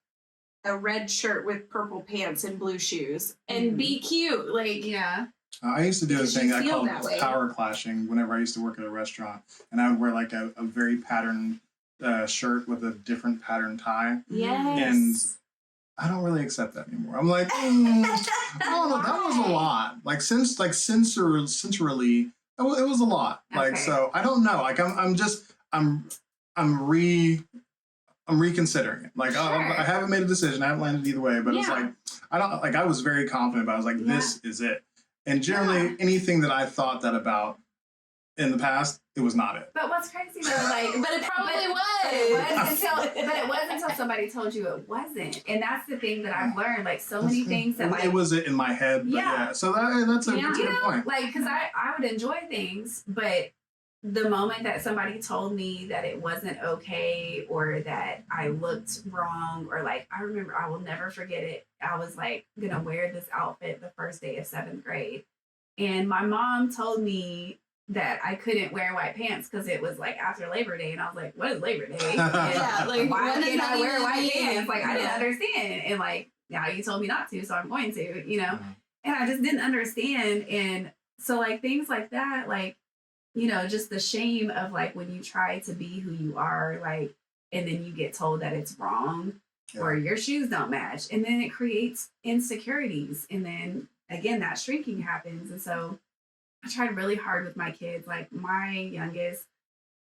S1: a red shirt with purple pants and blue shoes and be cute. Like,
S3: Yeah.
S4: I used to do a
S1: Because you
S4: thing I
S1: feel
S4: called
S1: that way.
S4: power clashing whenever I used to work at a restaurant, and I would wear like a very patterned shirt with a different pattern tie.
S1: yes.
S4: And I don't really accept that anymore. I'm like, I don't know, that was a lot. Like sensorily, it was a lot. Like,
S3: Okay.
S4: so I don't know. Like I'm reconsidering it. Like,
S3: Sure.
S4: I haven't made a decision. I haven't landed either way, but it's
S1: Yeah.
S4: like, I was very confident about it. I was like, this is it. And generally anything that I thought that about in the past, it was not it.
S3: But what's crazy though, like,
S1: But it probably
S3: But it
S1: was.
S3: was until somebody told you it wasn't, and that's the thing that I've learned. Like, so many things that like
S4: It was in my head, but yeah. So that's a
S1: Yeah.
S4: good
S3: you know,
S4: point.
S3: like, because I would enjoy things, but the moment that somebody told me that it wasn't okay or that I looked wrong, or like, I remember, I will never forget it. I was like gonna wear this outfit the first day of 7th grade, and my mom told me that I couldn't wear white pants because it was like after Labor Day, and I was like, "What is Labor Day?
S1: Yeah, like,
S3: why
S1: what does
S3: can't
S1: that
S3: I wear
S1: even
S3: white
S1: mean?"
S3: pants?" Like, I didn't
S1: Yeah.
S3: understand, and like, now you told me not to, so I'm going to, you know.
S4: Mhm.
S3: And I just didn't understand, and so like things like that, like, you know, just the shame of like when you try to be who you are, like, and then you get told that it's wrong, or your shoes don't match, and then it creates insecurities, and then again that shrinking happens, and so. I tried really hard with my kids. Like, my youngest,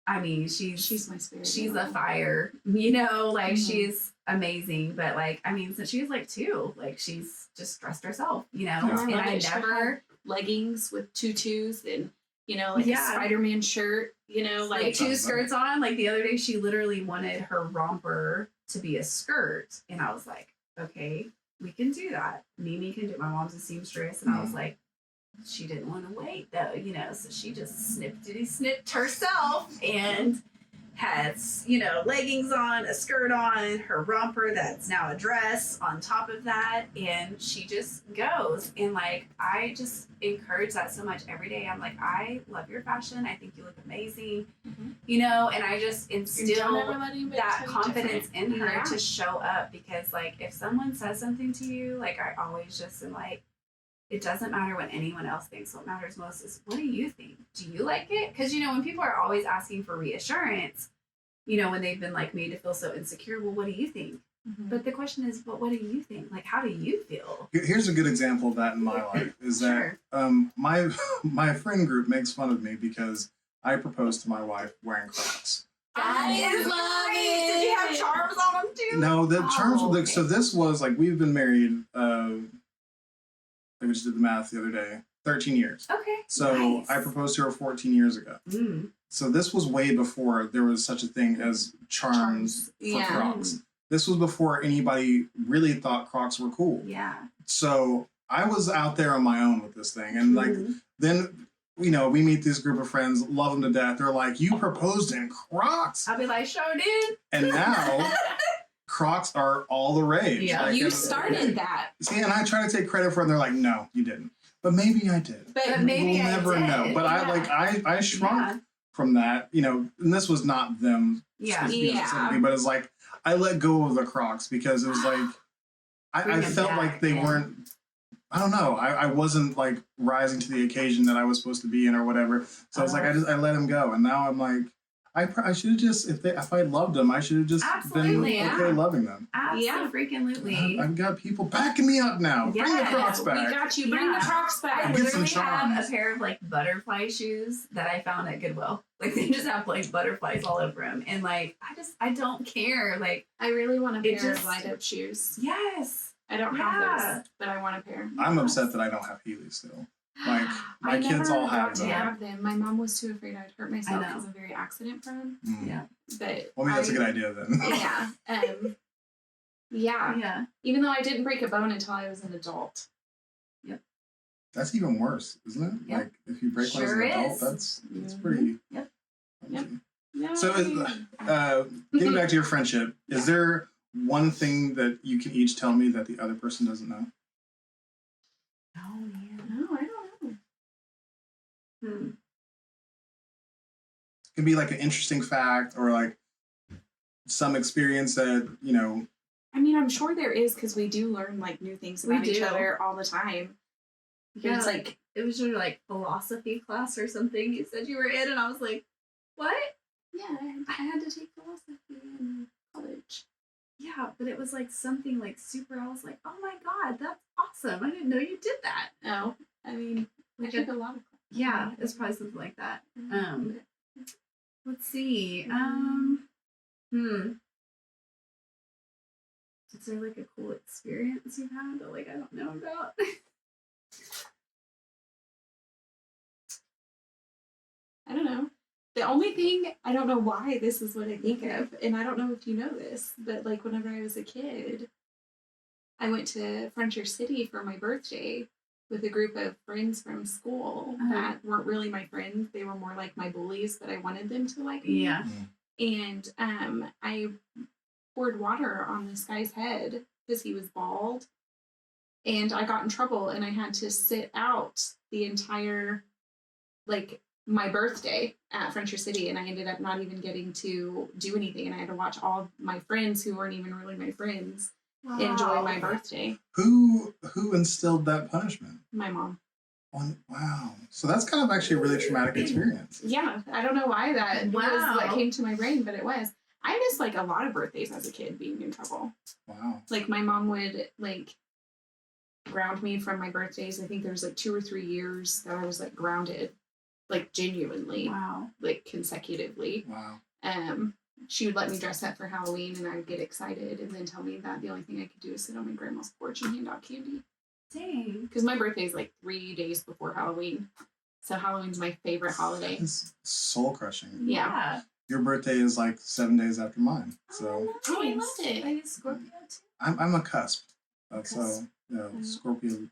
S3: I mean,
S1: She's my spirit.
S3: she's a fire, you know, like she's amazing. But like, I mean, since she was like 2, like she's just dressed herself, you know,
S1: Yeah.
S3: and I
S1: She'll
S3: never
S1: leggings with tutus and, you know, like a
S3: Yeah.
S1: Spider-Man shirt, you know,
S3: like
S1: like
S3: 2 skirts on. Like the other day, she literally wanted her romper to be a skirt. And I was like, okay, we can do that. Mimi can do it. My mom's a seamstress. And I was like, she didn't want to wait though, you know, so she just snipped herself and has, leggings on, a skirt on, her romper that's now a dress on top of that, and she just goes. And like, I just encourage that so much every day. I'm like, I love your fashion. I think you look amazing, and I just instill that confidence in her to show up, because like, if someone says something to you, like, I always just am like, it doesn't matter what anyone else thinks. What matters most is, what do you think? Do you like it? Because, when people are always asking for reassurance, when they've been like made to feel so insecure, well, what do you think? But the question is, but what do you think? Like, how do you feel?
S4: Here's a good example of that in my life is that my friend group makes fun of me because I proposed to my wife wearing Crocs.
S3: I love it. Did you have charms on them too?
S4: No, the charms were
S3: okay.
S4: so this was like, we've been married, we just did the math the other day, 13 years.
S3: Okay.
S4: So
S3: nice.
S4: I proposed to her 14 years ago. So this was way before there was such a thing as charms for Crocs. This was before anybody really thought Crocs were cool.
S3: Yeah.
S4: So I was out there on my own with this thing. And like, then, we meet this group of friends, love them to death. They're like, you proposed in Crocs.
S3: I'll be like, sure did.
S4: And now Crocs are all the rage.
S3: Yeah.
S4: Like,
S1: You started that.
S4: See, and I try to take credit for it, and they're like, no, you didn't. But maybe I did.
S3: But maybe
S4: we'll
S3: I
S4: never
S3: did.
S4: know. But I shrunk from that, and this was not them specifically, but it's like, I let go of the Crocs because it was like, I felt like they weren't, I don't know, I wasn't like rising to the occasion that I was supposed to be in or whatever. So I was like, I let him go. And now I'm like, I should have just, if I loved them, I should have just been okay loving them.
S3: Absolutely.
S4: I've got people backing me up now. Bring the Crocs back.
S1: We got you. Bring the Crocs back.
S3: I
S4: Get some
S3: literally have
S4: charms.
S3: a pair of like butterfly shoes that I found at Goodwill. Like, they just have like butterflies all over them, and like, I don't care. Like,
S1: I really want a
S3: It
S1: pair of
S3: just-
S1: light up shoes.
S3: yes.
S1: I don't have those, but I want a pair.
S4: I'm upset that I don't have Heelys still. Like, my kids all have
S1: to
S4: them.
S1: have them. My mom was too afraid I'd hurt myself
S3: know.
S1: because I'm very accident prone.
S3: Yeah.
S1: But
S4: Well, maybe that's a good idea then.
S1: Yeah.
S3: Yeah.
S1: Even though I didn't break a bone until I was an adult.
S4: That's even worse, isn't it?
S3: Yep.
S4: Like, if you break one as
S3: Sure
S4: an adult,
S3: is.
S4: that's pretty.
S3: Yep.
S4: punchy.
S1: No.
S4: So, getting back to your friendship, is there one thing that you can each tell me that the other person doesn't know?
S3: Oh man.
S1: No, I don't know.
S4: It can be like an interesting fact or like some experience that,
S1: I mean, I'm sure there is, because we do learn like new things
S3: We
S1: about each
S3: do.
S1: other all the time.
S3: Yeah.
S1: It's like,
S3: It was your like philosophy class or something you said you were in, and I was like, what?
S1: yeah, I had to take philosophy in college.
S3: Yeah, but it was like something like super. I was like, oh my god, that's awesome! I didn't know you did that.
S1: No, I mean, I
S3: Like
S1: took a lot of classes.
S3: Yeah, it's probably something like that. Let's see. Is there like a cool experience you've had that like I don't know about?
S1: I don't know. The only thing, I don't know why this is what I think of, and I don't know if you know this, but like whenever I was a kid, I went to Frontier City for my birthday with a group of friends from school that weren't really my friends. They were more like my bullies, but I wanted them to like me.
S3: Yeah.
S1: And I poured water on this guy's head because he was bald. And I got in trouble, and I had to sit out the entire, like, my birthday at Frontier City, and I ended up not even getting to do anything, and I had to watch all my friends who weren't even really my friends enjoy my birthday.
S4: Who instilled that punishment?
S1: My mom.
S4: Wow. So that's kind of actually a really traumatic experience.
S1: Yeah, I don't know why that was
S3: Wow.
S1: what came to my brain, but it was. I missed like a lot of birthdays as a kid being in trouble.
S4: Wow.
S1: Like my mom would like ground me from my birthdays. I think there was like 2 or 3 years that I was like grounded, like genuinely,
S3: Wow.
S1: like consecutively.
S4: Wow.
S1: She would let me dress up for Halloween, and I would get excited, and then tell me that the only thing I could do is sit on my grandma's porch and hand out candy.
S3: Dang.
S1: Because my birthday is like 3 days before Halloween, so Halloween's my favorite holiday.
S4: It's soul crushing.
S1: Yeah.
S4: Your birthday is like 7 days after mine. So
S1: Oh, I loved it.
S3: Are you Scorpio too?
S4: I'm a cusp. That's
S1: Cusp.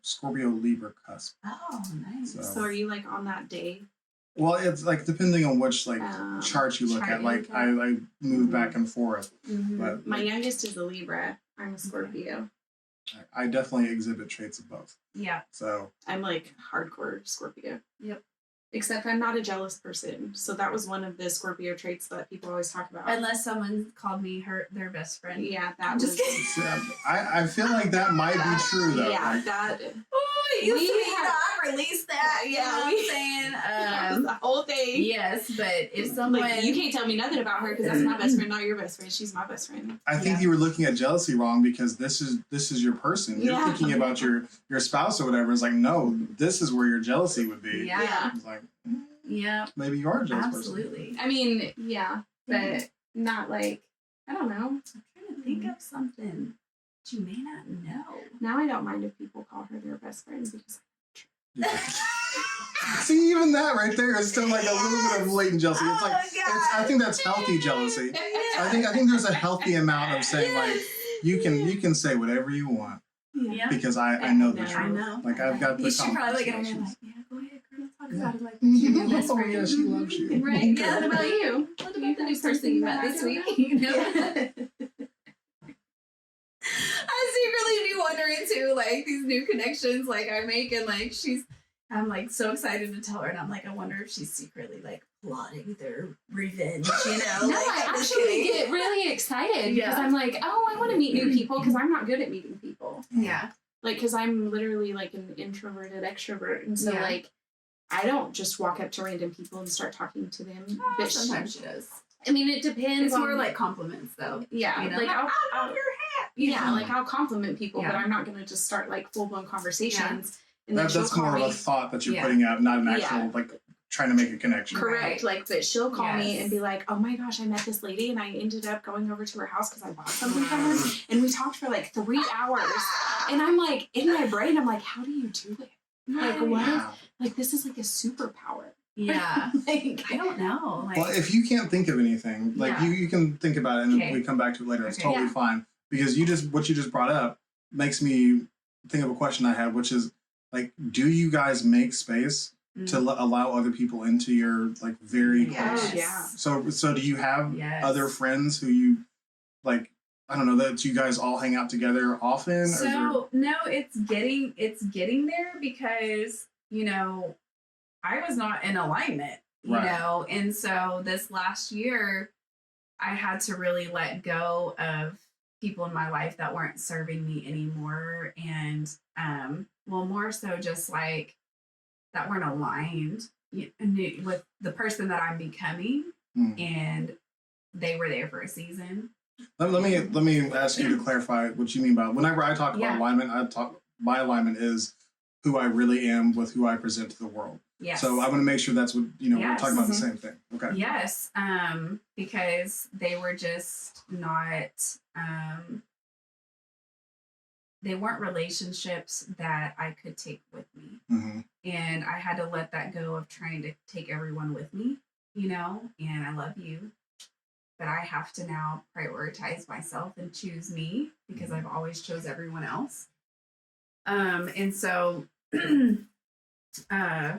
S4: Scorpio Libra cusp.
S3: Oh, nice.
S4: So-
S1: So are you like on that day
S4: Well, it's like depending on which like chart you look
S1: chart
S4: at.
S1: you
S4: Like
S1: look at.
S4: I move back and forth,
S3: Mhm.
S4: but
S1: My youngest is a Libra. I'm a Scorpio.
S4: I definitely exhibit traits of both.
S3: Yeah.
S4: So
S1: I'm like hardcore Scorpio.
S3: Yep.
S1: Except I'm not a jealous person. So that was one of the Scorpio traits that people always talk about.
S3: Unless someone called me their best friend.
S1: Yeah, that
S3: I'm
S1: was.
S3: just kidding.
S4: I feel like that might be true though.
S1: Yeah,
S4: Like,
S1: that.
S3: Oh,
S1: We had-
S3: I released that.
S1: Yeah,
S3: You know
S1: we-
S3: what I'm saying?
S1: That was the whole thing.
S3: Yes, but if someone
S1: Like, you can't tell me nothing about her because that's my best friend, not your best friend. She's my best friend.
S4: I think
S3: Yeah.
S4: you were looking at jealousy wrong because this is your person. You're
S1: Yeah.
S4: thinking about your spouse or whatever. It's like, no, this is where your jealousy would be.
S3: Yeah.
S4: It's like
S3: Yeah,
S4: maybe you are a jealous
S3: absolutely.
S1: I mean, yeah, but not like, I don't know.
S3: I'm trying to think of something that you may not know.
S1: Now I don't mind if people call her their best friend because
S4: person. Yeah. See, even that right there is still like a little bit of latent jealousy. It's like I think that's healthy jealousy. I think there's a healthy amount of saying like you can say whatever you want
S3: Yeah.
S4: because I know the
S1: I
S4: truth.
S3: I know.
S4: Like I've got the
S3: You should probably look at her and
S4: conversations.
S3: like, yeah, go ahead, girl, talk
S4: Yeah.
S3: about it like she's your best
S4: Oh
S3: friend.
S4: yeah, she loves you.
S3: Right? Yeah.
S1: What about you?
S3: What about the new person you met this week? You know? I secretly be wondering too, like these new connections like I make and like I'm like so excited to tell her and I'm like, I wonder if she's secretly like plotting their revenge, you know?
S1: No,
S3: like,
S1: I
S3: I'm just
S1: actually
S3: kidding.
S1: get really excited
S3: Yeah.
S1: because I'm like, oh, I want to meet new people because I'm not good at meeting people.
S3: Yeah.
S1: Like, because I'm literally like an introverted extrovert. And so,
S3: Yeah.
S1: like, I don't just walk up to random people and start talking to them. But
S3: Sometimes she does.
S1: I mean, it depends.
S3: It's more
S1: on,
S3: like compliments though.
S1: yeah,
S3: You know?
S1: like
S3: I
S1: I'll
S3: love your hat. you
S1: yeah,
S3: know?
S1: like I'll compliment people, but
S3: Yeah.
S1: I'm not gonna just start like full blown conversations. And then
S4: That's
S1: she'll call
S4: more
S1: me.
S4: of a thought that you're
S3: Yeah.
S4: putting out, not an
S1: Yeah.
S4: actual like trying to make a connection.
S1: Correct.
S3: Right.
S1: Like, but she'll call me
S3: Yes.
S1: and be like, "Oh my gosh, I met this lady, and I ended up going over to her house because I bought something from her, and we talked for like 3 hours." And I'm like, in my brain, I'm like, "How do you do it? Like, what? If,
S4: Yeah.
S1: like, this is like a superpower."
S3: Yeah.
S1: Like,
S3: I don't know. Like,
S4: Well, if you can't think of anything, like
S3: Yeah.
S4: you can think about it and
S3: Okay.
S4: we come back to it later. It's
S3: Okay.
S4: totally fine because what you just brought up makes me think of a question I had, which is like, do you guys make space to allow other people into your like very
S3: Yes.
S4: close?
S1: yeah.
S4: So do you have
S3: Yes.
S4: other friends who you like? I don't know, that you guys all hang out together often. Or is there-
S3: So no, it's getting there because, you know, I was not in alignment, you
S4: Right.
S3: know, and so this last year I had to really let go of people in my life that weren't serving me anymore and well, more so just like that weren't aligned with the person that I'm becoming,
S4: Hmm.
S3: and they were there for a season.
S4: Let me ask you to clarify what you mean by whenever I talk about
S3: Yeah.
S4: alignment. My alignment is who I really am with who I present to the world.
S3: Yes.
S4: So I want to make sure that's what we're
S3: Yes.
S4: talking about the same thing. Okay.
S3: Yes, because they were just not, they weren't relationships that I could take with me.
S4: Hmm.
S3: And I had to let that go of trying to take everyone with me, you know, and I love you. But I have to now prioritize myself and choose me because I've always chose everyone else. And so my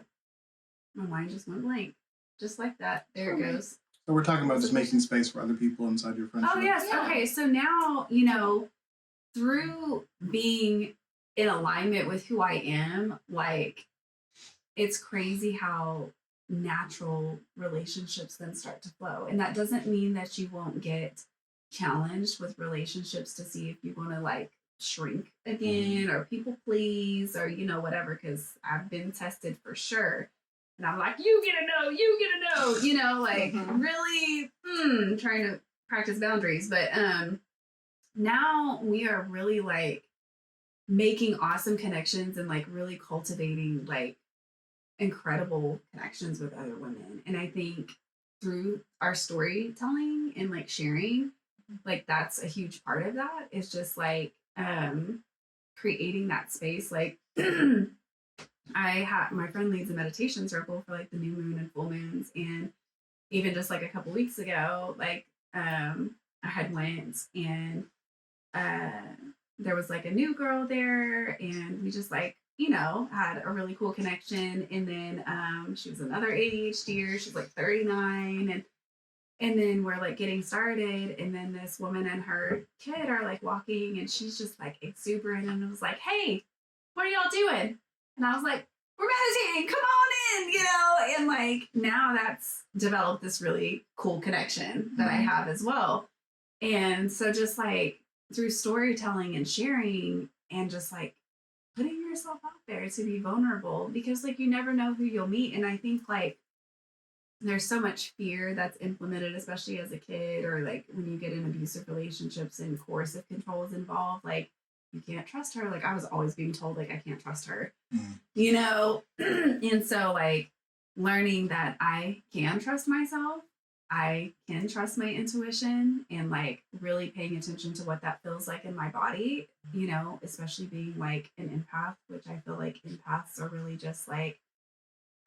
S3: mind just went blank. Just like that. There it goes.
S4: So we're talking about just making space for other people inside your friendship.
S3: Oh, yes.
S1: Yeah.
S3: Okay. So now, you know, through being in alignment with who I am, like, it's crazy how natural relationships then start to flow. And that doesn't mean that you won't get challenged with relationships to see if you want to, like, shrink again or people please or, you know, whatever, because I've been tested for sure. And I'm like, you get to know, you know, like
S1: Mhm.
S3: really trying to practice boundaries. But now we are really like making awesome connections and like really cultivating like incredible connections with other women. And I think through our storytelling and like sharing, like that's a huge part of that. It's just like creating that space. Like my friend leads a meditation circle for like the new moon and full moons, and even just like a couple weeks ago, like I had went and there was like a new girl there, and we just like had a really cool connection. And then she was another ADHDer. She's like 39. And then we're like getting started. And then this woman and her kid are like walking, and she's just like exuberant and was like, "Hey, what are y'all doing?" And I was like, "We're meditating. Come on in," and like now that's developed this really cool connection that I have as well. And so just like through storytelling and sharing and just like putting yourself out there to be vulnerable, because like you never know who you'll meet. And I think like there's so much fear that's implemented, especially as a kid, or like when you get in abusive relationships and coercive control is involved, like you can't trust her. Like I was always being told like I can't trust her, and so like learning that I can trust myself, I can trust my intuition, and like really paying attention to what that feels like in my body, especially being like an empath, which I feel like empaths are really just like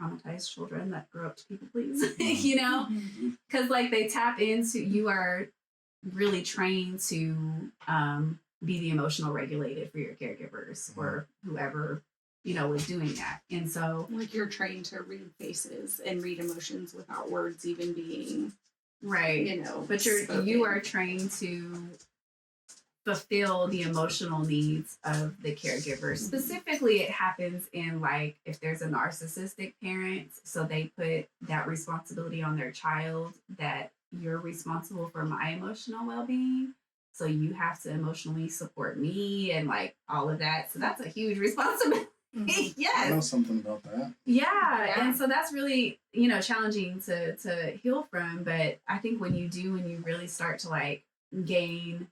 S3: traumatized children that grew up to people please, because like they tap into, you are really trained to be the emotional regulator for your caregivers or whoever was doing that. And so
S1: like you're trained to read faces and read emotions without words even being
S3: right, but you are trained to fulfill the emotional needs of the caregiver. Specifically, it happens in like if there's a narcissistic parent, so they put that responsibility on their child, that you're responsible for my emotional well-being, so you have to emotionally support me and like all of that. So that's a huge responsibility. Yes,
S4: I know something about that.
S3: Yeah, and so that's really challenging to heal from. But I think when you really start to like gain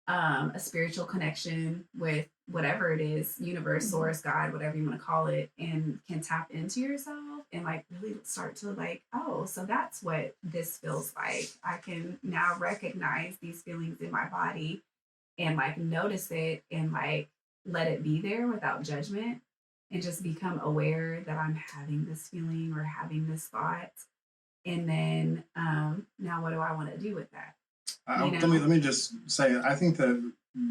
S3: a spiritual connection with whatever it is, universe, source, God, whatever you want to call it, and can tap into yourself and like really start to like, oh, so that's what this feels like. I can now recognize these feelings in my body and like notice it and like let it be there without judgment, and just become aware that I'm having this feeling or having this thought. And then now what do I want to do with that?
S4: Let me just say, I think that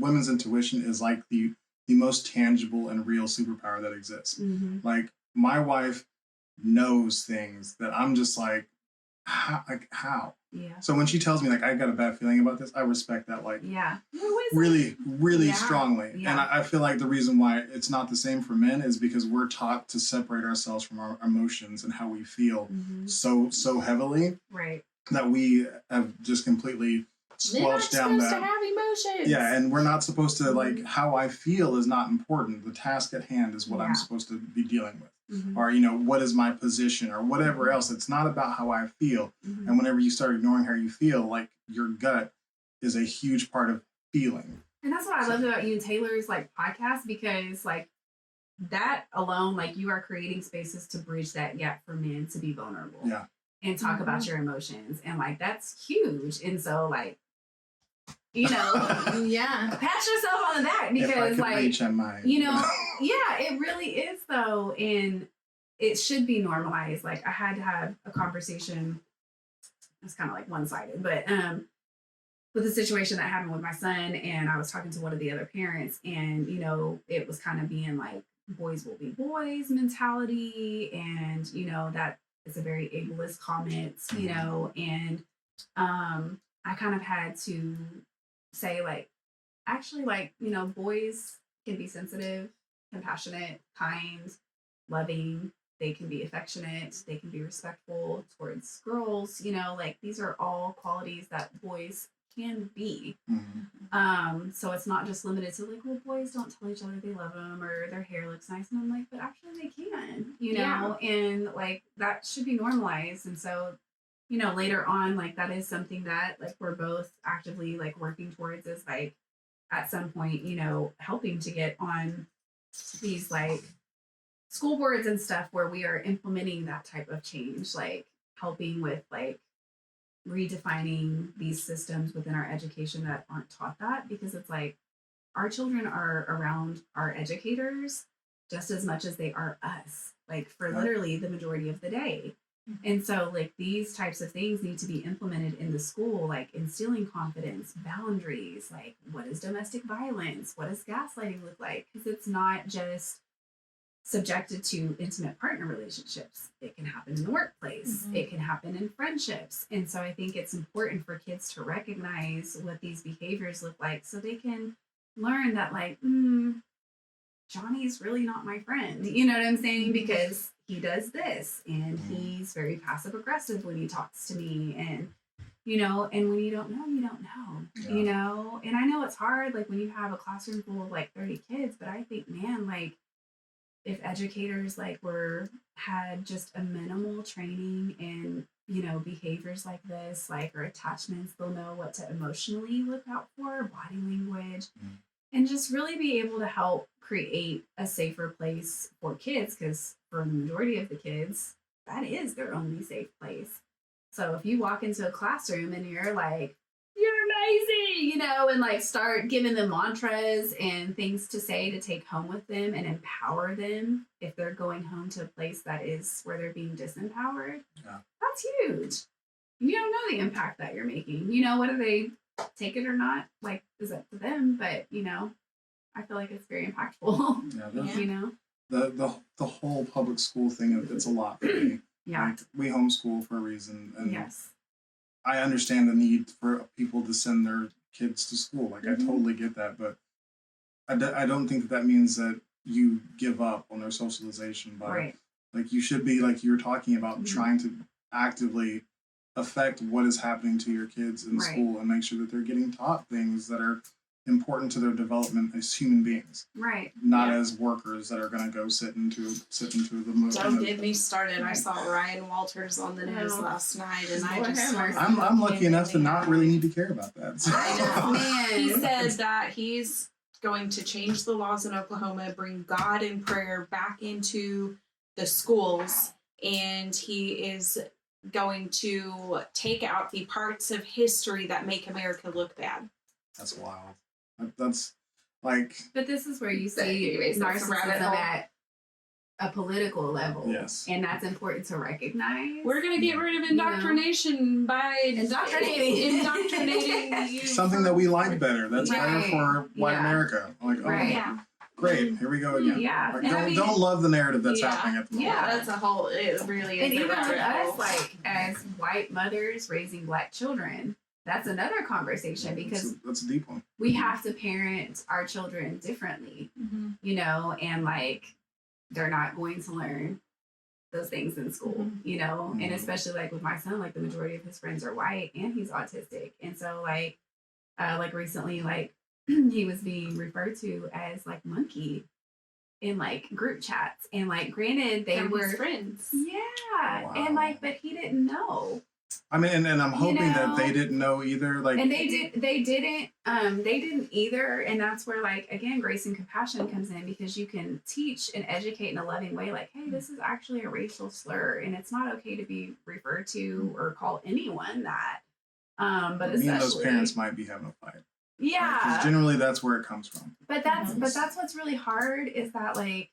S4: women's intuition is like the most tangible and real superpower that exists. Like my wife knows things that I'm just like, how?
S3: Yeah.
S4: So when she tells me like I got a bad feeling about this, I respect that like
S3: really,
S4: really strongly.
S3: Yeah.
S4: And I feel like the reason why it's not the same for men is because we're taught to separate ourselves from our emotions and how we feel so heavily,
S3: right,
S4: that we have just completely squelched down that.
S1: To have emotions.
S4: Yeah, and we're not supposed to like how I feel is not important. The task at hand is what I'm supposed to be dealing with. Or what is my position or whatever else. It's not about how I feel. And whenever you start ignoring how you feel, like your gut is a huge part of feeling.
S3: And that's what I loved about you and Taylor's like podcast, because like that alone, like you are creating spaces to bridge that gap for men to be vulnerable.
S4: Yeah.
S3: And talk about your emotions, and like that's huge. And so like pat yourself on the back, because like
S4: reach, I might.
S3: yeah, it really is though, and it should be normalized. Like I had to have a conversation, it's kind of like one-sided, but with the situation that happened with my son, and I was talking to one of the other parents, and it was kind of being like boys will be boys mentality, and that is a very ableist comment, and I kind of had to say like, actually, like, boys can be sensitive, compassionate, kind, loving. They can be affectionate. They can be respectful towards girls. Like these are all qualities that boys can be. So it's not just limited to like, well, boys don't tell each other they love them or their hair looks nice. And I'm like, but actually they can, and like that should be normalized. And so later on, like that is something that like we're both actively like working towards, is like at some point, helping to get on these like school boards and stuff where we are implementing that type of change, like helping with like redefining these systems within our education that aren't taught that, because it's like our children are around our educators just as much as they are us, like for literally the majority of the day. And so like these types of things need to be implemented in the school, like instilling confidence, boundaries, like what is domestic violence? What does gaslighting look like? Because it's not just subjected to intimate partner relationships. It can happen in the workplace.
S1: Mhm.
S3: It can happen in friendships. And so I think it's important for kids to recognize what these behaviors look like so they can learn that, like, Johnny's really not my friend. You know what I'm saying? Because he does this and he's very passive aggressive when he talks to me. And, and when you don't know, you don't know, and I know it's hard, like when you have a classroom full of like 30 kids, but I think, man, like if educators had just a minimal training in, behaviors like this, like, or attachments, they'll know what to emotionally look out for, body language, and just really be able to help create a safer place for kids, because for the majority of the kids, that is their only safe place. So if you walk into a classroom and you're like, you're amazing, and like start giving them mantras and things to say to take home with them and empower them if they're going home to a place that is where they're being disempowered, that's huge. You don't know the impact that you're making. Whether they take it or not, like, is up to them, but I feel like it's very impactful.
S4: The whole public school thing, it's a lot for me.
S3: Yeah.
S4: Like, we homeschool for a reason, and
S3: Yes.
S4: I understand the need for people to send their kids to school. Like, I totally get that, but I don't think that means that you give up on their socialization by,
S3: Right.
S4: like, you should be, like you were talking about, trying to actively affect what is happening to your kids in school and make sure that they're getting taught things that are important to their development as human beings,
S3: Right.
S4: not as workers that are going to go sit into the movie.
S1: Don't get me started. I saw Ryan Walters on the news last night, and I just
S4: I'm lucky enough to not really need to care about that. So.
S1: I know.
S3: Man.
S1: He said that he's going to change the laws in Oklahoma, bring God and prayer back into the schools, and he is going to take out the parts of history that make America look bad.
S4: That's wild. That's like.
S3: But this is where you see
S1: Anyways, that's a rabbit
S3: narcissism
S1: hole.
S3: at a political level.
S4: Yes.
S3: And that's important to recognize.
S1: We're going to get rid of indoctrination by indoctrinating you.
S4: Something that we like better. That's better for white America. Like, great, here we go again.
S3: Yeah.
S4: Like, don't love the narrative that's happening at the moment.
S1: Yeah, that's a whole. It really is.
S3: And even with
S1: rabbit hole.
S3: us, like as white mothers raising Black children, that's another conversation, because
S4: that's a deep one.
S3: we have to parent our children differently, and like they're not going to learn those things in school, and especially like with my son, like the majority of his friends are white and he's autistic. And so like recently, like he was being referred to as like monkey in like group chats, and like granted they were
S1: his friends.
S3: Yeah.
S4: Wow.
S3: And like, but he didn't know.
S4: I mean, and I'm hoping that they didn't know either. Like,
S3: and they didn't either. And that's where, like, again, grace and compassion comes in, because you can teach and educate in a loving way, like, hey, this is actually a racial slur, and it's not okay to be referred to or call anyone that. But
S4: me and those
S3: especially
S4: parents might be having a fight.
S3: Yeah.
S4: Because generally that's where it comes from.
S3: But that's what's really hard, is that like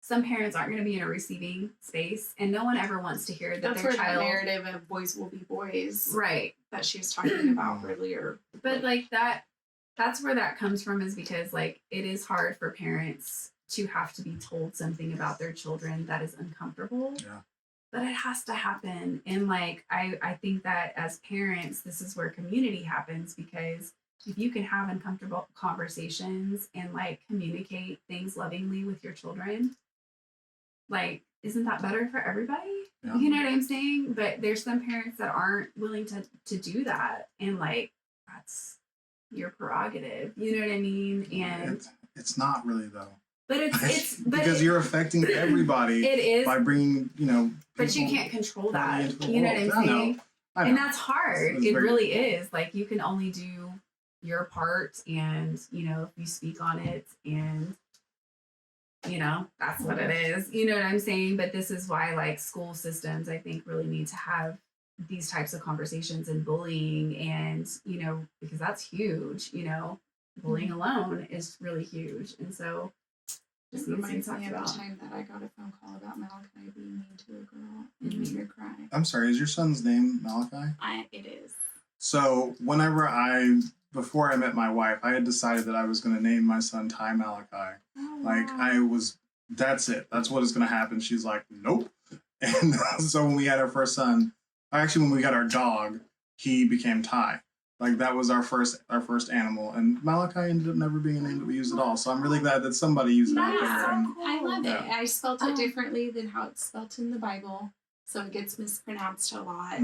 S3: some parents aren't going to be in a receiving space, and no one ever wants to hear that
S1: That's
S3: their
S1: where
S3: child.
S1: the narrative of boys will be boys,
S3: Right.
S1: that she was talking about earlier.
S3: But like that's where that comes from, is because like it is hard for parents to have to be told something about their children that is uncomfortable.
S4: Yeah.
S3: But it has to happen. And like I think that as parents, this is where community happens, because if you can have uncomfortable conversations and like communicate things lovingly with your children, like, isn't that better for everybody?
S4: Yeah.
S3: You know what I'm saying? But there's some parents that aren't willing to do that. And like, that's your prerogative. You know what I mean? And
S4: it's not really though.
S3: but it's
S4: because you're affecting everybody.
S3: It is
S4: by bringing,
S3: but you
S4: people
S3: can't control
S4: really
S3: that.
S4: into the
S3: You know what
S4: world.
S3: I'm saying?
S4: I know.
S3: And that's hard.
S4: It's
S3: It
S4: very
S3: really
S4: difficult.
S3: is. Like, you can only do your part, and if you speak on it, and that's what it is. You know what I'm saying? But this is why, like, school systems, I think, really need to have these types of conversations, and bullying, and because that's huge. Bullying alone is really huge, and so
S1: This
S3: just needs to be
S1: reminds
S3: talked
S1: me of
S3: about.
S1: the time that I got a phone call about Malachi being mean to a girl and made her cry.
S4: I'm sorry, is your son's name Malachi?
S1: It is.
S4: So before I met my wife, I had decided that I was going to name my son Ty Malachi.
S1: Oh,
S4: Like,
S1: wow.
S4: I was that's it. That's what is going to happen. She's like, nope. And so when we had our first son, actually when we got our dog, he became Ty. Like that was our first animal, and Malachi ended up never being a name that we used at all. So I'm really glad that somebody used it out there. And
S1: I love
S4: Yeah.
S1: it. I spelled it differently than how it's spelled in the Bible, so it gets mispronounced a lot.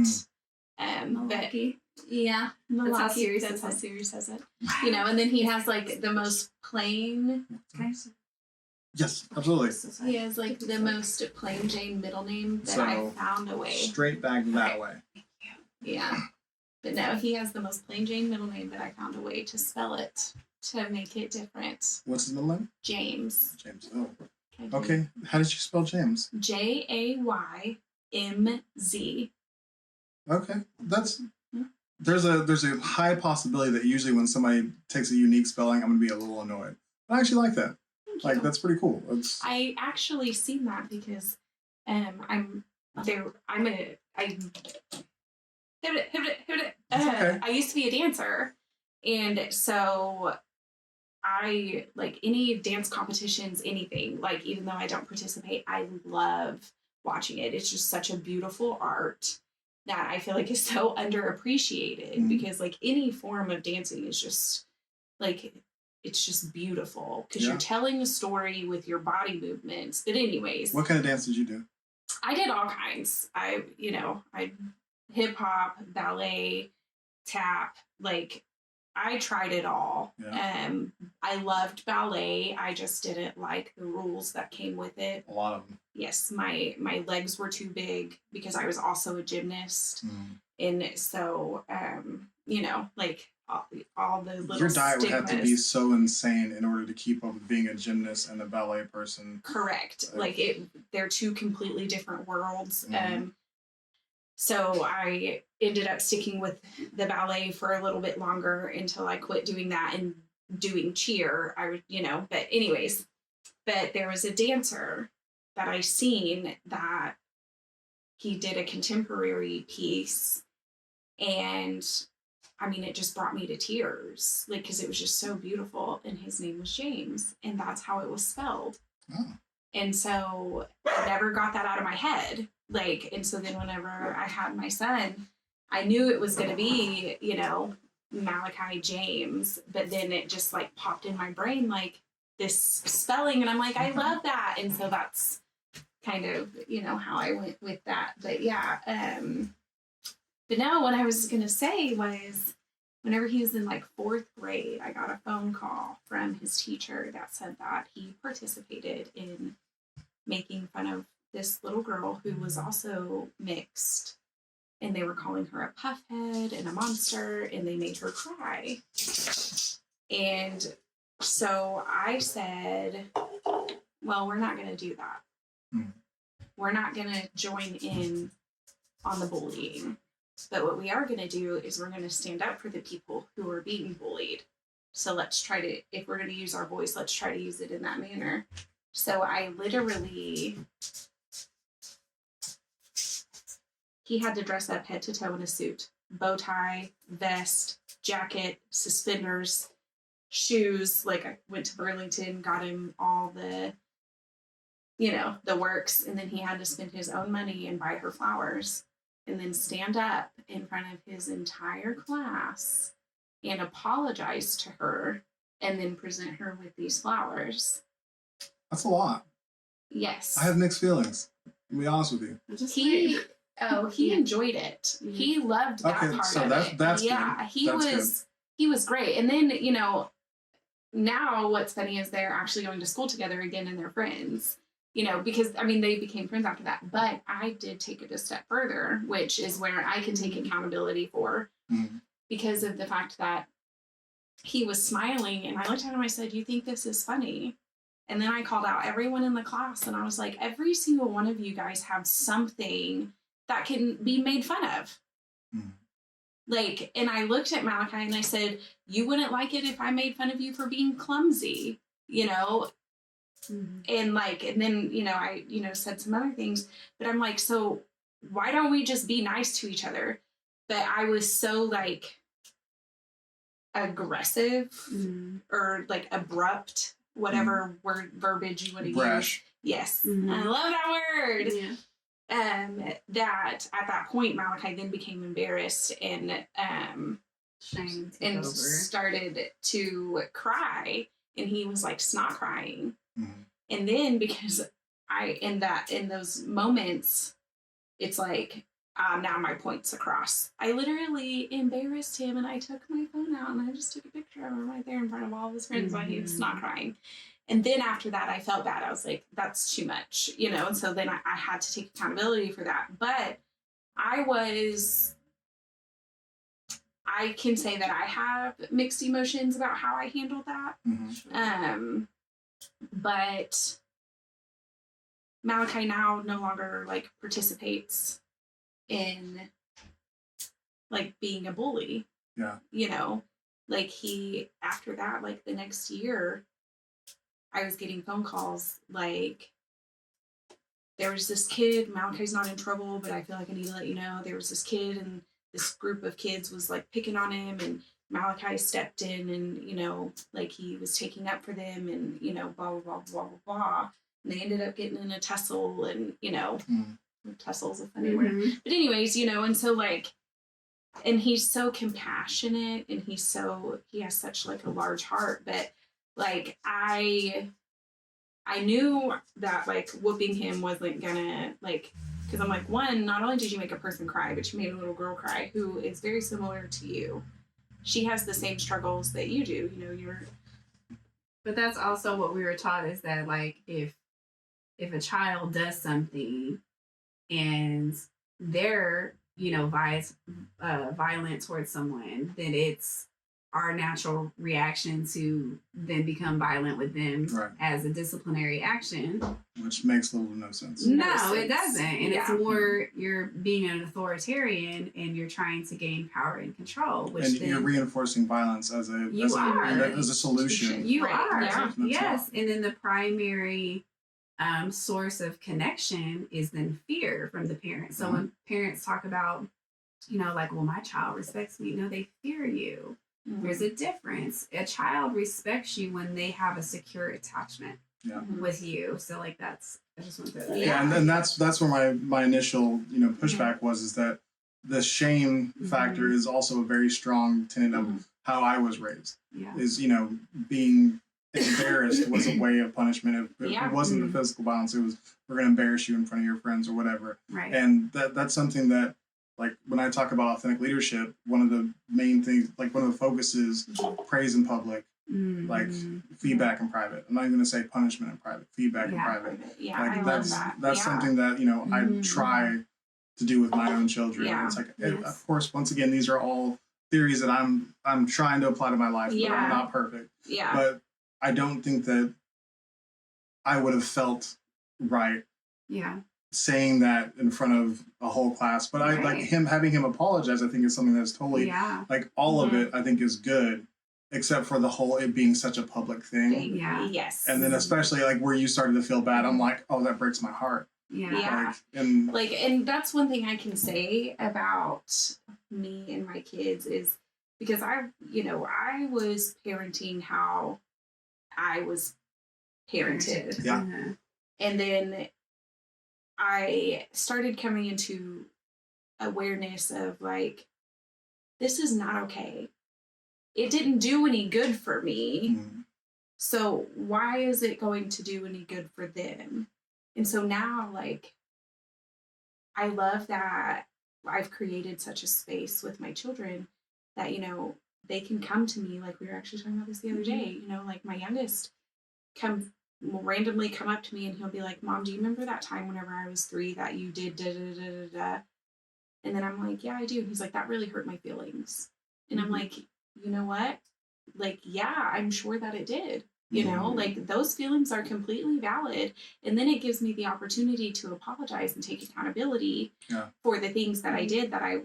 S1: But
S3: Milwaukee.
S1: yeah,
S3: That's how Siri
S1: that's
S3: says
S1: how
S3: it.
S1: Siri says it. You know, and then he has like the most plain.
S4: yes, absolutely.
S1: He has like the most plain Jane middle name that I
S4: So,
S1: found a way.
S4: Straight back that way.
S1: Yeah. But no, he has the most plain Jane middle name, but I found a way to spell it to make it different.
S4: What's his middle name?
S1: James.
S4: James. Oh. Okay. How did you spell James?
S1: Jaymz.
S4: Okay. There's a high possibility that usually when somebody takes a unique spelling, I'm gonna be a little annoyed. But I actually like that.
S1: Thank
S4: Like
S1: you.
S4: that's pretty cool.
S1: I actually seen that because
S4: okay.
S1: I used to be a dancer, and so I like any dance competitions, anything. Like even though I don't participate, I love watching it. It's just such a beautiful art that I feel like is so underappreciated because like any form of dancing is just like it's just beautiful because you're telling a story with your body movements. But anyways,
S4: What kind of dance did you do?
S1: I did all kinds. I hip hop, ballet, tap, like I tried it all.
S4: Yeah.
S1: I loved ballet. I just didn't like the rules that came with it.
S4: A lot of them.
S1: Yes, my legs were too big because I was also a gymnast. And so like all the little
S4: Your diet would
S1: stigmas.
S4: have to be so insane in order to keep up with being a gymnast and a ballet person.
S1: Correct. Like they're two completely different worlds.
S4: Mhm.
S1: So I ended up sticking with the ballet for a little bit longer until I quit doing that and doing cheer. But anyways, but there was a dancer that I seen that he did a contemporary piece, and I mean, it just brought me to tears, like, because it was just so beautiful, and his name was James, and that's how it was spelled.
S4: Oh.
S1: And so I never got that out of my head. Like, and so then whenever I had my son, I knew it was going to be, Malachi James, but then it just like popped in my brain, like this spelling. And I'm like, I love that. And so that's kind of, how I went with that. But yeah. But no, what I was going to say was whenever he was in like 4th grade, I got a phone call from his teacher that said that he participated in making fun of this little girl who was also mixed, and they were calling her a puffhead and a monster, and they made her cry. And so I said, well, we're not going to do that. We're not going to join in on the bullying. But what we are going to do is we're going to stand up for the people who are being bullied. So let's try to, if we're going to use our voice, let's try to use it in that manner. So I literally, he had to dress up head to toe in a suit, bow tie, vest, jacket, suspenders, shoes. Like I went to Burlington, got him all the, the works. And then he had to spend his own money and buy her flowers and then stand up in front of his entire class and apologize to her and then present her with these flowers.
S4: That's a lot.
S1: Yes.
S4: I have mixed feelings. To be honest with you.
S1: He enjoyed it. He loved that part
S4: so
S1: of it.
S4: That's
S1: yeah,
S4: good.
S1: He was great. And then, now what's funny is they're actually going to school together again and they're friends. Because they became friends after that. But I did take it a step further, which is where I can take accountability for, because of the fact that he was smiling, and I looked at him. I said, "You think this is funny?" And then I called out everyone in the class, and I was like, "Every single one of you guys have something that can be made fun of." Like, and I looked at Malachi and I said, "You wouldn't like it if I made fun of you for being clumsy, And then, I, said some other things, but I'm like, so why don't we just be nice to each other? But I was so like aggressive or like abrupt, whatever word verbiage you want to use. Yes.
S3: Mhm.
S1: I love that word.
S3: Yeah.
S1: That at that point Malachi then became embarrassed
S3: Shame took
S1: and
S3: over.
S1: started to cry, and he was like snot crying.
S4: Mhm.
S1: And then because in those moments, it's like, now my point's across. I literally embarrassed him, and I took my phone out and I just took a picture of him right there in front of all of his friends while he was not crying. And then after that, I felt bad. I was like, that's too much, And so then I had to take accountability for that. But I can say that I have mixed emotions about how I handled that.
S4: Mhm.
S1: But Malachi now no longer like participates in like being a bully.
S4: Yeah.
S1: Like after that, like the next year, I was getting phone calls like, there was this kid, Malachi's not in trouble, but I feel like I need to let you know, there was this kid, and this group of kids was like picking on him, and Malachi stepped in and, like he was taking up for them, and, blah, blah, blah, blah, blah, blah. And they ended up getting in a tussle, and, tussle's a funny word. But anyways, and so like, and he's so compassionate, and he has such like a large heart, but like I knew that like whooping him wasn't gonna like, because I'm like, one, not only did you make a person cry, but you made a little girl cry who is very similar to you. She has the same struggles that you do.
S3: But that's also what we were taught, is that like if a child does something and they're violent towards someone, then it's our natural reaction to then become violent with them as a disciplinary action.
S4: Which makes little to no sense.
S3: No, it doesn't. And it's more, you're being an authoritarian and you're trying to gain power and control. Which
S4: and you're reinforcing violence as a solution.
S3: You
S1: Right.
S3: are.
S1: Yeah.
S3: Yes. And then the primary source of connection is then fear from the parents. So when parents talk about, like, well, my child respects me. No, they fear you. There's a difference. A child respects you when they have a secure attachment with you. So like I just want to
S4: and then that's where my initial pushback was, is that the shame factor is also a very strong tenet of how I was raised. Is being embarrassed was a way of punishment. If it wasn't the physical violence, it was, we're going to embarrass you in front of your friends or whatever.
S3: Right.
S4: And that's something that, like, when I talk about authentic leadership, one of the main things, like one of the focuses, praise in public, like feedback in private. I'm not even going to say punishment in private, feedback in private.
S1: Yeah,
S4: like
S1: I
S4: that's
S1: love that.
S4: that's something that I try to do with my own children.
S1: Yeah.
S4: It's like, of course, once again, these are all theories that I'm trying to apply to my life, but I'm not perfect.
S1: Yeah.
S4: But I don't think that I would have felt right.
S3: Yeah.
S4: Saying that in front of a whole class, but I like having him apologize. I think is something that's totally like all of it. I think is good, except for the whole it being such a public thing.
S3: Yeah.
S1: Yes.
S4: And then especially like where you started to feel bad, I'm like, oh, that breaks my heart.
S1: Yeah. And that's one thing I can say about me and my kids is because I was parenting how I was parented.
S4: Yeah.
S1: And then I started coming into awareness of like, this is not okay. It didn't do any good for me. So why is it going to do any good for them? And so now, like, I love that I've created such a space with my children that, they can come to me. Like we were actually talking about this the other day, like my youngest will randomly come up to me and he'll be like, Mom, do you remember that time whenever I was 3 that you did da da da da da? And then I'm like, yeah, I do. And he's like, that really hurt my feelings. And I'm like, you know what? Like, yeah, I'm sure that it did. Like those feelings are completely valid. And then it gives me the opportunity to apologize and take accountability for the things that I did that I,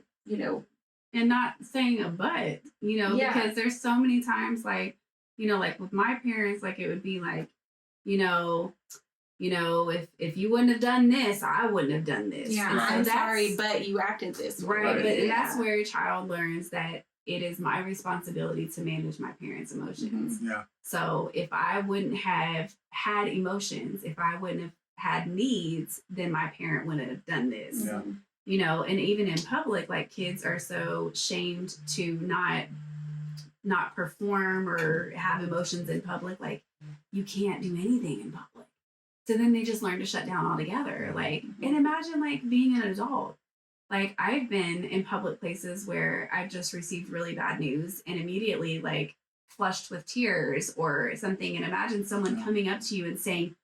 S3: and not saying a but, because there's so many times like, like with my parents, like it would be like, if you wouldn't have done this, I wouldn't have done this.
S1: Yeah,
S3: so
S1: I'm sorry, but you acted this way.
S3: Right, but that's where a child learns that it is my responsibility to manage my parents' emotions.
S4: Yeah.
S3: So if I wouldn't have had emotions, if I wouldn't have had needs, then my parent wouldn't have done this.
S4: Yeah.
S3: You know, and even in public, like kids are so shamed to not perform or have emotions in public. Like you can't do anything in public. So then they just learn to shut down altogether. Like, and imagine like being an adult. Like I've been in public places where I've just received really bad news and immediately like flushed with tears or something. And imagine someone coming up to you and saying,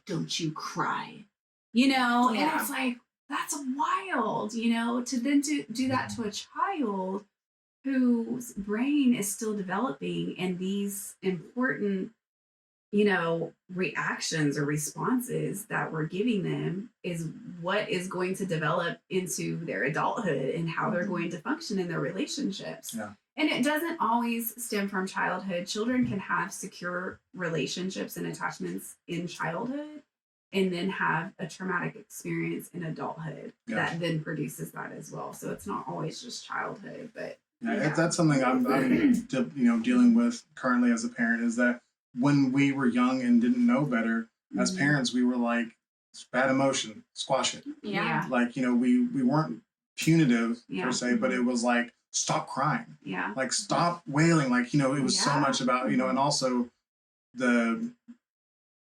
S3: "Don't you cry," you know?
S1: Yeah.
S3: And it's like, that's wild, you know, to then do that to a child whose brain is still developing, and these important, you know, reactions or responses that we're giving them is what is going to develop into their adulthood and how they're going to function in their relationships.
S4: Yeah.
S3: And it doesn't always stem from childhood. Children can have secure relationships and attachments in childhood and then have a traumatic experience in adulthood that then produces that as well. So it's not always just childhood, but
S4: that's something I'm dealing with currently as a parent, is that when we were young and didn't know better, as parents, we were like, it's bad emotion, squash it.
S1: Yeah.
S4: Like, you know, we weren't punitive per se, but it was like, stop crying.
S3: Yeah.
S4: Like, stop wailing. Like, you know, it was so much about, you know, and also the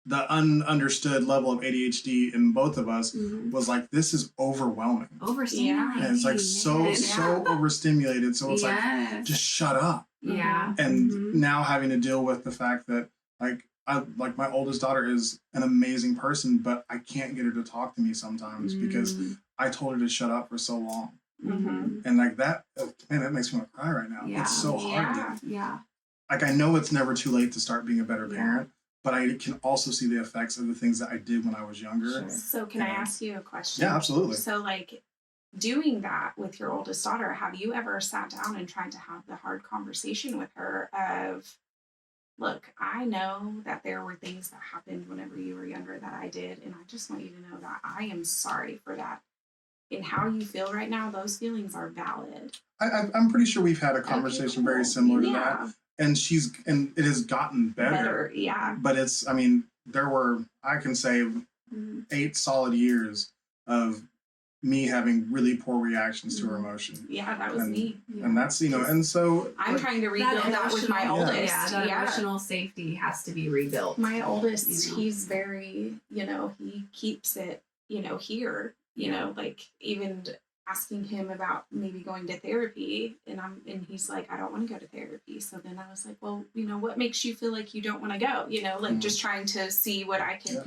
S4: ununderstood level of ADHD in both of us was like, this is overwhelming.
S3: Overstimulating.
S4: And it's like so overstimulated. So it's like, just shut up.
S3: Yeah.
S4: And now having to deal with the fact that like my oldest daughter is an amazing person, but I can't get her to talk to me sometimes because I told her to shut up for so long. And like that, man, that makes me want to cry right now.
S3: Yeah.
S4: It's so hard.
S3: Yeah.
S4: Like, I know it's never too late to start being a better parent, but I can also see the effects of the things that I did when I was younger.
S3: Sure.
S1: So can I ask you a question?
S4: Yeah, absolutely.
S1: So like doing that with your oldest daughter, have you ever sat down and tried to have the hard conversation with her of, look, I know that there were things that happened whenever you were younger that I did, and I just want you to know that I am sorry for that. And how you feel right now, those feelings are valid.
S4: I'm pretty sure we've had a conversation very similar to that. And it has gotten better.
S1: Yeah.
S4: But it's, I mean, there were, I can say 8 solid years of me having really poor reactions to her emotion.
S1: Yeah, that was me.
S4: And that's, you know, and so
S1: I'm trying to rebuild that with my oldest.
S3: Yeah, that emotional safety has to be rebuilt.
S1: My oldest, he's very, you know, he keeps it, you know, here, you know, like even asking him about maybe going to therapy, and he's like, I don't want to go to therapy. So then I was like, well, you know, what makes you feel like you don't want to go? You know, like just trying to see what I can. Yeah.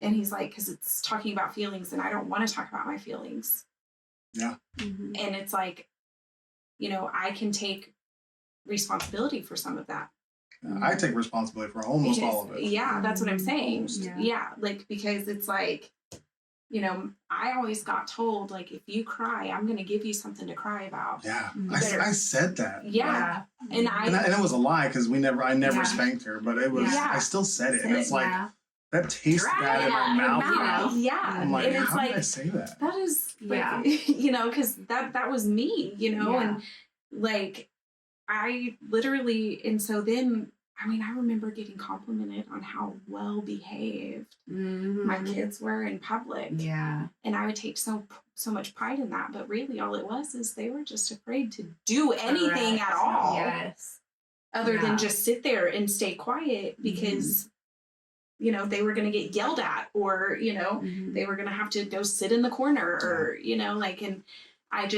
S1: And he's like, because it's talking about feelings, and I don't want to talk about my feelings.
S4: Yeah.
S1: And it's like, you know, I can take responsibility for some of that.
S4: I take responsibility for almost all of it.
S1: Yeah, that's what I'm saying.
S3: Yeah.
S1: Like, because it's like, you know, I always got told, like, if you cry, I'm going to give you something to cry about.
S4: Yeah, I said that.
S1: Yeah. And
S4: it was a lie, because I never spanked her, but it was, I still said it. And it's like, that tastes bad in my mouth.
S1: Yeah.
S4: I'm like,
S1: and it's
S4: how
S1: like,
S4: did I say that?
S1: That is, like, you know, because that was me, you know, and like, I literally, and so then, I mean, I remember getting complimented on how well behaved my kids were in public.
S3: Yeah.
S1: And I would take so much pride in that. But really all it was is they were just afraid to do anything at all.
S3: Yes.
S1: Other than just sit there and stay quiet because, you know, they were going to get yelled at, or, you know, they were going to have to go sit in the corner, or, you know, like, and I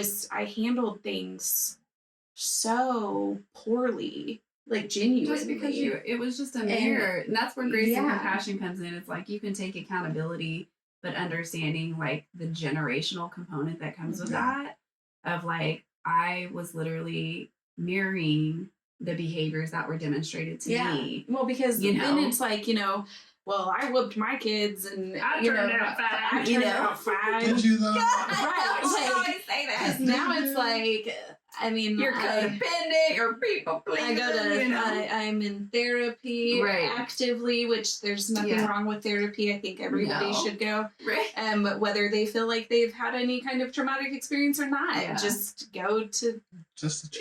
S1: handled things so poorly. Like, genuinely.
S3: Just because it was just a mirror. And that's where grace and compassion comes in. It's like, you can take accountability, but understanding like the generational component that comes with that, of like, I was literally mirroring the behaviors that were demonstrated to me.
S1: Well, because then it's like, you know, well, I whooped my kids, and
S3: I turned out fine.
S4: Did you though?
S1: Right.
S3: I always say that.
S1: Now it's like, I mean,
S3: you're codependent, you're people pleasing.
S1: I'm in therapy actively, which there's nothing wrong with therapy. I think everybody should go. Right. Whether they feel like they've had any kind of traumatic experience or not, just go to
S4: just to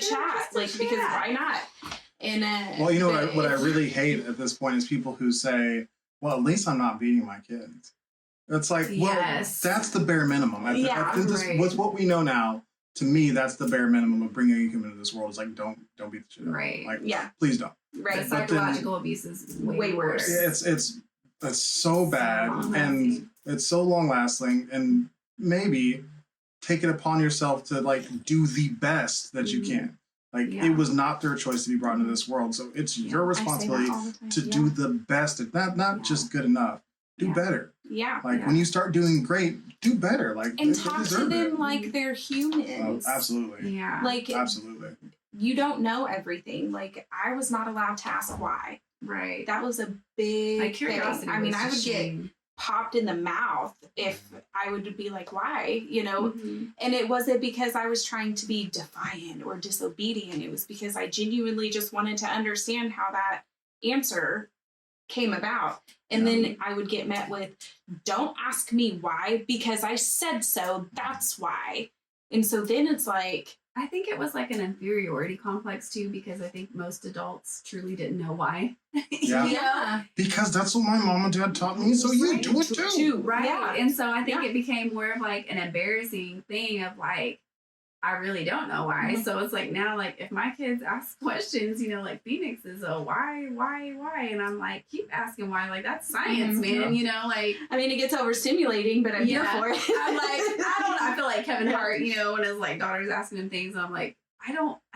S4: chat.
S1: Because why not? And
S4: well, you know what I really hate at this point is people who say, well, at least I'm not beating my kids. It's like, well,
S3: Yes.
S4: that's the bare minimum. I think this,
S3: right.
S4: what's what we know now. To me, that's the bare minimum of bringing a human into this world. Is like, don't beat the shit out of
S3: Right.
S4: them. Like,
S1: Yeah.
S4: please don't.
S3: The
S1: Right.
S4: But then-
S3: psychological abuse is way,
S1: Way
S3: worse.
S1: worse.
S4: It's so bad, and
S3: long-lasting.
S4: it's so long lasting, and maybe take it upon yourself to like do the best that you can. Like
S3: Yeah.
S4: it was not their choice to be brought into this world, so it's your
S1: I say that
S4: responsibility
S1: all the time.
S4: to do the best. Not
S3: Yeah.
S4: just good enough. Do
S3: Yeah.
S4: better.
S1: Yeah.
S4: Like
S3: Yeah.
S4: when you start doing great, do better. Like
S1: And
S4: they
S1: talk to
S4: deserve
S1: them
S4: it.
S1: like they're
S4: Oh,
S1: humans.
S4: absolutely,
S3: Yeah.
S1: Like
S4: absolutely.
S1: you don't know everything. Like I was not allowed to ask why.
S3: Right.
S1: That was a big
S3: Like curiosity.
S1: thing. I mean,
S3: was
S1: I would
S3: just
S1: get
S3: shame.
S1: popped in the mouth if I would be like, why? You know?
S3: Mhm.
S1: And it wasn't because I was trying to be defiant or disobedient. It was because I genuinely just wanted to understand how that answer came about. And then I would get met with, don't ask me why, because I said so. That's why. And so then it's like,
S3: I think it was like an inferiority complex too, because I think most adults truly didn't know why.
S4: Yeah.
S3: You know?
S4: Because that's what my mom and dad taught me, so you
S3: Right.
S4: do it too.
S3: Right.
S1: Yeah.
S3: And so I think
S1: Yeah.
S3: it became more of like an embarrassing thing of like, I really don't know why.
S1: Mhm.
S3: So it's like now, like if my kids ask questions, you know, like Phoenix is, oh, why? And I'm like, keep asking why. Like that's science,
S1: Mhm.
S3: man.
S4: Yeah.
S3: You know, like
S1: I mean, it gets overstimulating, but I'm here
S3: Yeah.
S1: for it.
S3: I'm like, I don't know. I feel like Kevin Hart, you know, when his like daughter's asking him things, I'm like, I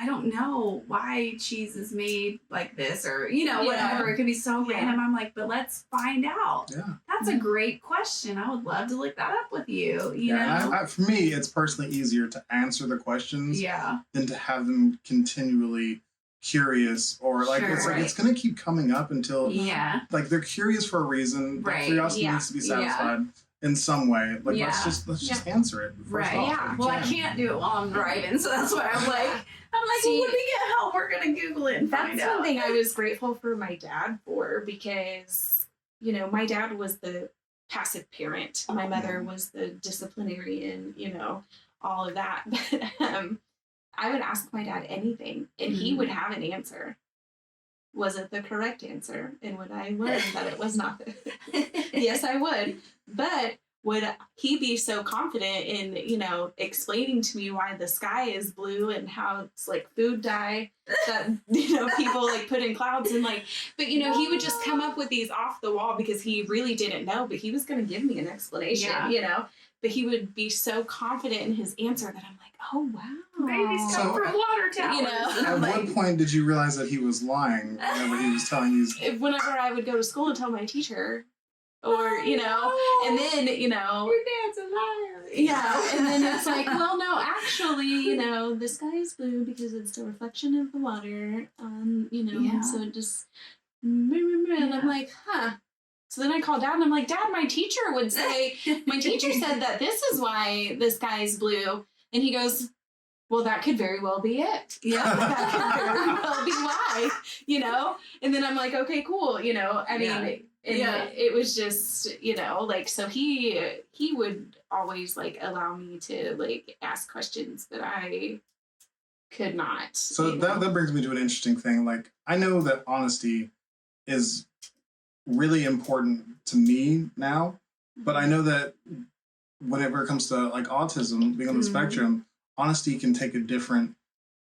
S3: don't know why cheese is made like this or, you know,
S1: Yeah.
S3: whatever. It could be so
S1: Yeah.
S3: random. I'm like, but let's find out.
S4: Yeah.
S3: That's a great question. I would love to look that up with you, you
S4: Yeah,
S3: know?
S4: for me, it's personally easier to answer the questions
S3: Yeah.
S4: than to have them continually curious or like it's
S3: Sure.
S4: like it's gonna keep coming up until
S3: Yeah.
S4: like they're curious for a reason. That
S3: Right,
S4: curiosity
S1: yeah,
S4: needs to be
S3: yeah.
S4: satisfied in some way. Like
S3: Yeah.
S4: let's just answer it. first
S3: Right.
S4: off,
S1: Yeah.
S4: if you
S3: Well, I
S4: can.
S3: can't do it while I'm driving, so that's why I'm like,
S1: See,
S3: well, when we get home, we're gonna Google it and find
S1: That's
S3: out.
S1: something I was grateful for my dad for because, you know, my dad was the passive parent. My mother was the disciplinarian, you know, all of that. But I would ask my dad anything and he would have an answer. Was it the correct answer? And would I learn that it was not? Yes, I would. But would he be so confident in, you know, explaining to me why the sky is blue and how it's like food dye that, you know, people like put in clouds and like, but you know, he would just come up with these off the wall because he really didn't know, but he was going to give me an explanation,
S3: Yeah.
S1: you know, but he would be so confident in his answer that I'm like, oh, wow.
S3: Babies
S4: So-
S3: come from water towers.
S1: You know.
S3: And
S4: At
S3: I'm
S4: what
S3: like,
S4: point did you realize that he was lying whenever he was telling you?
S1: Whenever I would go to school and tell my teacher or, you know, and then, you know,
S3: your dad's a liar.
S1: yeah, and then it's like, well, no, actually, you know, the sky is blue because it's the reflection of the water, you know,
S3: Yeah.
S1: and so it just, and I'm like, huh. So then I call Dad and I'm like, Dad, my teacher would say, my teacher said that this is why the sky is blue, and he goes, well, that could very well be it.
S3: Yeah.
S1: That could very well be why, you know? And then I'm like, okay, cool, you know, I mean,
S3: Yeah.
S1: and
S3: Yeah.
S1: it was just, you know, like, so he would always like allow me to like ask questions that I could not.
S4: So
S1: you
S4: that
S1: know?
S4: brings me to an interesting thing. Like I know that honesty is really important to me now, but I know that whenever it comes to like autism, being on the
S3: Mhm.
S4: spectrum, honesty can take a different.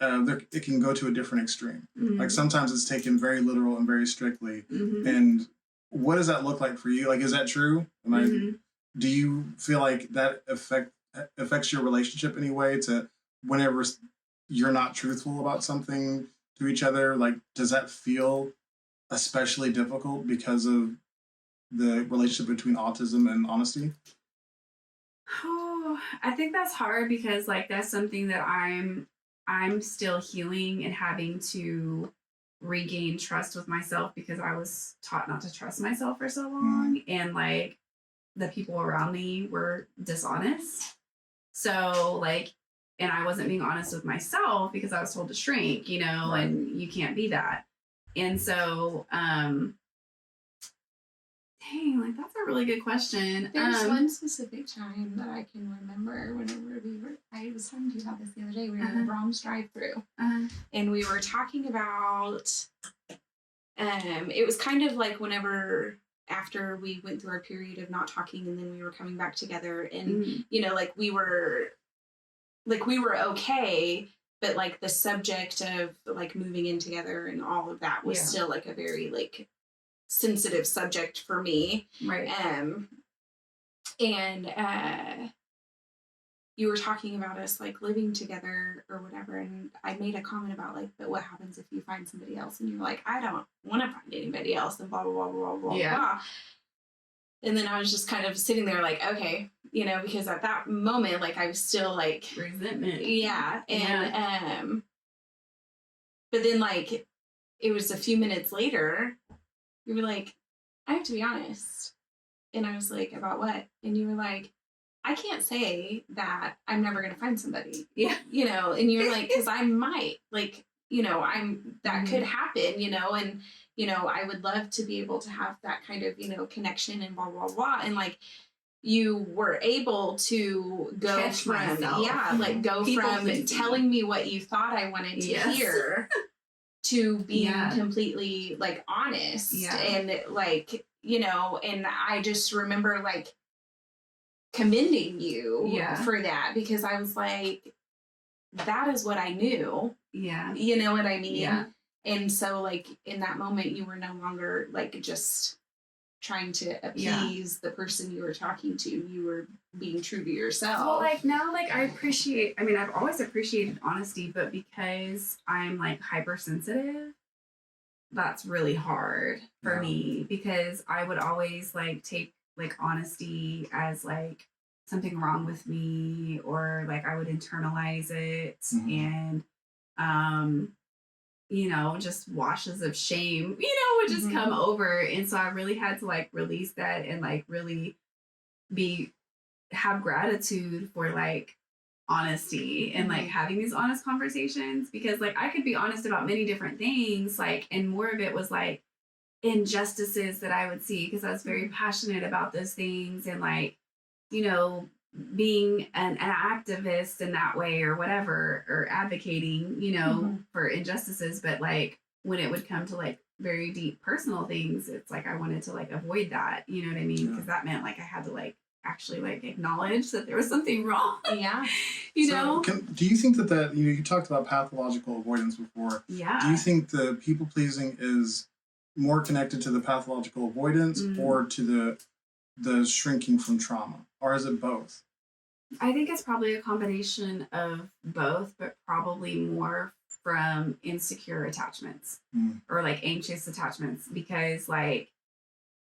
S4: It can go to a different extreme. Like sometimes it's taken very literal and very strictly.
S3: Mhm.
S4: And what does that look like for you? Like, is that true? Do you feel like that affects your relationship anyway? To whenever you're not truthful about something to each other, like, does that feel especially difficult because of the relationship between autism and honesty?
S3: Oh, I think that's hard because like that's something that I'm still healing and having to regain trust with myself because I was taught not to trust myself for so long and like the people around me were dishonest. So like and I wasn't being honest with myself because I was told to shrink, you know,
S4: Right.
S3: and you can't be that. And so dang, like that's a really good question.
S1: There's one specific time that I can remember whenever I was talking to you about this the other day. We were in the Brahms drive-thru. And we were talking about it was kind of like whenever after we went through our period of not talking and then we were coming back together and, you know, like we were okay, but like the subject of like moving in together and all of that was still like a very like sensitive subject for me.
S3: Right.
S1: And you were talking about us like living together or whatever, and I made a comment about like, but what happens if you find somebody else? And you're like, I don't want to find anybody else, and blah blah blah blah blah blah. And then I was just kind of sitting there like, okay, you know, because at that moment, like I was still like
S3: resentment.
S1: Yeah. And but then like it was a few minutes later, you were like, I have to be honest. And I was like, about what? And you were like, I can't say that I'm never going to find somebody.
S3: Yeah.
S1: You know, and you're like, because I might, like, you know, that could happen, you know, and, you know, I would love to be able to have that kind of, you know, connection and blah, blah, blah. And like, you were able to go
S3: Catch
S1: from,
S3: myself.
S1: like go
S3: People
S1: from
S3: pleasing.
S1: telling me what you thought I wanted to hear to being completely like honest and like, you know, and I just remember like commending you for that, because I was like, that is what I knew.
S3: Yeah.
S1: You know what I mean?
S3: Yeah.
S1: And so like in that moment you were no longer like just trying to appease the person you were talking to. You were being true to yourself.
S3: Well, like now, like I've always appreciated honesty, but because I'm like hypersensitive, that's really hard for me, because I would always like take like honesty as like something wrong with me, or like I would internalize it and you know, just washes of shame, you know, would just come over. And so I really had to like release that and like really have gratitude for like honesty and like having these honest conversations, because like I could be honest about many different things, like, and more of it was like injustices that I would see, because I was very passionate about those things, and like, you know, being an activist in that way or whatever, or advocating, you know, for injustices. But like when it would come to like very deep personal things, it's like I wanted to like avoid that, you know what I mean? Because that meant like I had to like actually like acknowledge that there was something wrong. You know?
S4: Do you think that you talked about pathological avoidance before?
S3: Yeah.
S4: Do you think the people pleasing is more connected to the pathological avoidance or to the shrinking from trauma, or is it both?
S3: I think it's probably a combination of both, but probably more from insecure attachments or like anxious attachments, because like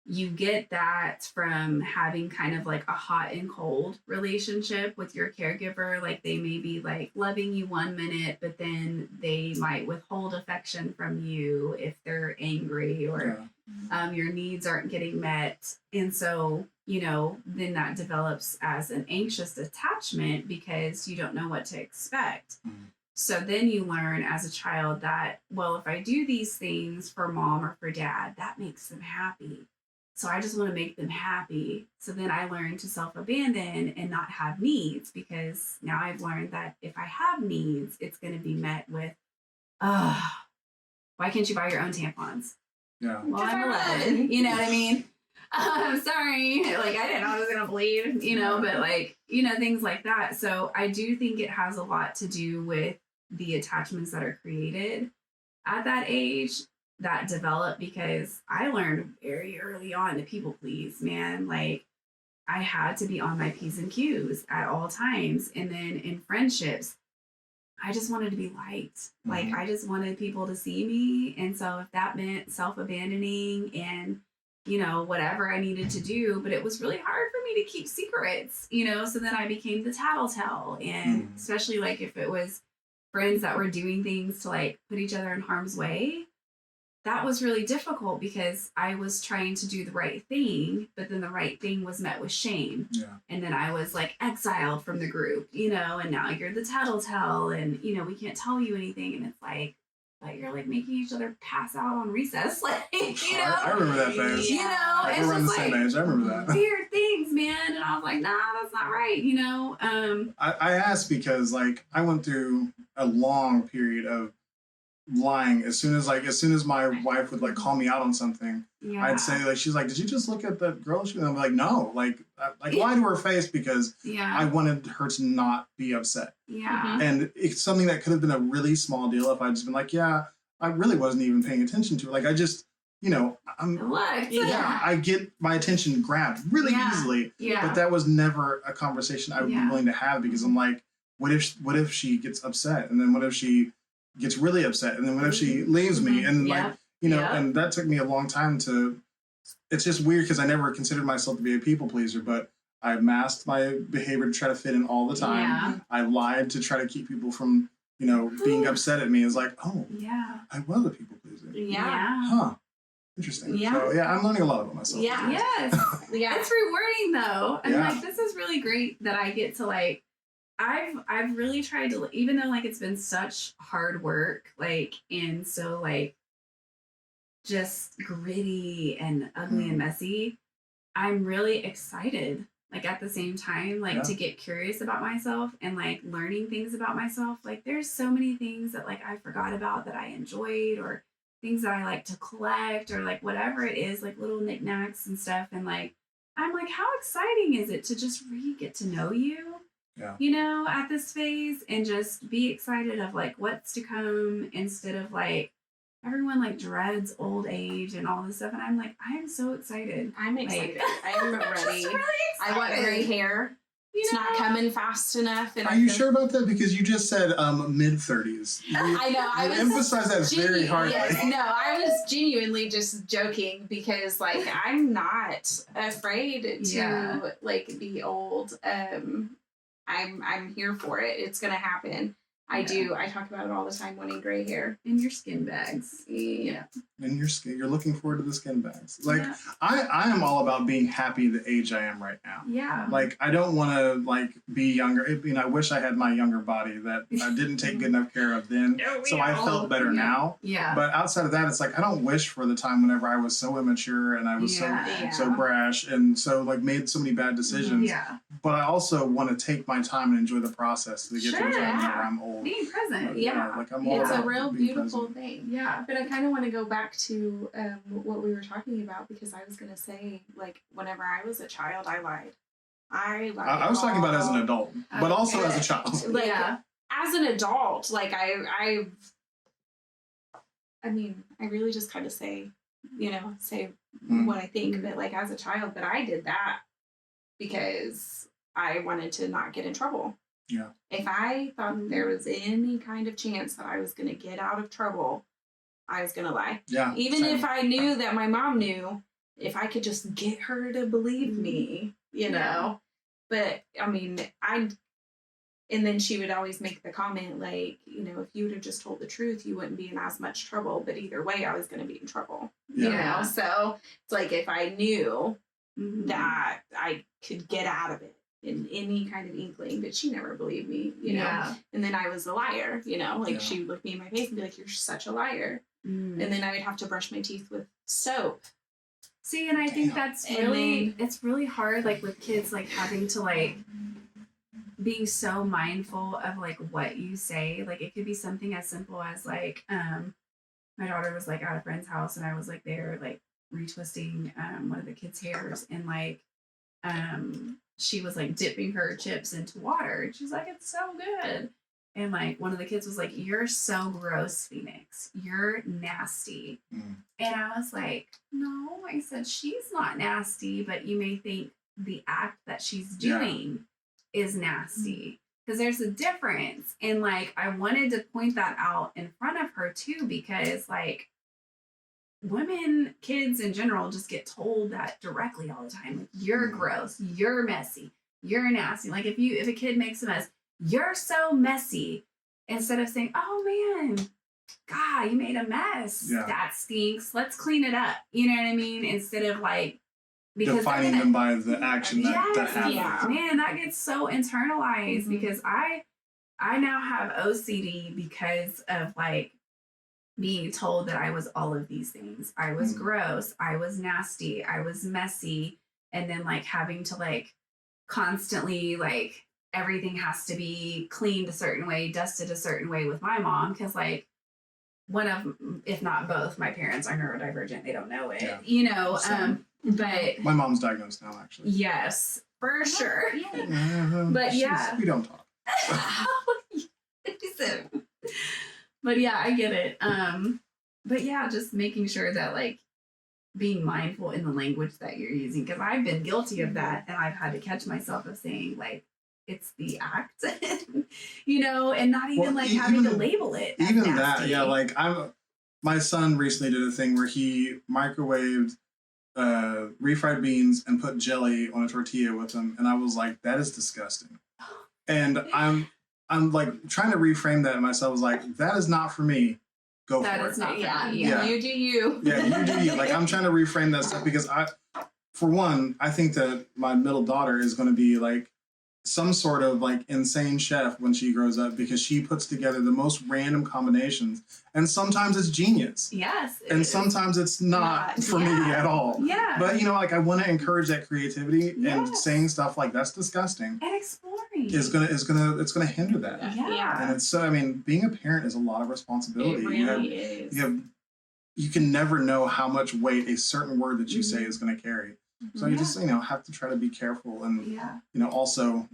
S3: you get that from having kind of like a hot and cold relationship with your caregiver. Like they may be like loving you 1 minute, but then they might withhold affection from you if they're angry, or your needs aren't getting met. And so, you know, then that develops as an anxious attachment because you don't know what to expect. So then you learn as a child that, well, if I do these things for mom or for dad, that makes them happy. So I just want to make them happy. So then I learned to self-abandon and not have needs, because now I've learned that if I have needs, it's going to be met with, why can't you buy your own tampons?
S4: Yeah.
S3: Well, I'm 11. You know what I mean? I'm sorry. Like, I didn't know I was going to bleed, you know, but like, you know, things like that. So I do think it has a lot to do with the attachments that are created at that age that develop, because I learned very early on to people please, man. Like I had to be on my P's and Q's at all times. And then in friendships, I just wanted to be liked. Like I just wanted people to see me. And so if that meant self-abandoning and, you know, whatever I needed to do, but it was really hard for me to keep secrets, you know? So then I became the tattletale. And especially like if it was friends that were doing things to like put each other in harm's way, that was really difficult because I was trying to do the right thing, but then the right thing was met with shame. And then I was like exiled from the group, you know, and now you're the tattletale and, you know, we can't tell you anything. And it's like, but you're like making each other pass out on recess. Like, you know,
S4: I remember that phase.
S3: You know,
S4: like,
S3: it's
S4: we're around
S3: just
S4: the
S3: like
S4: same age. I remember that.
S3: weird things, man. And I was like, nah, that's not right, you know?
S4: I asked because like I went through a long period of lying. As soon as my wife would like call me out on something,
S3: Yeah.
S4: I'd say like, she's like, "Did you just look at that girl?" And I'm like, "No, like lie to her face because
S3: Yeah.
S4: I wanted her to not be upset."
S3: Yeah.
S4: And it's something that could have been a really small deal if I'd just been like, "Yeah, I really wasn't even paying attention to it. Like I just, I'm
S3: Look.
S4: yeah, I get my attention grabbed really easily."
S3: Yeah.
S4: But that was never a conversation I would be willing to have because I'm like, what if she gets upset, and then what if she gets really upset, and then what if she leaves me, and like and that took me a long time to. It's just weird because I never considered myself to be a people pleaser, but I masked my behavior to try to fit in all the time.
S3: Yeah.
S4: I lied to try to keep people from being upset at me. It's like, oh,
S3: Yeah.
S4: I was a people pleaser.
S1: Yeah.
S4: Huh. Interesting.
S1: Yeah.
S4: So yeah, I'm learning a lot about myself.
S1: Yeah.
S3: Yes.
S1: Yeah.
S3: It's rewarding though. And
S4: Yeah.
S3: like this is really great that I get to like I've really tried to, even though like it's been such hard work, like and so like just gritty and ugly and messy, I'm really excited like at the same time like to get curious about myself and like learning things about myself. Like there's so many things that like I forgot about that I enjoyed, or things that I like to collect, or like whatever it is, like little knickknacks and stuff. And like I'm like, how exciting is it to just really get to know you?
S4: Yeah.
S3: At this phase, and just be excited of like what's to come, instead of like everyone like dreads old age and all this stuff. And I'm like, I am so excited.
S1: I'm excited. I'm ready.
S3: Just really excited.
S1: I want gray hair. It's not coming fast enough. And
S4: Are you sure about that? Because you just said mid-30s.
S1: I know. I was
S4: emphasize that very hard.
S1: Yes, no, I was genuinely just joking because, like, I'm not afraid to like be old. I'm here for it. It's gonna happen. I do. I talk about it all the time, wanting gray hair.
S3: In your skin bags.
S1: Yeah.
S4: And you're looking forward to the skin bags. Like I am all about being happy the age I am right now.
S3: Yeah.
S4: Like I don't want to like be younger. I wish I had my younger body that I didn't take good enough care of then, so I felt better now.
S3: Yeah.
S4: But outside of that, it's like I don't wish for the time whenever I was so immature and I was so brash and so like made so many bad decisions.
S3: Yeah.
S4: But I also want to take my time and enjoy the process to get to the time whenever I'm old.
S3: Being present.
S4: But,
S1: Yeah.
S4: like I'm all
S1: It's a
S4: about
S1: real
S4: being
S1: beautiful
S4: present.
S1: thing.
S3: Yeah.
S1: But I kind of want to go back to what we were talking about, because I was going to say, like, whenever I was a child, I lied. I
S4: I was talking about as an adult, but also as a child.
S1: Like, as an adult, like, I mean, I really just kind of say what I think, but like as a child, but I did that because I wanted to not get in trouble.
S4: Yeah.
S1: If I thought that there was any kind of chance that I was going to get out of trouble, I was going to lie.
S4: Yeah.
S1: Even
S4: same.
S1: if I knew that my mom knew, if I could just get her to believe me, But I mean, and then she would always make the comment like, if you would have just told the truth, you wouldn't be in as much trouble. But either way, I was going to be in trouble.
S4: Yeah.
S1: So it's like if I knew that I could get out of it in any kind of inkling, but she never believed me, know. And then I was a liar, she would look me in my face and be like, "You're such a liar." And then I would have to brush my teeth with soap.
S3: See, and I think that's really, it's really hard, like with kids, like having to like being so mindful of like what you say. Like it could be something as simple as like, my daughter was like at a friend's house and I was like there like retwisting one of the kids' hairs, and like she was like dipping her chips into water and she's like, "It's so good." And like one of the kids was like, "You're so gross, Phoenix. You're nasty." And I was like, "No," I said, "she's not nasty, but you may think the act that she's doing is nasty." Because there's a difference. And like I wanted to point that out in front of her too, because like women, kids in general, just get told that directly all the time. Like, "You're gross, you're messy, you're nasty." Like if a kid makes a mess, "You're so messy," instead of saying, "Oh man, God, you made a mess. That stinks. Let's clean it up." You know what I mean? Instead of like, because
S4: defining them by the action that happened.
S3: Yeah, man, that gets so internalized because I now have OCD because of like being told that I was all of these things. I was gross, I was nasty, I was messy, and then like having to like constantly like everything has to be cleaned a certain way, dusted a certain way with my mom, because like one of, if not both, my parents are neurodivergent. They don't know it,
S4: Yeah.
S3: you know. But
S4: My mom's diagnosed now, actually.
S3: yes, for sure. But
S4: She's-
S3: yeah.
S4: we don't talk.
S3: But yeah, I get it. But yeah, just making sure that like being mindful in the language that you're using, because I've been guilty of that, and I've had to catch myself of saying like it's the act, you know, and not even
S4: Well,
S3: like having to
S4: even-
S3: label it. as
S4: Even that,
S3: nasty.
S4: yeah. Like my son recently did a thing where he microwaved refried beans and put jelly on a tortilla with them, and I was like, that is disgusting. And I'm like trying to reframe that in myself. I was like, that is not for me. Go
S3: That
S4: for
S3: is
S4: it.
S3: not
S1: Yeah,
S4: Yeah.
S1: you do you.
S4: Yeah, you do you. Like, I'm trying to reframe that stuff because for one, I think that my middle daughter is going to be like some sort of like insane chef when she grows up, because she puts together the most random combinations, and sometimes it's genius,
S3: Yes. it
S4: and
S3: is.
S4: sometimes it's not for me
S3: Yeah.
S4: at all.
S3: Yeah.
S4: But you know, like I want to encourage that creativity, and
S3: Yes.
S4: saying stuff like that's disgusting
S3: and exploring
S4: is gonna hinder that.
S3: Yeah.
S4: And it's I mean, being a parent is a lot of
S1: It
S4: responsibility.
S1: really is.
S4: You can never know how much weight a certain word that you say is going to carry. So you
S3: Yeah.
S4: just have to try to be careful, and
S3: Yeah.
S4: also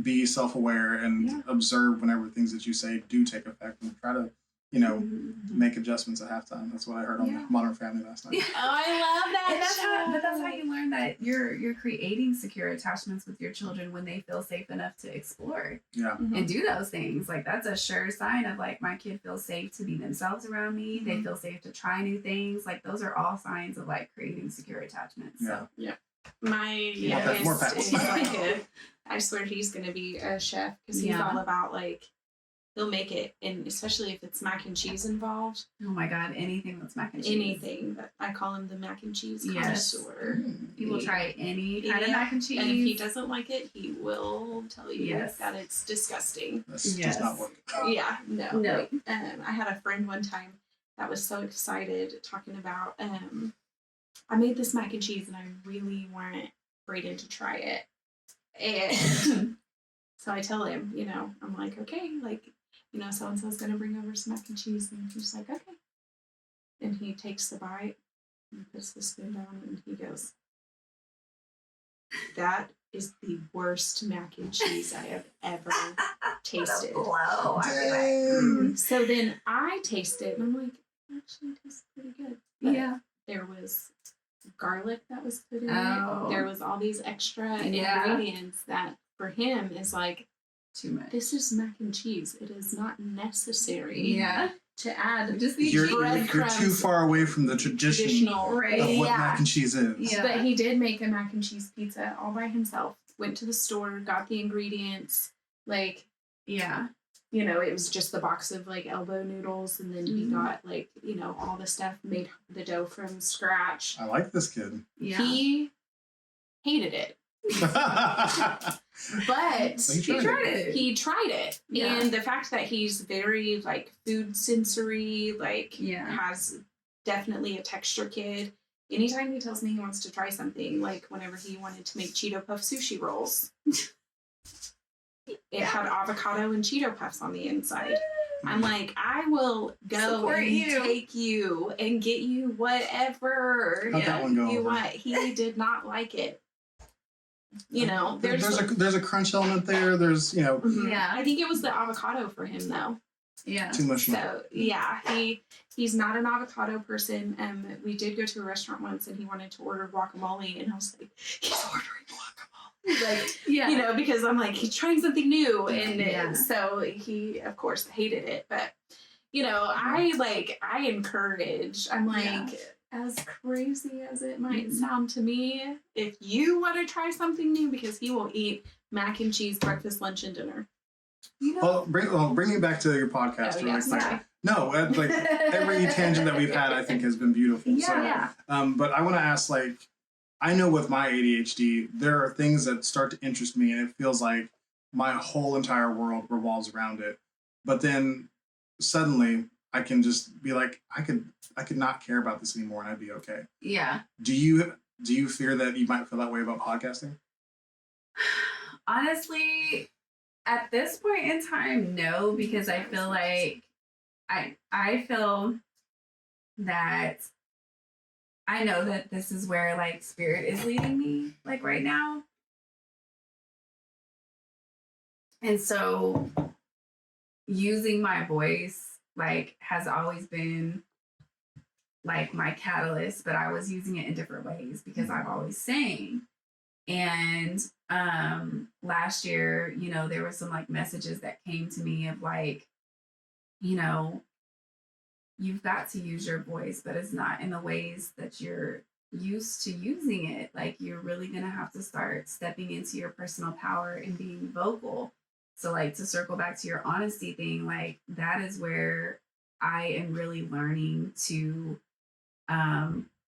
S4: be self-aware and
S3: Yeah.
S4: observe whenever things that you say do take effect, and try to
S3: Mhm.
S4: make adjustments at halftime. That's what I heard on
S3: Yeah.
S4: Modern Family last night.
S3: Yeah.
S1: Oh, I love that.
S3: And that's how
S1: show.
S3: you learn that you're creating secure attachments with your children when they feel safe enough to explore
S4: Yeah.
S3: and do those things. Like that's a sure sign of like my kid feels safe to be themselves around me. They feel safe to try new things. Like those are all signs of like creating secure attachments. So
S1: My
S3: Yeah.
S4: More
S1: youngest
S4: pets.
S1: is like I swear he's gonna be a chef because he's
S3: Yeah.
S1: all about like he'll make it, and especially if it's mac and cheese involved.
S3: oh my god, anything that's mac and cheese.
S1: Anything, but I call him the mac and cheese
S3: Yes.
S1: connoisseur.
S3: He will try any kind of
S1: Yeah.
S3: mac and cheese.
S1: And if he doesn't like it, he will tell you
S3: Yes.
S1: that it's disgusting.
S4: This
S3: Yes.
S4: does not work.
S1: Yeah, no.
S3: No.
S1: Like, I had a friend one time that was so excited talking about I made this mac and cheese and I really want Brayden to try it. And so I tell him, I'm like, okay, like, so and so's gonna bring over some mac and cheese, and he's like, okay. And he takes the bite and puts the spoon down and he goes, that is the worst mac and cheese I have ever tasted.
S3: Blow. I'd be like,
S4: Dang.
S1: So then I taste it and I'm like, it actually tastes pretty good. But
S3: yeah.
S1: there was garlic that was put in
S3: Oh.
S1: it. There was all these extra
S3: Yeah.
S1: ingredients that for him is like,
S3: Too much.
S1: this is mac and cheese. It is not necessary
S3: Yeah.
S1: to add
S3: Just be
S4: You're,
S3: cheap.
S4: you're, you're too
S1: breadcrumbs.
S4: far away from the tradition
S1: traditional.
S3: Right.
S4: of what
S1: Yeah.
S4: mac and cheese is.
S3: Yeah.
S1: But he did make a mac and cheese pizza all by himself. Went to the store, got the ingredients. Like,
S3: Yeah.
S1: it was just the box of like elbow noodles, and then he
S3: Mhm.
S1: got like, all the stuff, made the dough from scratch.
S4: I like this kid.
S3: Yeah.
S1: He hated it, but
S4: So he
S3: He tried it.
S1: he tried it.
S3: Yeah.
S1: And the fact that he's very like food sensory, like
S3: Yeah.
S1: has definitely a texture kid. Anytime he tells me he wants to try something, like whenever he wanted to make Cheeto Puff sushi rolls, it had avocado and Cheeto Puffs on the inside. I'm like, I will go
S3: Support
S1: and
S3: you.
S1: take you and get you whatever
S4: How'd that one go
S1: you
S4: over?
S1: want. He did not like it.
S4: There's a crunch element there. There's
S1: Mhm.
S3: Yeah.
S1: I think it was the avocado for him though.
S3: Yeah.
S4: too much.
S1: So yeah, he's not an avocado person. We did go to a restaurant once and he wanted to order guacamole, and I was like, he's ordering guacamole, like
S3: Yeah.
S1: because I'm like, he's trying something new, and
S3: Yeah.
S1: so he of course hated it. But I encourage. I'm like,
S3: Yeah.
S1: as crazy as it might sound to me, if you want to try something new, because he will eat mac and cheese breakfast, lunch, and dinner.
S4: Well, bring me back to your podcast
S1: Oh,
S4: really
S1: yes,
S4: quick.
S1: sorry.
S4: No, like every tangent that we've had, I think has been beautiful.
S3: Yeah.
S4: But I want to ask, like, I know with my ADHD, there are things that start to interest me, and it feels like my whole entire world revolves around it. But then suddenly, I can just be like, I could not care about this anymore, and I'd be okay.
S3: Yeah.
S4: Do you fear that you might feel that way about podcasting?
S3: Honestly, at this point in time, no, because I feel like I feel that I know that this is where like spirit is leading me like right now. And so using my voice like has always been like my catalyst, but I was using it in different ways because I've always sang. And last year, you know, there were some like messages that came to me of like, you know, you've got to use your voice, but it's not in the ways that you're used to using it. Like you're really going to have to start stepping into your personal power and being vocal. So like to circle back to your honesty thing, like that is where I am really learning to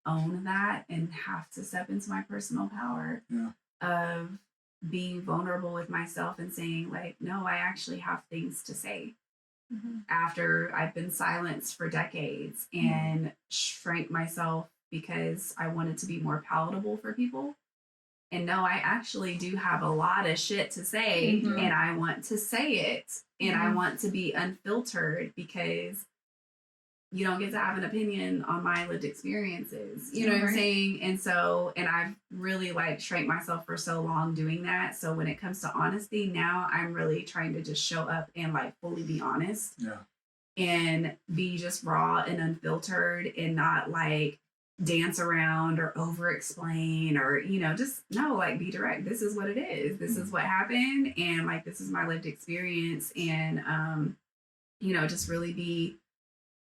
S3: own that and have to step into my personal power of being vulnerable with myself and saying like, no, I actually have things to say. After I've been silenced for decades and shrank myself because I wanted to be more palatable for people. And no, I actually do have a lot of shit to say and I want to say it and I want to be unfiltered because you don't get to have an opinion on my lived experiences. You know what I'm saying? And so, and I've really like shrank myself for so long doing that. So when it comes to honesty, now I'm really trying to just show up and like fully be honest. And be just raw and unfiltered and not like dance around or over explain or, you know, just no, like be direct. This is what it is. This is what happened. And like, this is my lived experience. And, you know, just really be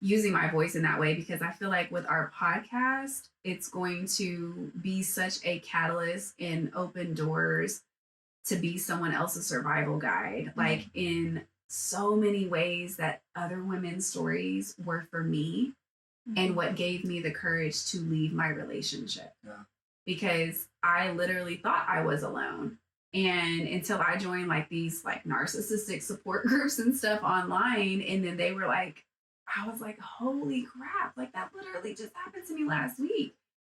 S3: using my voice in that way, because I feel like with our podcast, it's going to be such a catalyst and open doors to be someone else's survival guide, like in so many ways that other women's stories were for me and what gave me the courage to leave my relationship. Because I literally thought I was alone. And until I joined like these like narcissistic support groups and stuff online, and then they were like, I was like, holy crap, like that literally just happened to me last week,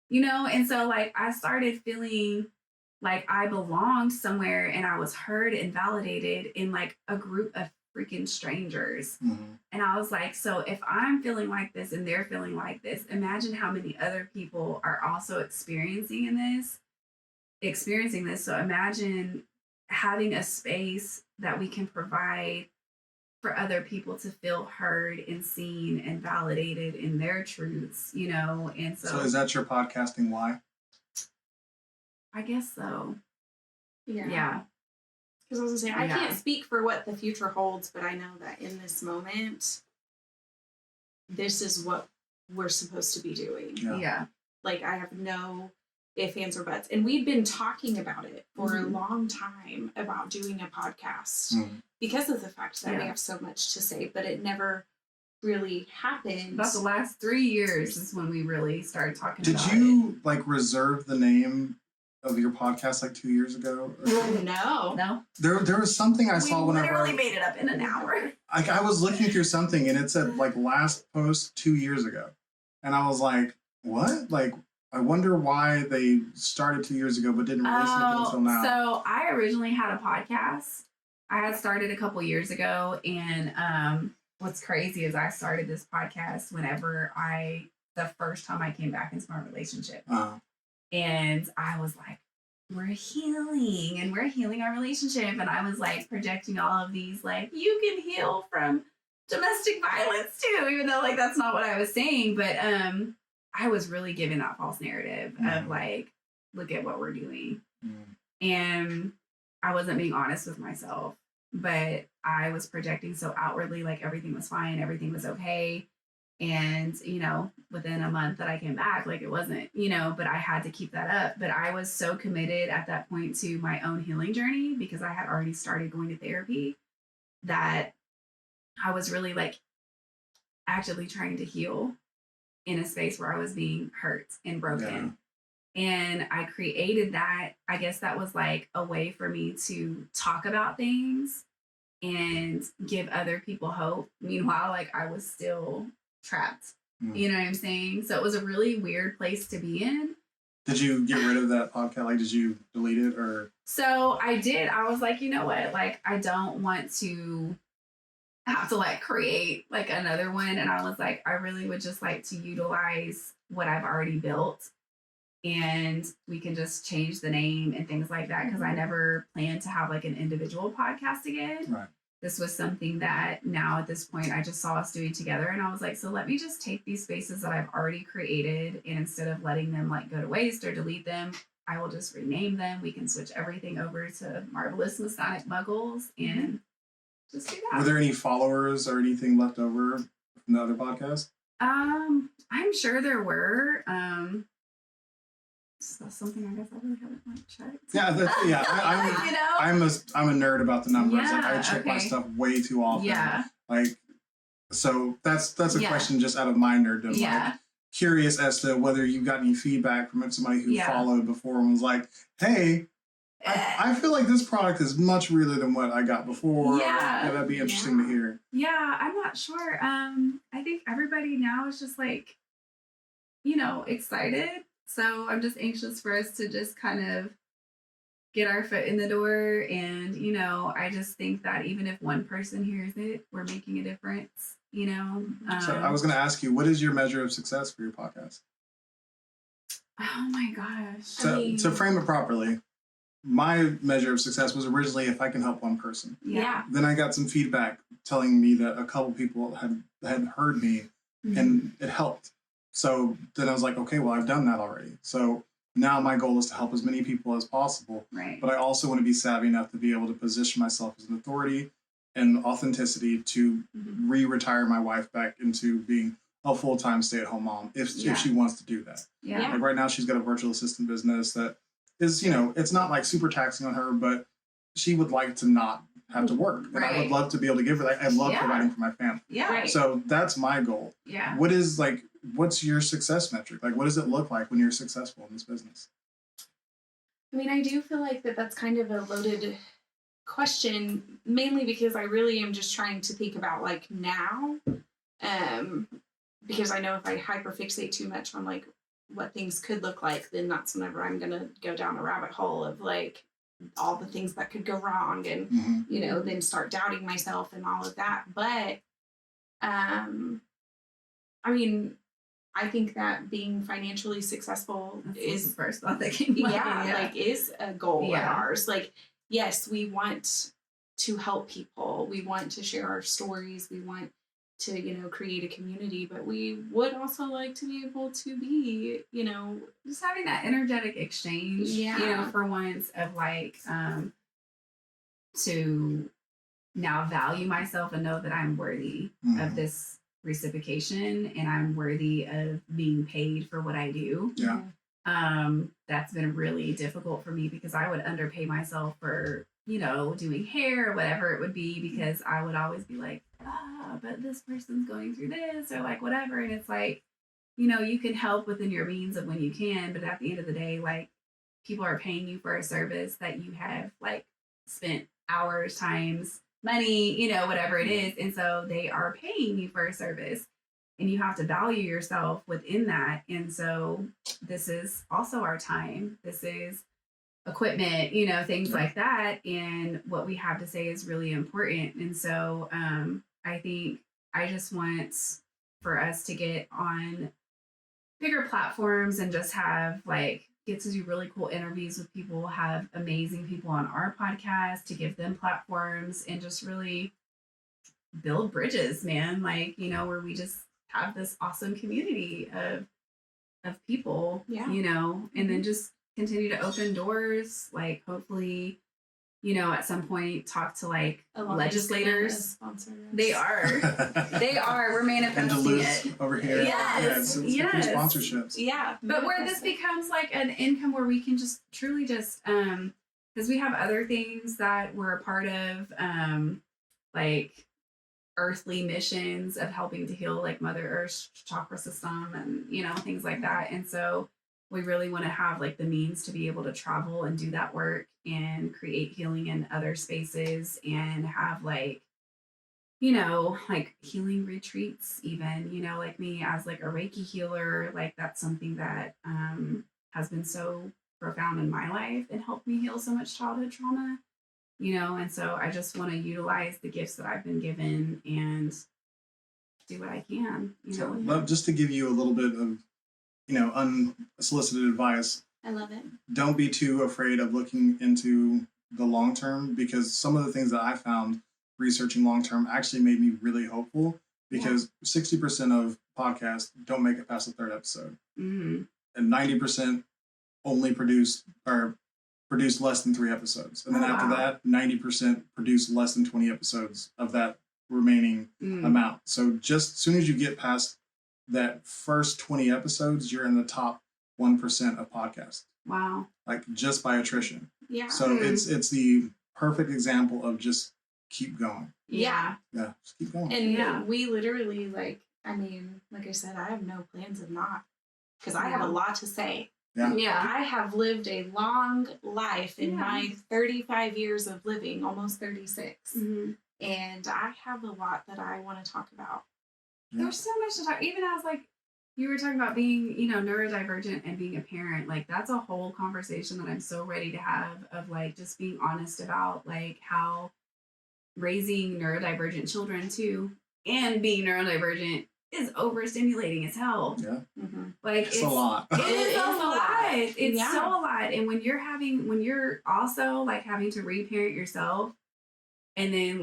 S3: you know? And so like I started feeling like I belonged somewhere and I was heard and validated in like a group of freaking strangers. And I was like, so if I'm feeling like this and they're feeling like this, imagine how many other people are also experiencing this. So imagine having a space that we can provide for other people to feel heard and seen and validated in their truths, you know? And so
S4: is that your podcasting why?
S3: I guess so.
S1: Yeah. Because I was going to say, I can't speak for what the future holds, but I know that in this moment, this is what we're supposed to be doing. Like I have no ifs, ands, or buts. And we've been talking about it for a long time about doing a podcast because of the fact that we have so much to say, but it never really happened.
S3: About the last 3 years is when we really started talking about it.
S4: Did you like reserve the name of your podcast like 2 years ago?
S1: No.
S4: There was something I saw whenever
S3: we literally made it up in an hour.
S4: I was looking through something and it said like last post 2 years ago. And I was like, what? Like, I wonder why they started 2 years ago but didn't release anything until now.
S3: So I originally had a podcast. I had started a couple years ago, and what's crazy is I started this podcast whenever the first time I came back into my relationship. And I was like, we're healing our relationship. And I was like projecting all of these, like, you can heal from domestic violence too, even though like that's not what I was saying. But I was really giving that false narrative of like, look at what we're doing. And I wasn't being honest with myself, but I was projecting so outwardly, like everything was fine, everything was okay. And, you know, within a month that I came back, like it wasn't, you know, but I had to keep that up. But I was so committed at that point to my own healing journey because I had already started going to therapy that I was really like actively trying to heal in a space where I was being hurt and broken. And I created that. I guess that was like a way for me to talk about things and give other people hope. Meanwhile, like I was still trapped. You know what I'm saying? So it was a really weird place to be in.
S4: Did you get rid of that podcast? Like, did you delete it or?
S3: So I did. I was like, you know what? Like, I don't want to have to like create like another one. And I was like, I really would just like to utilize what I've already built, and we can just change the name and things like that, because I never planned to have like an individual podcast again.
S4: Right.
S3: This was something that now at this point I just saw us doing together, and I was like, so let me just take these spaces that I've already created, and instead of letting them like go to waste or delete them, I will just rename them. We can switch everything over to Marvelous Masonic Muggles and just do that.
S4: Were there any followers or anything left over from the other podcast?
S3: I'm sure there were. So that's something I guess I really haven't like checked.
S4: Yeah,
S3: You know?
S4: I'm a nerd about the numbers. Like I
S3: Yeah,
S4: check my
S3: okay.
S4: stuff way too often.
S3: Yeah.
S4: Like, so that's a
S3: Yeah.
S4: question just out of my nerddom. Like,
S3: Yeah.
S4: curious as to whether you got any feedback from somebody who
S3: Yeah.
S4: followed before and was like, hey, I feel like this product is much realer than what I got before.
S3: Yeah.
S4: That'd be interesting to hear.
S3: Yeah, I'm not sure. I think everybody now is just like, excited. So I'm just anxious for us to just kind of get our foot in the door. And, I just think that even if one person hears it, we're making a difference,
S4: So I was going to ask you, what is your measure of success for your podcast?
S3: Oh my gosh.
S4: To frame it properly, my measure of success was originally if I can help one person.
S3: Yeah.
S4: Then I got some feedback telling me that a couple people had heard me and it helped. So then I was like, okay, well, I've done that already. So now my goal is to help as many people as possible.
S3: Right.
S4: But I also want to be savvy enough to be able to position myself as an authority and authenticity to re-retire my wife back into being a full-time stay-at-home mom if she wants to do that.
S3: Yeah.
S4: Like right now she's got a virtual assistant business that is, it's not like super taxing on her, but she would like to not have to work. And I would love to be able to give her that. I love providing for my family.
S3: Yeah. Right.
S4: So that's my goal.
S3: Yeah.
S4: What's your success metric? Like, what does it look like when you're successful in this business?
S1: I mean, I do feel like that's kind of a loaded question, mainly because I really am just trying to think about like now, because I know if I hyperfixate too much on like what things could look like, then that's whenever I'm gonna go down a rabbit hole of like all the things that could go wrong, and then start doubting myself and all of that. But I mean, I think that being financially successful is
S3: the first thought that came to mind.
S1: is a goal of ours. Like, yes, we want to help people. We want to share our stories. We want to, create a community, but we would also like to be able to be,
S3: just having that energetic exchange, for once of like, to now value myself and know that I'm worthy of this reciprocation and I'm worthy of being paid for what I do.
S4: Yeah.
S3: That's been really difficult for me because I would underpay myself for, doing hair or whatever it would be, because I would always be like, but this person's going through this or like whatever. And it's like, you can help within your means of when you can, but at the end of the day, like people are paying you for a service that you have like spent hours, times, money, whatever it is. And so they are paying you for a service and you have to value yourself within that. And so this is also our time. This is equipment, things like that. And what we have to say is really important. And so I think I just want for us to get on bigger platforms and just have get to do really cool interviews with people, have amazing people on our podcast to give them platforms and just really build bridges, man. Where we just have this awesome community of people, and then just continue to open doors, hopefully, at some point talk to legislators. They are. We're manifesting it.
S4: Over here.
S3: Yes.
S4: Yes. Sponsorships.
S1: Yeah.
S3: But where this becomes an income where we can just truly just, because we have other things that we're a part of, earthly missions of helping to heal Mother Earth's chakra system and, things like that. And so we really want to have the means to be able to travel and do that work and create healing in other spaces and have healing retreats, even, me as a Reiki healer, that's something that has been so profound in my life and helped me heal so much childhood trauma. And so I just want to utilize the gifts that I've been given and do what I can,
S4: So,
S3: with
S4: well,
S3: it.
S4: just to give you a little bit of, unsolicited advice,
S1: I love it.
S4: don't be too afraid of looking into the long term, because some of the things that I found researching long term actually made me really hopeful, because 60% of podcasts don't make it past the third episode, and 90% only produce less than 3 episodes, and then after that 90% produce less than 20 episodes of that remaining amount. So just as soon as you get past that first 20 episodes, you're in the top 1% of podcasts.
S3: Wow.
S4: Like, just by attrition.
S1: Yeah.
S4: So it's the perfect example of just keep going.
S1: Yeah.
S4: Yeah, just keep going.
S1: And we literally, like I said, I have no plans of not, because I have a lot to say.
S4: Yeah.
S1: I have lived a long life in my 35 years of living, almost 36. And I have a lot that I want to talk about.
S3: There's so much to talk. Even as you were talking about being, neurodivergent and being a parent, that's a whole conversation that I'm so ready to have, of just being honest about how raising neurodivergent children too, and being neurodivergent is overstimulating as hell.
S4: Yeah.
S3: It's
S4: a lot.
S3: It is a lot. It's
S1: Yeah.
S3: so a lot. And when you're also having to reparent yourself, and then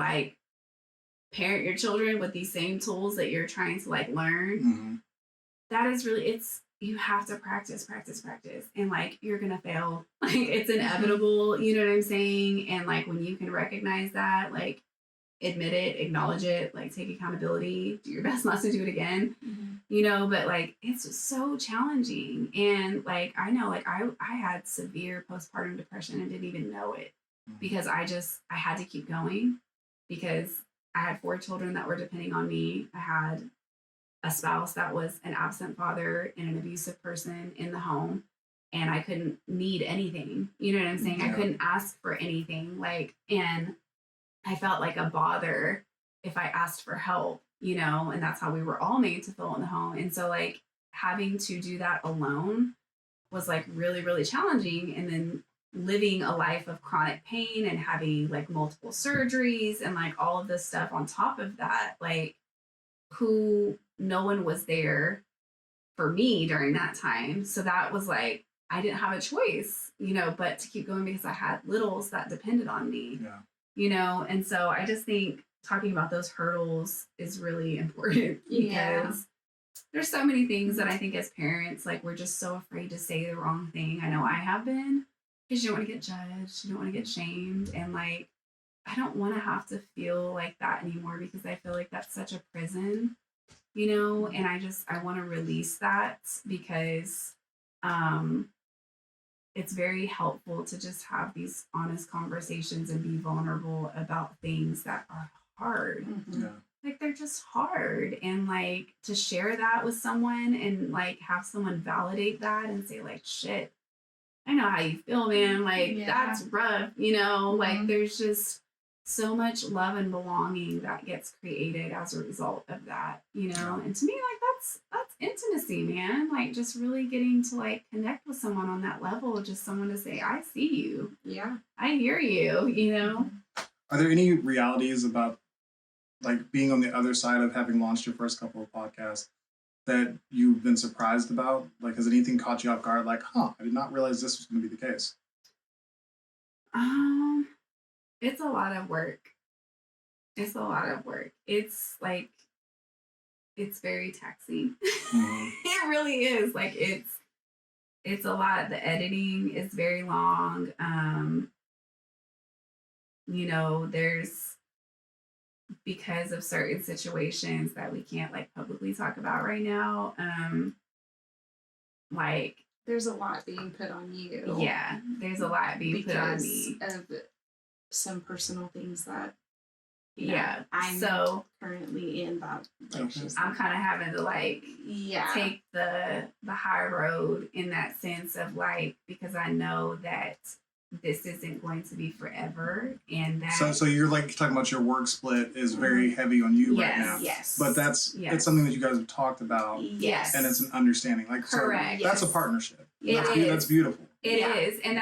S3: parent your children with these same tools that you're trying to learn, that is really, you have to practice, and you're gonna fail. It's inevitable, you know what I'm saying? And when you can recognize that, admit it, acknowledge it, take accountability, do your best not to do it again, but it's just so challenging. And I know I had severe postpartum depression and didn't even know it, because I had to keep going, because I had 4 children that were depending on me. I had a spouse that was an absent father and an abusive person in the home, and I couldn't need anything. You know what I'm saying? I couldn't ask for anything. And I felt like a bother if I asked for help, and that's how we were all made to feel in the home. And so having to do that alone was really, really challenging. And then living a life of chronic pain and having multiple surgeries and all of this stuff on top of that, no one was there for me during that time. So that was I didn't have a choice, but to keep going, because I had littles that depended on me, and so I just think talking about those hurdles is really important, because there's so many things that I think as parents, we're just so afraid to say the wrong thing. I know I have been, because you don't want to get judged, you don't want to get shamed, and I don't want to have to feel like that anymore, because I feel like that's such a prison, and I want to release that, because it's very helpful to just have these honest conversations and be vulnerable about things that are hard. They're just hard, and to share that with someone, and have someone validate that and say shit, I know how you feel, man. That's rough, there's just so much love and belonging that gets created as a result of that, and to me, that's intimacy, man. Just really getting to connect with someone on that level, just someone to say, I see you.
S1: Yeah.
S3: I hear you,
S4: Are there any realities about being on the other side of having launched your first couple of podcasts that you've been surprised about? Has anything caught you off guard? I did not realize this was going to be the case.
S3: It's a lot of work. It's it's very taxing. It really is. It's a lot. The editing is very long. There's, because of certain situations that we can't publicly talk about right now.
S1: There's a lot being put on you.
S3: Yeah, there's a lot being put on me
S1: of some personal things that
S3: I'm
S1: currently in that.
S3: I'm kind of having to take the high road in that sense of because I know that this isn't going to be forever, and that
S4: so you're talking about your work split is very heavy on you right now.
S1: Yes.
S4: But it's something that you guys have talked about.
S1: Yes.
S4: And it's an understanding.
S3: Correct.
S4: So that's a partnership.
S3: It
S4: That's
S3: is.
S4: that's beautiful.
S3: It
S1: Yeah.
S3: is, and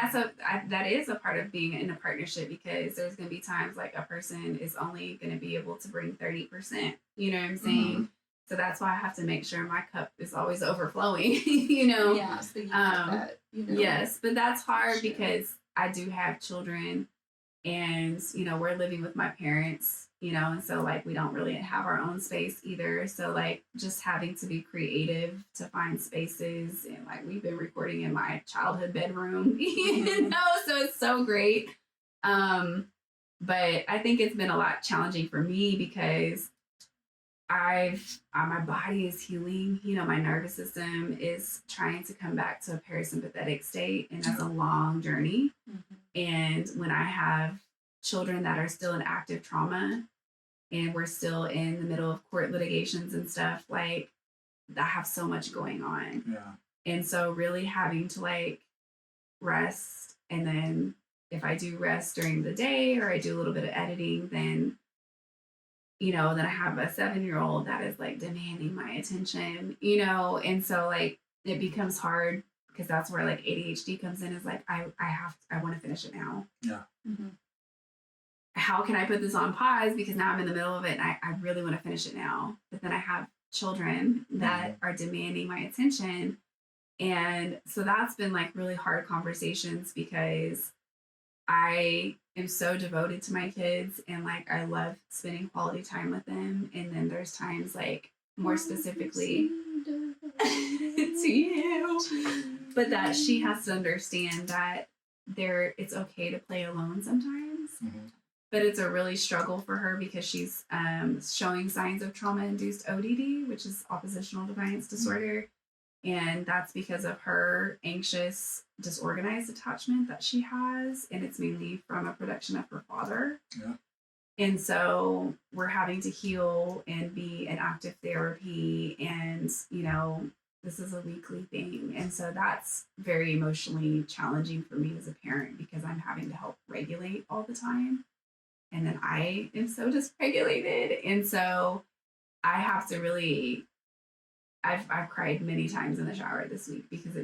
S3: that is a part of being in a partnership, because there's going to be times like a person is only going to be able to bring 30%. You know what I'm saying? So that's why I have to make sure my cup is always overflowing. You know?
S1: Yeah, so you get that,
S3: Yes, but that's hard
S1: Sure.
S3: because I do have children, and we're living with my parents, and so like we don't really have our own space either, so like just having to be creative to find spaces, and like we've been recording in my childhood bedroom, so it's so great. But I think it's been a lot challenging for me because my body is healing, my nervous system is trying to come back to a parasympathetic state, and that's a long journey. And when I have children that are still in active trauma and we're still in the middle of court litigations and stuff, like I have so much going on.
S4: Yeah.
S3: And so really having to like rest, and then if I do rest during the day or I do a little bit of editing, then then I have a 7-year-old that is like demanding my attention, and so like it becomes hard, because that's where like ADHD comes in, is like I want to finish it now.
S4: Yeah.
S3: How can I put this on pause, because now I'm in the middle of it and I really want to finish it now, but then I have children that are demanding my attention, and so that's been like really hard conversations, because I am so devoted to my kids, and like I love spending quality time with them, and then there's times like more specifically to you, but that she has to understand that it's okay to play alone sometimes. But it's a really struggle for her, because she's showing signs of trauma-induced ODD, which is oppositional defiance disorder. And that's because of her anxious, disorganized attachment that she has. And it's mainly from a production of her father.
S4: Yeah.
S3: And so we're having to heal and be in active therapy. And, this is a weekly thing. And so that's very emotionally challenging for me as a parent, because I'm having to help regulate all the time. And then I am so dysregulated. And so I have to really, I've cried many times in the shower this week, because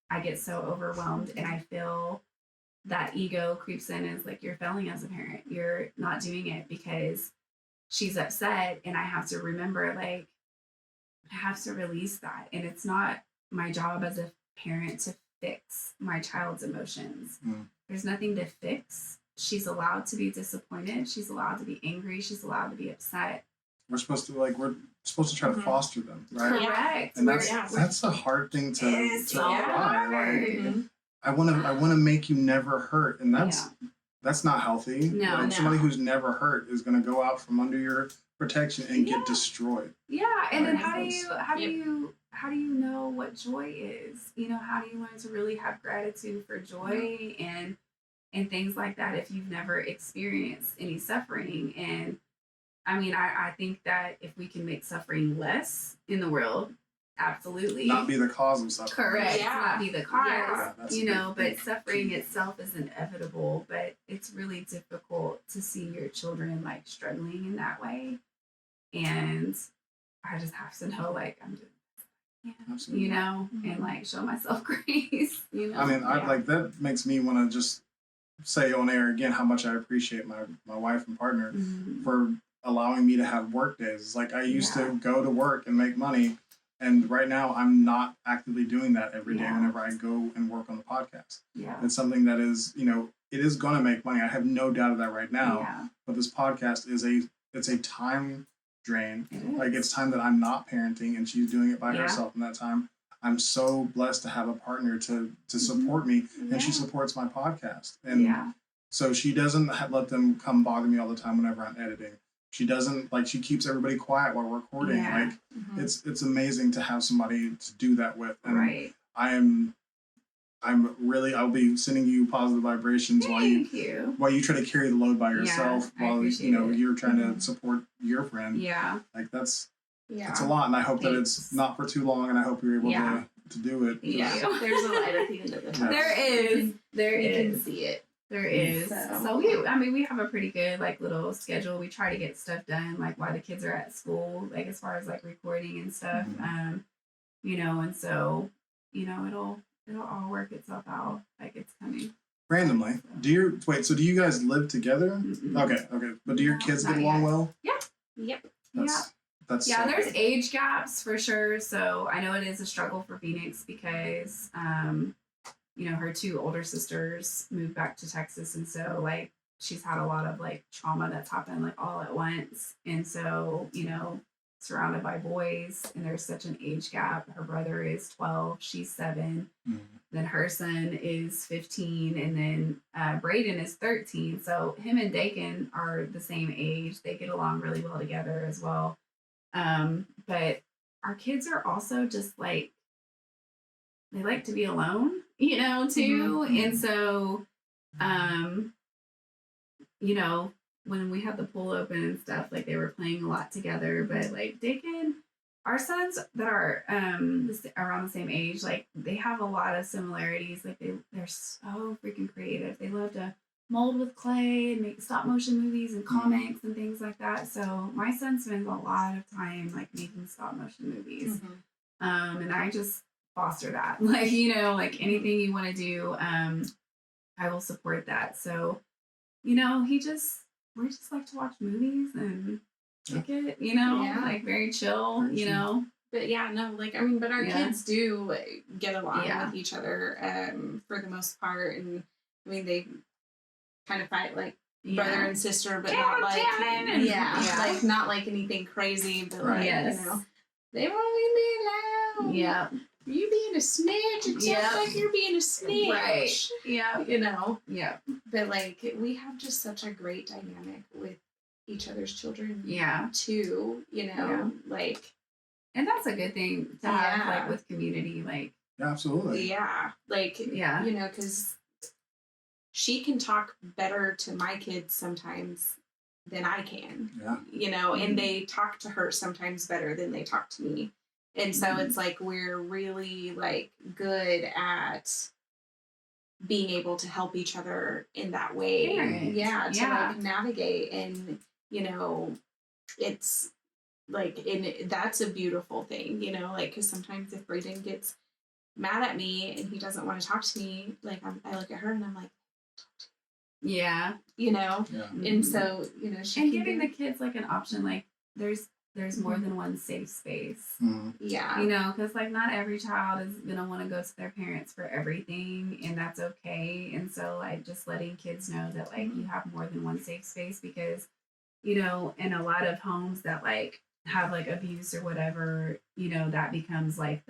S3: I get so overwhelmed, and I feel that ego creeps in, as like, you're failing as a parent. You're not doing it because she's upset. And I have to remember, like, I have to release that. And it's not my job as a parent to fix my child's emotions. There's nothing to fix. She's allowed to be disappointed. She's allowed to be angry. She's allowed to be upset.
S4: We're supposed to try to foster them, right?
S3: Correct.
S4: And that's a hard thing to
S3: It's so
S4: apply.
S3: hard.
S4: Like, I want to make you never hurt, and that's not healthy.
S3: No,
S4: like, somebody who's never hurt is going to go out from under your protection and get destroyed.
S3: Yeah, and then how do you know what joy is? How do you learn to really have gratitude for joy and things like that if you've never experienced any suffering? And I mean, I think that if we can make suffering less in the world, absolutely.
S4: Not be the cause of suffering.
S3: Correct.
S1: Yeah.
S3: Not be the cause.
S1: Yeah,
S3: but suffering itself is inevitable, but it's really difficult to see your children like struggling in that way. And I just have to know, like, I'm doing this,
S4: Absolutely.
S3: and like show myself grace,
S4: I mean, I like, that makes me want to just say on air again how much I appreciate my wife and partner for allowing me to have work days. Like, I used to go to work and make money, and right now I'm not actively doing that every day whenever I go and work on the podcast.
S3: Yeah.
S4: It's something that is, it is going to make money. I have no doubt of that right now. But this podcast is a time drain. Like, it's time that I'm not parenting, and she's doing it by herself in that time. I'm so blessed to have a partner to support me, and she supports my podcast. And so she doesn't let them come bother me all the time whenever I'm editing. She doesn't, like, she keeps everybody quiet while we're recording.
S3: Yeah.
S4: Like, it's amazing to have somebody to do that with. And
S3: Right.
S4: I'll be sending you positive vibrations while you try to carry the load by yourself, while you're trying to support your friend.
S3: Yeah.
S4: Like, it's a lot, and I hope that it's not for too long, and I hope you're able to do it.
S1: Yeah, there's a light at the end of the tunnel.
S3: There is.
S1: You can see it.
S3: There is. So we have a pretty good like little schedule. We try to get stuff done like while the kids are at school, like as far as like recording and stuff. And so, it'll all work itself out. Like it's coming.
S4: Randomly, so do you guys live together?
S3: Mm-mm.
S4: Okay. But do your
S3: No,
S4: kids
S3: not
S4: get along
S3: yet.
S4: well?
S1: Yep.
S4: That's
S3: Yeah,
S4: so
S3: there's
S4: good.
S3: age gaps for sure. So I know it is a struggle for Phoenix because, her 2 older sisters moved back to Texas. And so, like, she's had a lot of, like, trauma that's happened, like, all at once. And so, surrounded by boys, and there's such an age gap. Her brother is 12, she's 7.
S4: Mhm.
S3: Then her son is 15, and then Braden is 13. So him and Dakin are the same age. They get along really well together as well. But our kids are also just like, they like to be alone, too.
S4: Mhm.
S3: And so, when we had the pool open and stuff, like they were playing a lot together. But like Dakin, our sons that are around the same age, like they have a lot of similarities. Like they're so freaking creative. They love to mold with clay and make stop motion movies and comics and things like that. So my son spends a lot of time like making stop motion movies. And I just foster that. Like, like anything you want to do, I will support that. So, we just like to watch movies and kick it, like very chill,
S1: But yeah, no, like, I mean, but our
S3: Yeah.
S1: kids do get along
S3: Yeah.
S1: with each other for the most part. And I mean, they kind of fight like brother and sister, but not like, like not like anything crazy, but like,
S3: Yes.
S1: they won't leave me alone.
S3: Yeah.
S1: You being a snitch, it sounds like you're being a snitch.
S3: Right. Yeah. Yeah.
S1: But like, we have just such a great dynamic with each other's children.
S3: Yeah.
S1: Too, like.
S3: And that's a good thing to have,
S1: Yeah.
S3: like, with community, like,
S4: Yeah, absolutely.
S1: Yeah. Like,
S3: yeah.
S1: because she can talk better to my kids sometimes than I can.
S4: Yeah.
S1: And they talk to her sometimes better than they talk to me. And so it's like we're really like good at being able to help each other in that way.
S3: Parent.
S1: To like navigate, and it's like, and that's a beautiful thing, like, because sometimes if Braden gets mad at me and he doesn't want to talk to me, like I look at her and I'm like,
S3: Yeah.
S4: Yeah.
S1: and so she
S3: And
S1: can
S3: giving
S1: be-
S3: the kids, like, an option, like, there's more than one safe space.
S4: Mhm.
S3: Because like not every child is gonna want to go to their parents for everything, and that's okay. And so like just letting kids know that like you have more than one safe space, because in a lot of homes that like have like abuse or whatever, that becomes like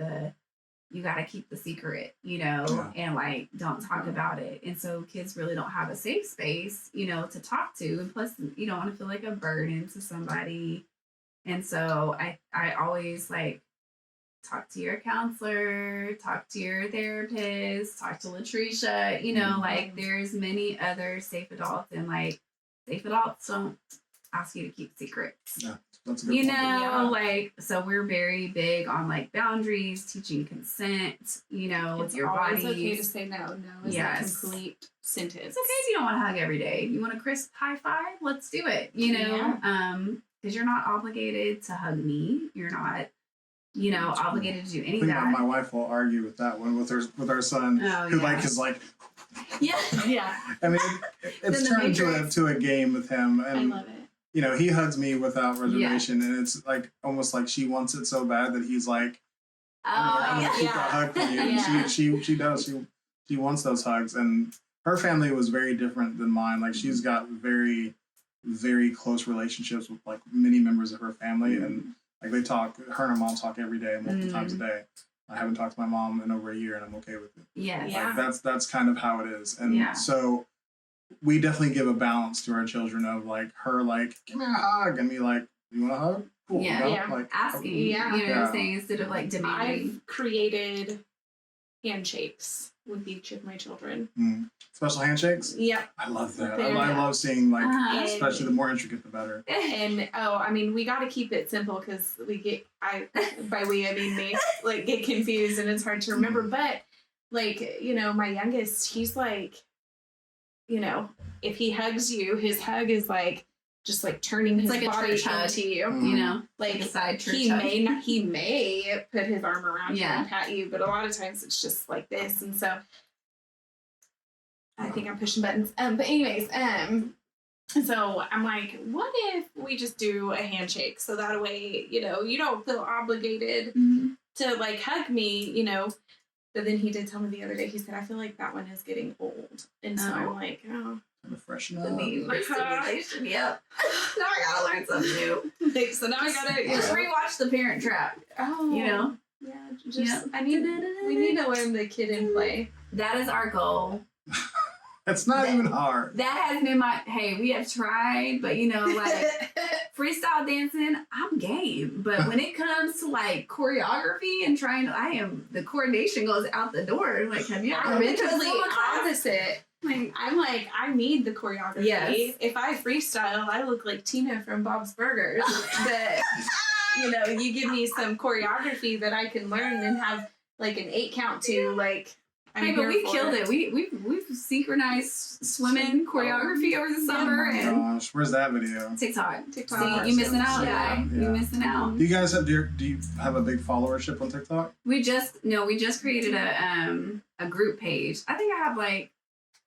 S3: you got to keep the secret, and like don't talk about it. And so kids really don't have a safe space, to talk to, and plus you don't want to feel like a burden to somebody. And so I always like talk to your counselor, talk to your therapist, talk to LaTresha, like there's many other safe adults, and like safe adults don't ask you to keep secrets.
S4: Yeah, that's a good point.
S3: Like, so we're very big on like boundaries, teaching consent, with
S1: it's
S3: your
S1: always
S3: body.
S1: okay to say no. No is a complete sentence.
S3: It's okay if you don't want to hug every day. You want a crisp high five? Let's do it. Because you're not obligated to hug me. You're not, obligated to do any
S4: I
S3: of
S4: think
S3: that.
S4: my wife will argue with that one with our son,
S3: Oh,
S4: who
S3: yeah.
S4: like is like.
S3: Yeah.
S4: I mean, it's
S1: Then the
S4: turned
S1: Matrix.
S4: to a game with him,
S1: I
S4: and
S1: love it.
S4: he hugs me without reservation, and it's like almost like she wants it so bad that he's like, I'm gonna keep that hug from you. And
S1: Yeah.
S4: she does. She wants those hugs, and her family was very different than mine. Like she's got very, very close relationships with like many members of her family, and like they talk. Her and her mom talk every day, multiple times a day. I haven't talked to my mom in over a year, and I'm okay with it.
S3: Yes.
S1: Yeah.
S4: Like that's kind of how it is, and so we definitely give a balance to our children of like her like give me a hug, and me like you want a hug? Cool.
S3: Yeah.
S1: Yeah.
S4: Like
S3: Asking.
S1: Yeah.
S3: You know what I'm saying? Instead of like demanding.
S1: I've created handshakes with each of my children.
S4: Special handshakes.
S1: Yep.
S4: I love that.
S1: There
S4: I
S1: you go.
S4: love seeing like,
S3: Uh-huh.
S4: especially the more intricate, the better.
S1: And I mean, we got to keep it simple because by we I mean me, like get confused and it's hard to remember. But like my youngest, he's like, if he hugs you, his hug is like just like turning
S3: It's
S1: his
S3: like a
S1: body
S3: church hug,
S1: into you.
S3: you know,
S1: Like
S3: a side church
S1: he
S3: hug.
S1: may put his arm around you
S3: Yeah.
S1: and pat you, but a lot of times it's just like this. And so I think I'm pushing buttons. But anyways, so I'm like, what if we just do a handshake so that way, you know, you don't feel obligated to like hug me, you know. But then he did tell me the other day, he said, I feel like that one is getting old. And so I'm like, oh.
S4: Kind of freshen
S3: The
S4: up.
S3: need for stimulation. Yep. Now I gotta learn something new.
S1: Like, so now I gotta, you
S3: Just
S1: know.
S3: rewatch The Parent Trap.
S1: Oh.
S3: You know?
S1: Yeah, just, we need to learn the kid in play.
S3: That is our goal.
S4: It's not even hard.
S3: That has been hey, we have tried, but you know, like freestyle dancing, I'm game. But when it comes to like choreography and the coordination goes out the door. Like, have you ever
S1: I'm
S3: been to a
S1: completely
S3: summer class?
S1: opposite.
S3: Like,
S1: I'm like, I need the choreography.
S3: Yes.
S1: If I freestyle, I look like Tina from Bob's Burgers. But, you know, you give me some choreography that I can learn and have like an 8 count to, like, I'm
S3: hey, but
S1: here
S3: we
S1: for
S3: killed it. We've synchronized swimming choreography over the summer
S4: Oh my
S3: and
S4: gosh, where's that video?
S3: TikTok.
S1: TikTok.
S3: See, you missing out,
S1: Yeah.
S3: guy. You missing out.
S4: Do you guys have do you have a big followership on TikTok?
S3: We just created a group page. I think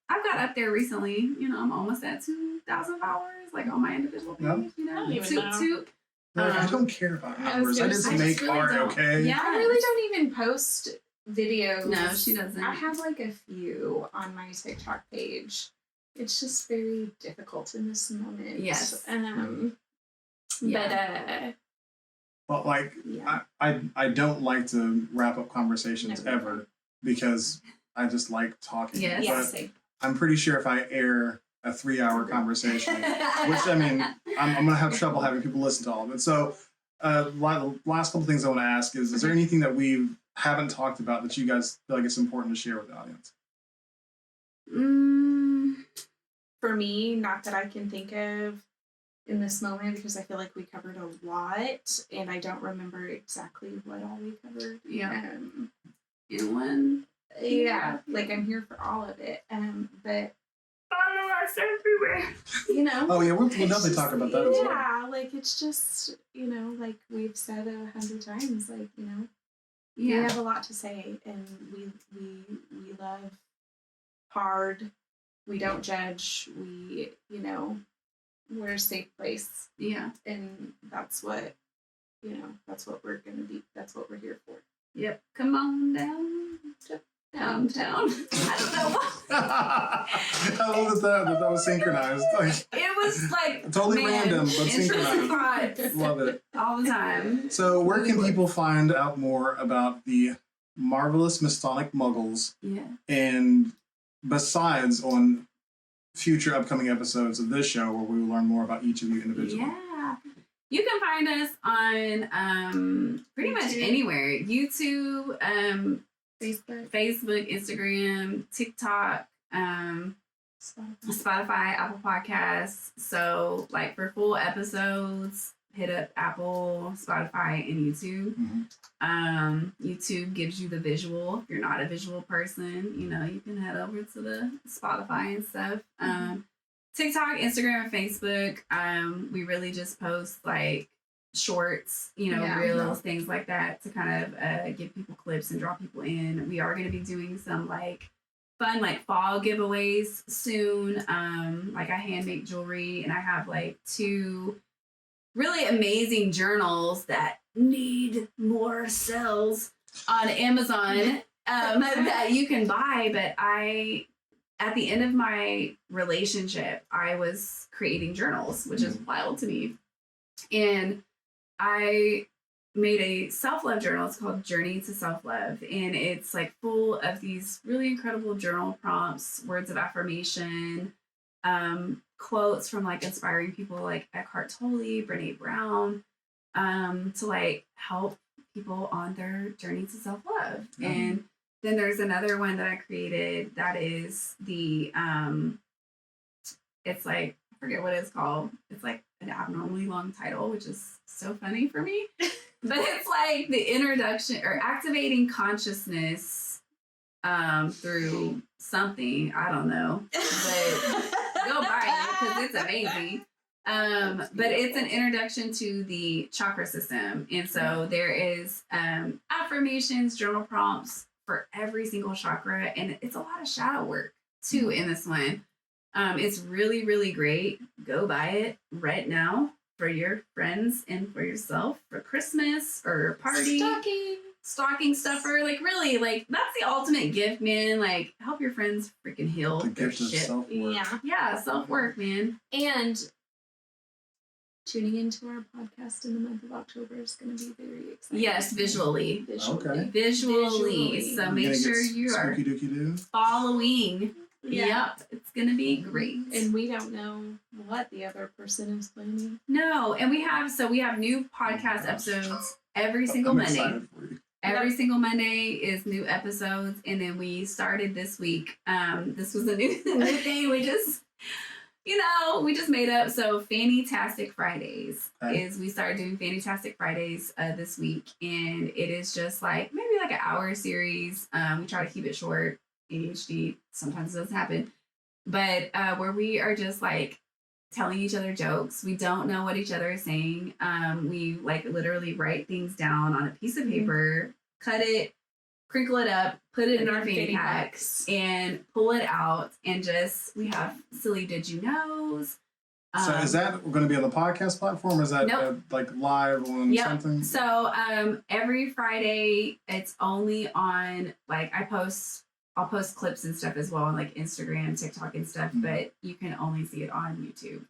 S3: I've got up there recently. You know, I'm almost at 2,000 followers, like on my individual page.
S4: Yeah.
S3: You know,
S1: I don't even
S3: toot
S1: know.
S3: toot.
S4: Like, I
S3: Um,
S4: don't care about
S1: I was
S4: numbers. I
S1: gonna
S4: just
S1: say, I
S4: make
S3: just really
S4: art,
S3: don't.
S4: okay?
S3: Yeah.
S1: I really don't even post videos.
S3: No, she doesn't.
S1: I have like a few on my TikTok page. It's just very difficult in this moment.
S3: Yes.
S1: Yeah.
S4: But like,
S1: Yeah.
S4: I don't like to wrap up conversations
S1: No.
S4: ever because I just like talking.
S3: Yes.
S1: Yeah,
S4: But
S1: same.
S4: I'm pretty sure if I air a 3-hour conversation, which I mean, I'm gonna have trouble having people listen to all of it. So, the last couple things I want to ask is there anything that we haven't talked about that you guys feel like it's important to share with the audience?
S1: For me, not that I can think of in this moment because I feel like we covered a lot and I don't remember exactly what all we covered.
S3: Yeah. In one.
S1: Yeah, like I'm here for all of it. But
S3: Follow us everywhere.
S1: you know.
S4: Oh yeah, we'll
S1: it's
S4: definitely
S1: just-
S4: talk about that as well.
S1: Yeah, like it's just, you know, like we've said 100 times, like, you know, we
S3: Yeah.
S1: have a lot to say and we love hard. We don't judge. We, you know, we're a safe place.
S3: Yeah.
S1: And that's what, you know, that's what we're gonna be. That's what we're here for.
S3: Yep. Come on down to downtown. I don't know what.
S4: I love that was synchronized. Like,
S3: It was like
S4: Totally random, but
S3: intrusive
S4: synchronized.
S3: thoughts
S4: love it.
S3: all the time.
S4: So where can people find out more about the marvelous Masonic Muggles
S3: Yeah.
S4: and besides on future upcoming episodes of this show where we will learn more about each of you individually?
S3: Yeah. You can find us on pretty much
S1: YouTube.
S3: anywhere. YouTube,
S1: Facebook,
S3: Instagram, TikTok, Spotify, Apple Podcasts. So like for full episodes, hit up Apple, Spotify, and YouTube. YouTube gives you the visual. If you're not a visual person, you know, you can head over to the Spotify and stuff. TikTok, Instagram, and Facebook. We really just post like shorts, you know,
S1: Yeah.
S3: reels, things like that to kind of give people clips and draw people in. We are going to be doing some like fun like fall giveaways soon. Like I hand make jewelry and I have like 2 really amazing journals that need more sales on Amazon that you can buy. But at the end of my relationship, I was creating journals, which is wild to me. And I made a self-love journal. It's called Journey to Self-Love. And it's like full of these really incredible journal prompts, words of affirmation, quotes from like inspiring people like Eckhart Tolle, Brene Brown, to like help people on their journey to self-love. And then there's another one that I created that is the it's like, I forget what it's called. It's like an abnormally long title, which is so funny for me. But it's like the introduction or activating consciousness through something. I don't know. But go buy it because it's amazing. But it's an introduction to the chakra system. And so there is affirmations, journal prompts for every single chakra. And it's a lot of shadow work too in this one. It's really, really great. Go buy it right now for your friends and for yourself for Christmas or party. Stocking stuffer. Like, really, like, that's the ultimate gift, man. Like, help your friends freaking heal
S4: The
S3: their
S4: gift of
S3: shit.
S4: self-work.
S3: Yeah, self-work, man.
S1: And tuning into our podcast in the month of October is going to be very exciting.
S3: Yes, visually.
S4: Okay.
S3: Visually. So
S4: We're
S3: make
S4: gonna
S3: sure
S4: get
S3: you are
S4: spooky dooky doo.
S3: following.
S1: Yeah.
S3: Yep, it's going to be great.
S1: And we don't know what the other person is planning.
S3: No, and we have new podcast episodes every single
S4: I'm
S3: Monday.
S4: excited for you.
S3: Every single Monday is new episodes, and then we started this week. This was a new thing. We just made up. So Fantastic Fridays is we started doing Fantastic Fridays this week, and it is just like maybe like an hour series. We try to keep it short. ADHD sometimes it doesn't happen, but where we are just like telling each other jokes. We don't know what each other is saying. We like literally write things down on a piece of paper, cut it, crinkle it up, put it in our fanny packs, and pull it out. And just, we have silly did you knows.
S4: So is that going to be on the podcast platform? Or is that
S3: Nope.
S4: like live on something?
S3: So every Friday, it's only on, like, I'll post clips and stuff as well on like Instagram, TikTok and stuff, but you can only see it on YouTube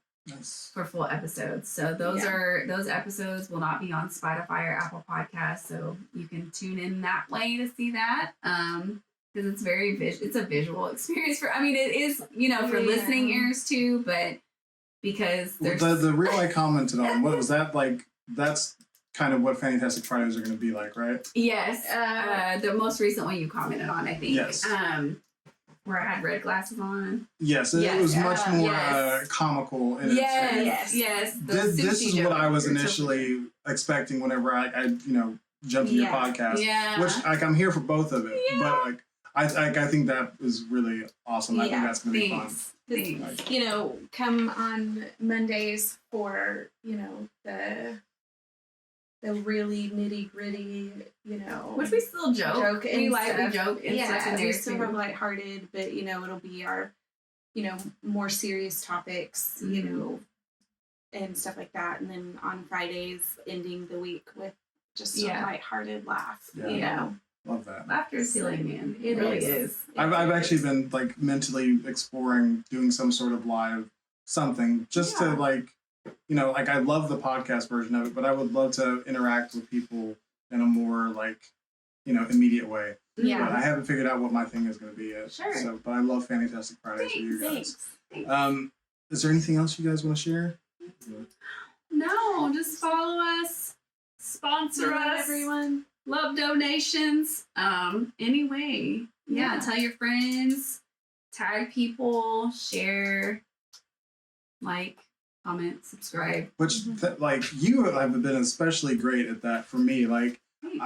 S3: for full episodes. So those episodes will not be on Spotify or Apple Podcasts. So you can tune in that way to see that. Because it's very it's a visual experience it is, for listening ears too, but because there's
S4: the reel I commented on, what was that like? That's kind of what Fantastic Fridays are going to be like, right?
S3: Yes. The most recent one you commented on, I think.
S4: Yes.
S3: Where I had red glasses on.
S4: Yes, it was much more comical in its
S3: Yes.
S4: This is what I was initially expecting whenever I jumped in your podcast.
S3: Yeah.
S4: Which, like, I'm here for both of it, but like I think that is really awesome. I think that's going to be fun.
S3: Thanks.
S1: Come on Mondays for the really nitty gritty,
S3: Which we still joke. We lightly joke and stuff in there
S1: we still
S3: too.
S1: have lighthearted, but it'll be our, more serious topics, and stuff like that. And then on Fridays, ending the week with just a lighthearted laugh.
S4: Love that.
S3: Laughter is healing, man. It really is.
S4: I've actually been like mentally exploring doing some sort of live something just to like, like I love the podcast version of it, but I would love to interact with people in a more like, immediate way.
S1: Yeah.
S4: But I haven't figured out what my thing is going to be yet.
S3: Sure.
S4: So, but I love Fantastic Fridays for you guys.
S3: Thanks.
S4: Is there anything else you guys want to share?
S3: No, just follow us, sponsor us,
S1: everyone.
S3: Love donations. Anyway, tell your friends, tag people, share, like, comment, subscribe.
S4: Which, like, you have been especially great at that for me. Like,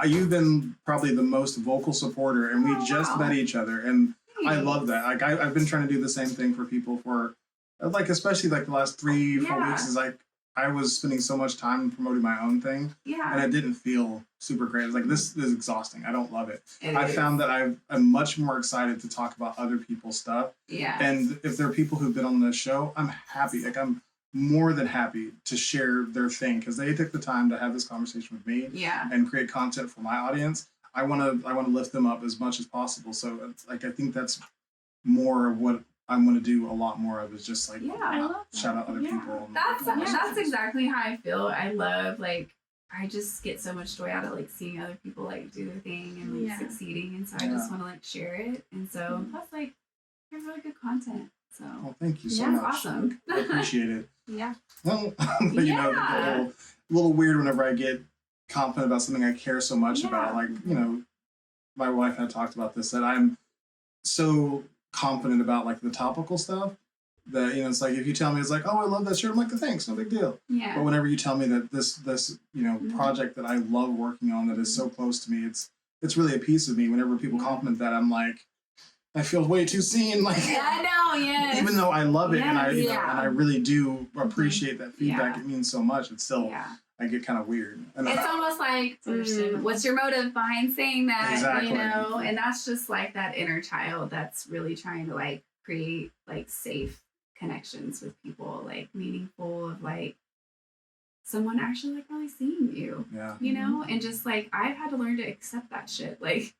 S4: you've been probably the most vocal supporter, and we just met each other, and I love that. Like, I've been trying to do the same thing for people for, like, especially like the last 3-4 weeks. Is like I was spending so much time promoting my own thing, and it didn't feel super great. I was like, this is exhausting. I don't love it. I found that I'm much more excited to talk about other people's stuff.
S3: Yeah.
S4: And if there are people who've been on the show, I'm happy. Like, I'm more than happy to share their thing because they took the time to have this conversation with me and create content for my audience. I want to lift them up as much as possible. So like, I think that's more of what I'm going to do a lot more of, is just like shout out other people.
S3: That's exactly how I feel. I love, like, I just get so much joy out of like seeing other people like do their thing and like succeeding, and so I just want to like share it. And so plus, like, you have really good content. So
S4: thank you so much.
S3: Awesome.
S4: I appreciate it.
S1: Yeah.
S4: Well, but, a little weird whenever I get confident about something I care so much about. Like, my wife had talked about this, that I'm so confident about like the topical stuff that, it's like, if you tell me it's like, oh, I love that shirt, I'm like, thanks, no big deal.
S3: Yeah.
S4: But whenever you tell me that this project that I love working on that is so close to me, it's really a piece of me. Whenever people compliment that, I'm like, I feel way too seen. Like,
S3: I know, yes.
S4: even though I love it and I, you know,
S3: Yeah.
S4: and I really do appreciate that feedback,
S3: Yeah.
S4: it means so much. It's still,
S3: Yeah.
S4: I get kind of weird. And
S3: It's almost like, what's your motive behind saying that?
S4: Exactly.
S3: You know, and that's just like that inner child that's really trying to like create like safe connections with people, like meaningful, of like someone actually like really seeing you,
S4: yeah.
S3: you know, and just like I've had to learn to accept that shit. Like,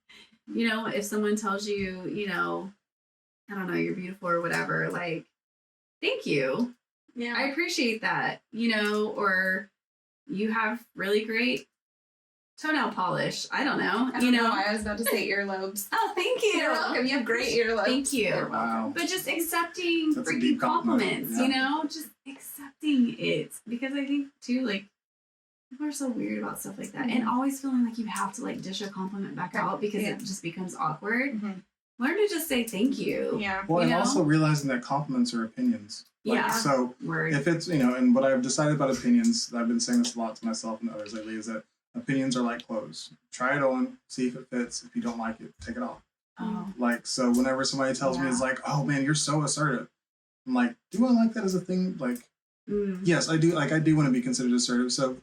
S3: you know, if someone tells you, you know, I don't know, you're beautiful or whatever, like, thank you.
S1: Yeah.
S3: I appreciate that, you know, or you have really great toenail polish. I don't know,
S1: I
S3: you
S1: don't
S3: know.
S1: why I was about to say earlobes.
S3: Oh, thank you.
S1: You're welcome. You have great earlobes.
S3: Thank you.
S1: You're welcome.
S4: Wow.
S3: But just accepting
S4: That's a
S3: freaking
S4: deep compliment.
S3: compliments,
S4: Yeah.
S3: you know, just accepting it. Because I think too, like, people are so weird about stuff like that, and always feeling like you have to like dish a compliment back out because
S1: Yeah.
S3: it just becomes awkward.
S1: Mhm.
S3: Learn to just say thank you.
S1: Yeah.
S4: Well,
S3: You
S4: and
S3: know?
S4: also realizing that compliments are opinions. Like,
S3: Yeah.
S4: So
S3: Word.
S4: if it's, you know, and what I've decided about opinions, I've been saying this a lot to myself and others lately, is that opinions are like clothes. Try it on, see if it fits. If you don't like it, take it off.
S3: Oh.
S4: Like, so whenever somebody tells me,
S3: Yeah.
S4: it's like, oh man, you're so assertive. I'm like, do I like that as a thing? Like,
S3: Mm.
S4: yes, I do. Like, I do want to be considered assertive. So,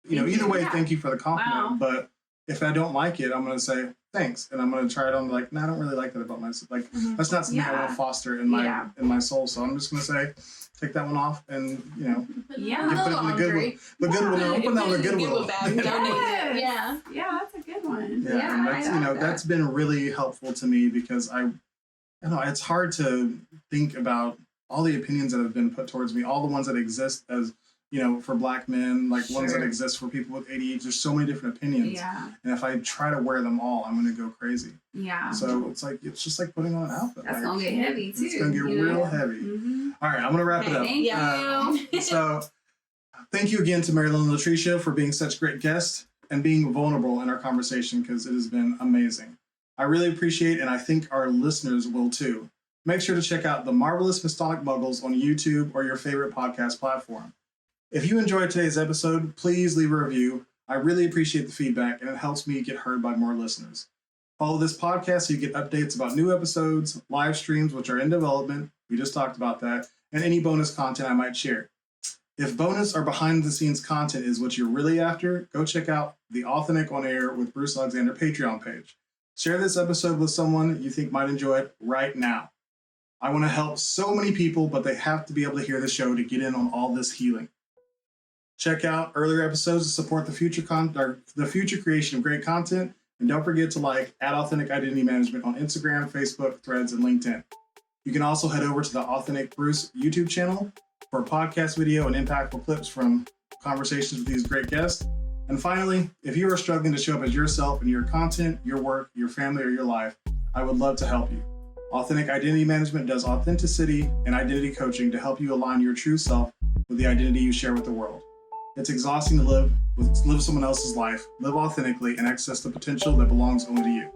S4: you know,
S3: Thank
S4: either
S3: you.
S4: way,
S3: Yeah.
S4: thank you for the compliment.
S3: Wow.
S4: But if I don't like it, I'm going to say thanks. And I'm going to try it on, like, no, I don't really like that about myself. Like,
S1: Mhm.
S4: that's not something I want
S3: Yeah.
S4: to foster in my
S3: Yeah.
S4: in my soul. So I'm just going to say, take that one off, and you know,
S3: Yeah.
S4: you put it in the good one. The good one. I'm putting that on the good one.
S1: bag. Donate it.
S3: Yes.
S1: Yeah.
S3: Yeah, that's a good one.
S4: Yeah, and that's,
S3: I
S4: you know,
S3: like that.
S4: that's been really helpful to me because I don't know, it's hard to think about all the opinions that have been put towards me, all the ones that exist as, you know, for Black men, like ones that
S3: Sure.
S4: exist for people with ADHD. There's so many different opinions.
S3: Yeah.
S4: And if I try to wear them all, I'm going to go crazy.
S3: Yeah.
S4: So it's like, it's just like putting on an outfit.
S3: That's
S4: like,
S3: gonna get heavy too.
S4: It's going to get
S3: you know?
S4: real heavy.
S3: Mm-hmm.
S4: All right, I'm going to wrap it up.
S3: Thank you.
S4: So thank you again to Maralen and LaTresha for being such great guests and being vulnerable in our conversation, because it has been amazing. I really appreciate, and I think our listeners will too. Make sure to check out the Marvelous Mistonic Muggles on YouTube or your favorite podcast platform. If you enjoyed today's episode, please leave a review. I really appreciate the feedback, and it helps me get heard by more listeners. Follow this podcast so you get updates about new episodes, live streams, which are in development. We just talked about that, and any bonus content I might share. If bonus or behind-the-scenes content is what you're really after, go check out the Authentic On Air with Bruce Alexander Patreon page. Share this episode with someone you think might enjoy it right now. I want to help so many people, but they have to be able to hear the show to get in on all this healing. Check out earlier episodes to support the future creation of great content, and don't forget to like @Authentic Identity Management on Instagram, Facebook, Threads, and LinkedIn. You can also head over to the Authentic Bruce YouTube channel for podcast video and impactful clips from conversations with these great guests. And finally, if you are struggling to show up as yourself in your content, your work, your family, or your life, I would love to help you. Authentic Identity Management does authenticity and identity coaching to help you align your true self with the identity you share with the world. It's exhausting to live someone else's life, live authentically, and access the potential that belongs only to you.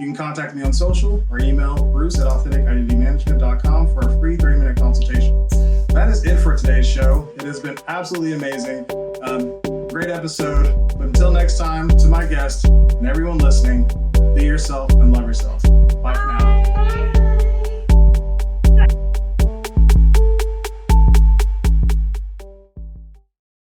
S4: You can contact me on social or email bruce@AuthenticIdentityManagement.com for a free 30-minute consultation. That is it for today's show. It has been absolutely amazing. Great episode. But until next time, to my guests and everyone listening, be yourself and love yourself. Bye for now.